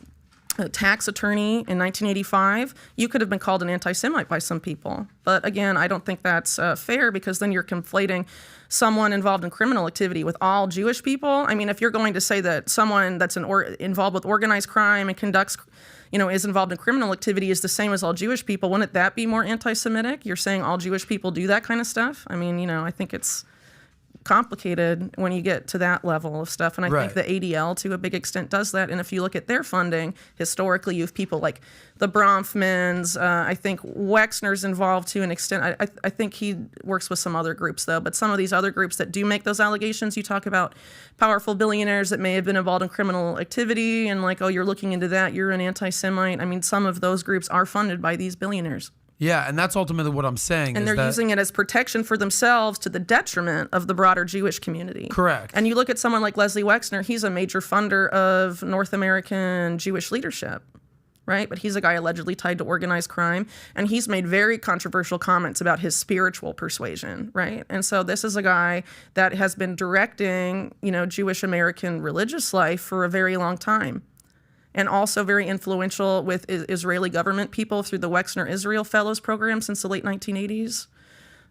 S3: tax attorney in 1985, you could have been called an anti-Semite by some people. But again, I don't think that's fair, because then you're conflating someone involved in criminal activity with all Jewish people. I mean, if you're going to say that someone that's involved with organized crime and conducts, is involved in criminal activity is the same as all Jewish people, wouldn't that be more anti-Semitic? You're saying all Jewish people do that kind of stuff? I mean, I think it's complicated when you get to that level of stuff. And I think the ADL to a big extent does that. And if you look at their funding, historically, you have people like the Bronfmans. I think Wexner's involved to an extent. I think he works with some other groups, though. But some of these other groups that do make those allegations, you talk about powerful billionaires that may have been involved in criminal activity and like, oh, you're looking into that, you're an anti-Semite. I mean, some of those groups are funded by these billionaires.
S4: Yeah, and that's ultimately what I'm saying.
S3: And they're using it as protection for themselves to the detriment of the broader Jewish community.
S4: Correct.
S3: And you look at someone like Leslie Wexner, he's a major funder of North American Jewish leadership, right? But he's a guy allegedly tied to organized crime, and he's made very controversial comments about his spiritual persuasion, right? And so this is a guy that has been directing, Jewish American religious life for a very long time. And also very influential with Israeli government people through the Wexner Israel Fellows program since the late 1980s.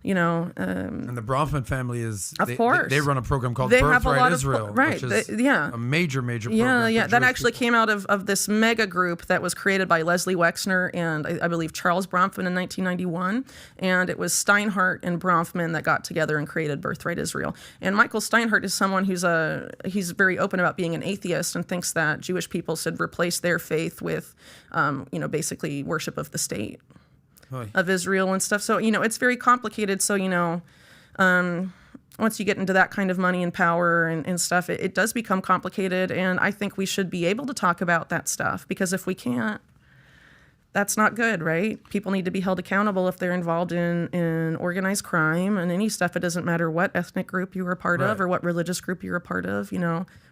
S4: And the Bronfman family is,
S3: Of course.
S4: they run a program called
S3: They have a
S4: Birthright
S3: lot of
S4: Israel,
S3: right.
S4: which is a major program.
S3: Yeah.
S4: for
S3: That
S4: Jewish
S3: actually
S4: people.
S3: came out of this mega group that was created by Leslie Wexner and I believe Charles Bronfman in 1991. And it was Steinhardt and Bronfman that got together and created Birthright Israel. And Michael Steinhardt is someone he's very open about being an atheist and thinks that Jewish people should replace their faith with, basically worship of the state. Of Israel and stuff. So, it's very complicated. So, once you get into that kind of money and power and stuff, it does become complicated. And I think we should be able to talk about that stuff because if we can't, that's not good, right? People need to be held accountable if they're involved in organized crime and any stuff. It doesn't matter what ethnic group you were a part of or what religious group you're a part of.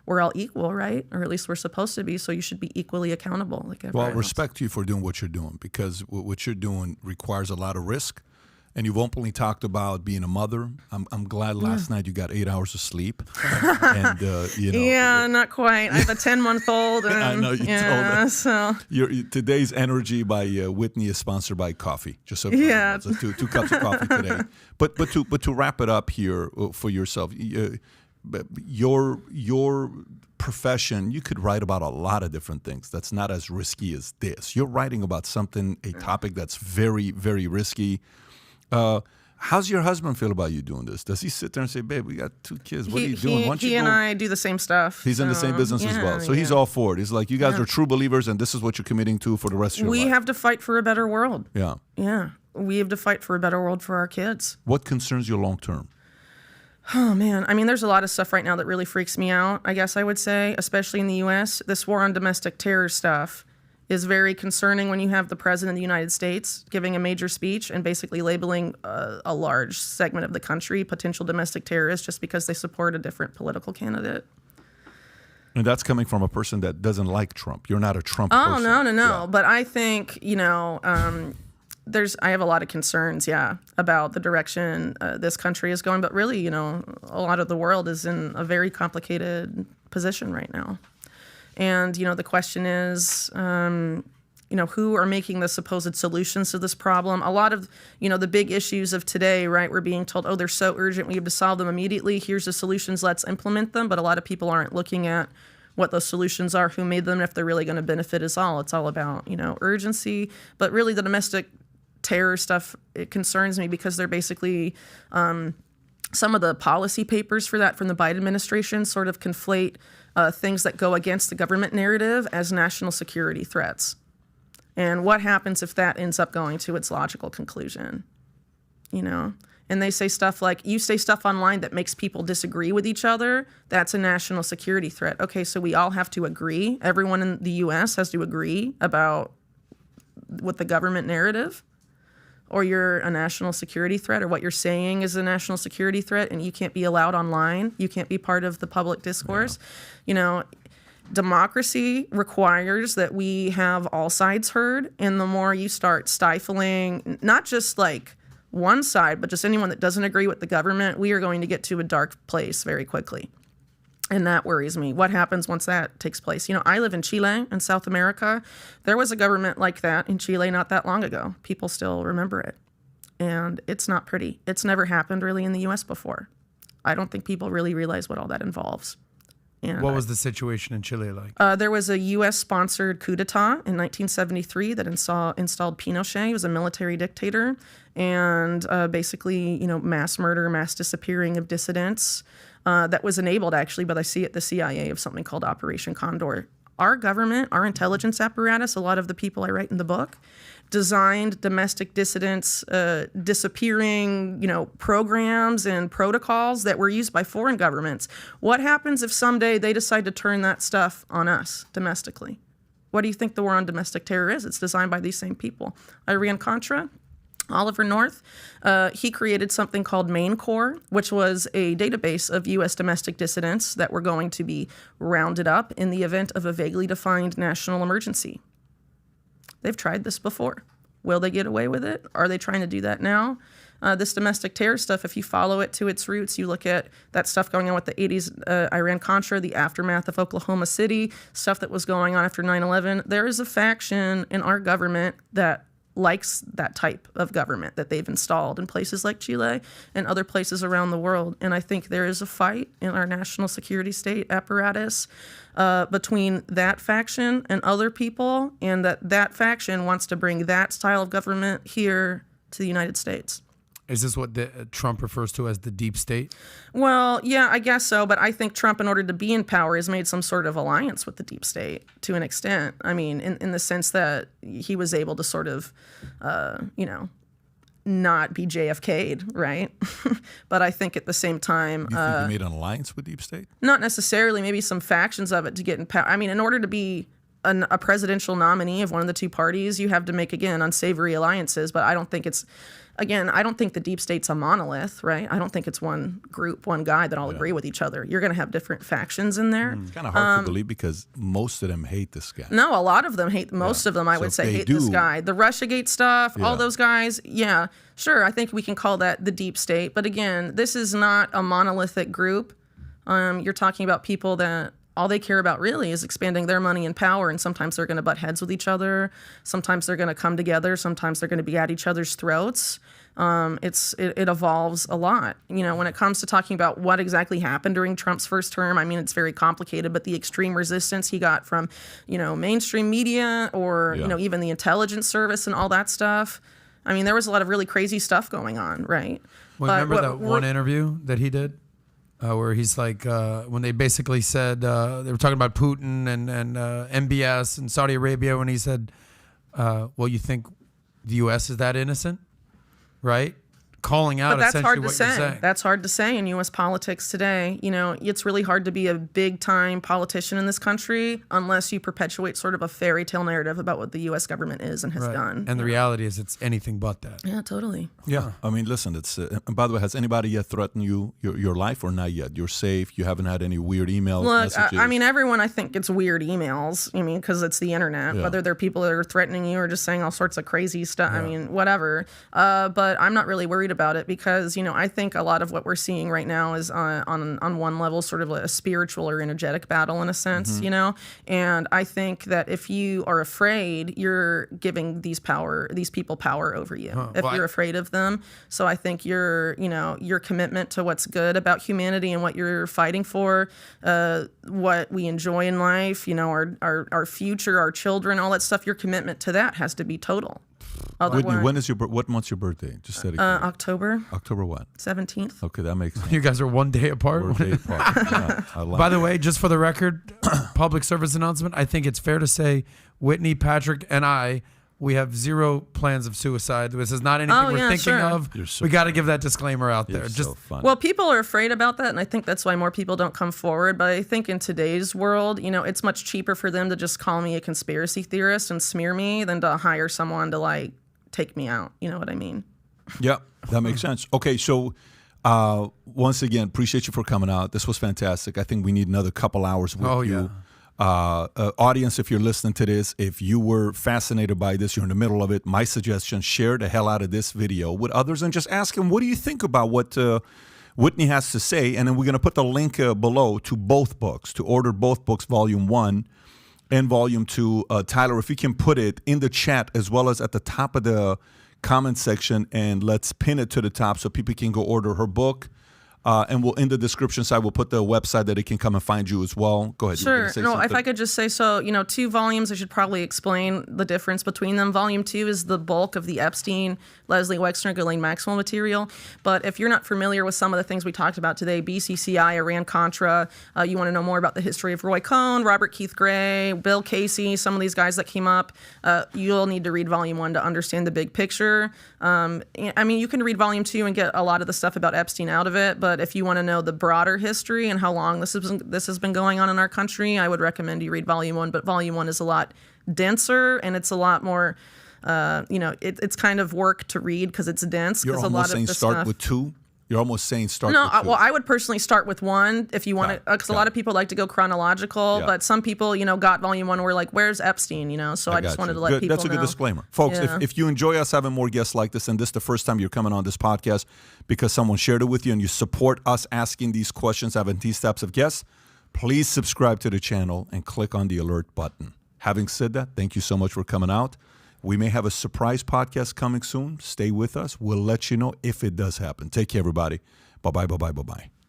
S3: We're all equal, right? Or at least we're supposed to be. So you should be equally accountable. Like everyone else.
S2: Respect to you for doing what you're doing because what you're doing requires a lot of risk. And you've openly talked about being a mother. I'm glad last night you got 8 hours of sleep. And
S3: Yeah, not quite. I have a 10-month-old.
S2: I know you told us.
S3: So
S2: Today's Energy by Whitney is sponsored by coffee. Just so so two cups of coffee today. But to wrap it up here for yourself, your profession, you could write about a lot of different things. That's not as risky as this. You're writing about a topic that's very, very risky. How's your husband feel about you doing this? Does he sit there and say, babe, we got 2 kids. What are you doing?
S3: He and I do the same stuff.
S2: He's in the same business as well. So he's all for it. He's like, you guys are true believers and this is what you're committing to for the rest of your life.
S3: We have to fight for a better world.
S2: Yeah.
S3: Yeah. We have to fight for a better world for our kids.
S2: What concerns you long term?
S3: Oh, man. I mean, there's a lot of stuff right now that really freaks me out, I guess I would say, especially in the U.S. This war on domestic terror stuff is very concerning when you have the president of the United States giving a major speech and basically labeling a large segment of the country potential domestic terrorists just because they support a different political candidate.
S2: And that's coming from a person that doesn't like Trump. You're not a Trump person.
S3: Oh, no.
S2: Yeah.
S3: But I think, I have a lot of concerns, about the direction this country is going. But really, a lot of the world is in a very complicated position right now. And, the question is, who are making the supposed solutions to this problem? A lot of, the big issues of today, right, we're being told, they're so urgent, we have to solve them immediately. Here's the solutions, let's implement them. But a lot of people aren't looking at what those solutions are, who made them, and if they're really going to benefit us all. It's all about, urgency. But really the domestic terror stuff, it concerns me because they're basically some of the policy papers for that from the Biden administration sort of conflate things that go against the government narrative as national security threats. And what happens if that ends up going to its logical conclusion? And they say stuff like, you say stuff online that makes people disagree with each other, that's a national security threat. Okay, so we all have to agree. Everyone in the U.S. has to agree about with the government narrative, or you're a national security threat, or what you're saying is a national security threat, and you can't be allowed online. You can't be part of the public discourse. Yeah. Democracy requires that we have all sides heard, and the more you start stifling, not just like one side, but just anyone that doesn't agree with the government, we are going to get to a dark place very quickly. And that worries me. What happens once that takes place? I live in Chile in South America. There was a government like that in Chile not that long ago. People still remember it. And it's not pretty. It's never happened really in the U.S. before. I don't think people really realize what all that involves. And
S4: what was the situation in Chile like?
S3: There was a U.S.-sponsored coup d'etat in 1973 that installed Pinochet. He was a military dictator. And basically, mass murder, mass disappearing of dissidents. That was enabled actually by the CIA of something called Operation Condor. Our government, our intelligence apparatus, a lot of the people I write in the book, designed domestic dissidents disappearing, programs and protocols that were used by foreign governments. What happens if someday they decide to turn that stuff on us domestically? What do you think the war on domestic terror is? It's designed by these same people. Iran-Contra. Oliver North, he created something called Main Corps, which was a database of U.S. domestic dissidents that were going to be rounded up in the event of a vaguely defined national emergency. They've tried this before. Will they get away with it? Are they trying to do that now? This domestic terror stuff, if you follow it to its roots, you look at that stuff going on with the 80s, Iran-Contra, the aftermath of Oklahoma City, stuff that was going on after 9/11. There is a faction in our government that likes that type of government that they've installed in places like Chile and other places around the world. And I think there is a fight in our national security state apparatus between that faction and other people, and that faction wants to bring that style of government here to the United States.
S4: Is this what Trump refers to as the deep state?
S3: Well, yeah, I guess so. But I think Trump, in order to be in power, has made some sort of alliance with the deep state to an extent. I mean, in the sense that he was able to sort of, not be JFK'd, right? But I think at the same time...
S2: You think he made an alliance with deep state?
S3: Not necessarily. Maybe some factions of it to get in power. I mean, in order to be a presidential nominee of one of the two parties, you have to make, again, unsavory alliances. But I don't think it's... Again, I don't think the deep state's a monolith, right? I don't think it's one group, one guy that all agree with each other. You're going to have different factions in there.
S2: It's kind of hard to believe because most of them hate this guy.
S3: No, a lot of them hate, most of them, I would say, hate this guy. The Russiagate stuff, all those guys, yeah, sure, I think we can call that the deep state. But again, this is not a monolithic group. You're talking about people that all they care about really is expanding their money and power, and sometimes they're going to butt heads with each other. Sometimes they're going to come together. Sometimes they're going to be at each other's throats. It evolves a lot. You know, when it comes to talking about what exactly happened during Trump's first term, I mean, it's very complicated, but the extreme resistance he got from, mainstream media or, even the intelligence service and all that stuff. I mean, there was a lot of really crazy stuff going on, right?
S4: Well, remember that one interview that he did? Where he's like, when they basically said, they were talking about Putin and MBS and Saudi Arabia, when he said, well, you think the U.S. is that innocent, right? Calling out essentially what you're saying.
S3: That's hard to say in U.S. politics today. It's really hard to be a big-time politician in this country unless you perpetuate sort of a fairy tale narrative about what the U.S. government is and has done.
S4: And the reality is it's anything but that.
S3: Yeah, totally.
S2: Yeah. I mean, listen, it's and by the way, has anybody yet threatened your life or not yet? You're safe. You haven't had any weird emails, messages?
S3: I mean, everyone, I think, gets weird emails. I mean, because it's the internet. Yeah. Whether they're people that are threatening you or just saying all sorts of crazy stuff. Yeah. I mean, whatever. But I'm not really worried about it because, I think a lot of what we're seeing right now is on one level sort of a spiritual or energetic battle in a sense, and I think that if you are afraid, you're giving these people power over you you're afraid of them. So I think your commitment to what's good about humanity and what you're fighting for, what we enjoy in life, our future, our children, all that stuff, your commitment to that has to be total.
S2: Whitney, what month's your birthday? Just said it.
S3: October.
S2: October what?
S3: 17th.
S2: Okay, that makes sense.
S4: You guys are one day apart.
S2: Yeah, I like
S4: By the way, just for the record, public service announcement, I think it's fair to say Whitney, Patrick, and we have zero plans of suicide. This is not anything we're thinking of. We got to give that disclaimer out there.
S2: So funny.
S3: Well, people are afraid about that, and I think that's why more people don't come forward. But I think in today's world, it's much cheaper for them to just call me a conspiracy theorist and smear me than to hire someone to take me out. You know what I mean?
S2: Yeah, that makes sense. Okay, so once again, appreciate you for coming out. This was fantastic. I think we need another couple hours with you. Audience, if you're listening to this, if you were fascinated by this, you're in the middle of it, my suggestion, share the hell out of this video with others and just ask them, what do you think about what Whitney has to say? And then we're going to put the link below to both books, to order both books, Volume 1 and Volume 2. Tyler, if you can put it in the chat as well as at the top of the comment section, and let's pin it to the top so people can go order her book. And we'll in the description side, we'll put the website that it can come and find you as well. Go ahead.
S3: Sure. No, if I could just say so, 2 volumes, I should probably explain the difference between them. Volume 2 is the bulk of the Epstein, Leslie Wexner, Ghislaine Maxwell material. But if you're not familiar with some of the things we talked about today, BCCI, Iran-Contra, you want to know more about the history of Roy Cohn, Robert Keith Gray, Bill Casey, some of these guys that came up, you'll need to read Volume 1 to understand the big picture. I mean, you can read Volume 2 and get a lot of the stuff about Epstein out of it, but if you want to know the broader history and how long this has been going on in our country, I would recommend you read Volume 1. But Volume 1 is a lot denser and it's a lot more, it's kind of work to read because it's dense.
S2: You're almost saying start with 2? You're almost saying start with 2.
S3: Well, I would personally start with 1 if you want to, because a lot of people like to go chronological, but some people, got Volume 1 and were like, where's Epstein, So I just wanted to let people know.
S2: That's a good disclaimer. Folks, if you enjoy us having more guests like this, and this is the first time you're coming on this podcast because someone shared it with you and you support us asking these questions, having these types of guests, please subscribe to the channel and click on the alert button. Having said that, thank you so much for coming out. We may have a surprise podcast coming soon. Stay with us. We'll let you know if it does happen. Take care, everybody. Bye-bye, bye-bye, bye-bye.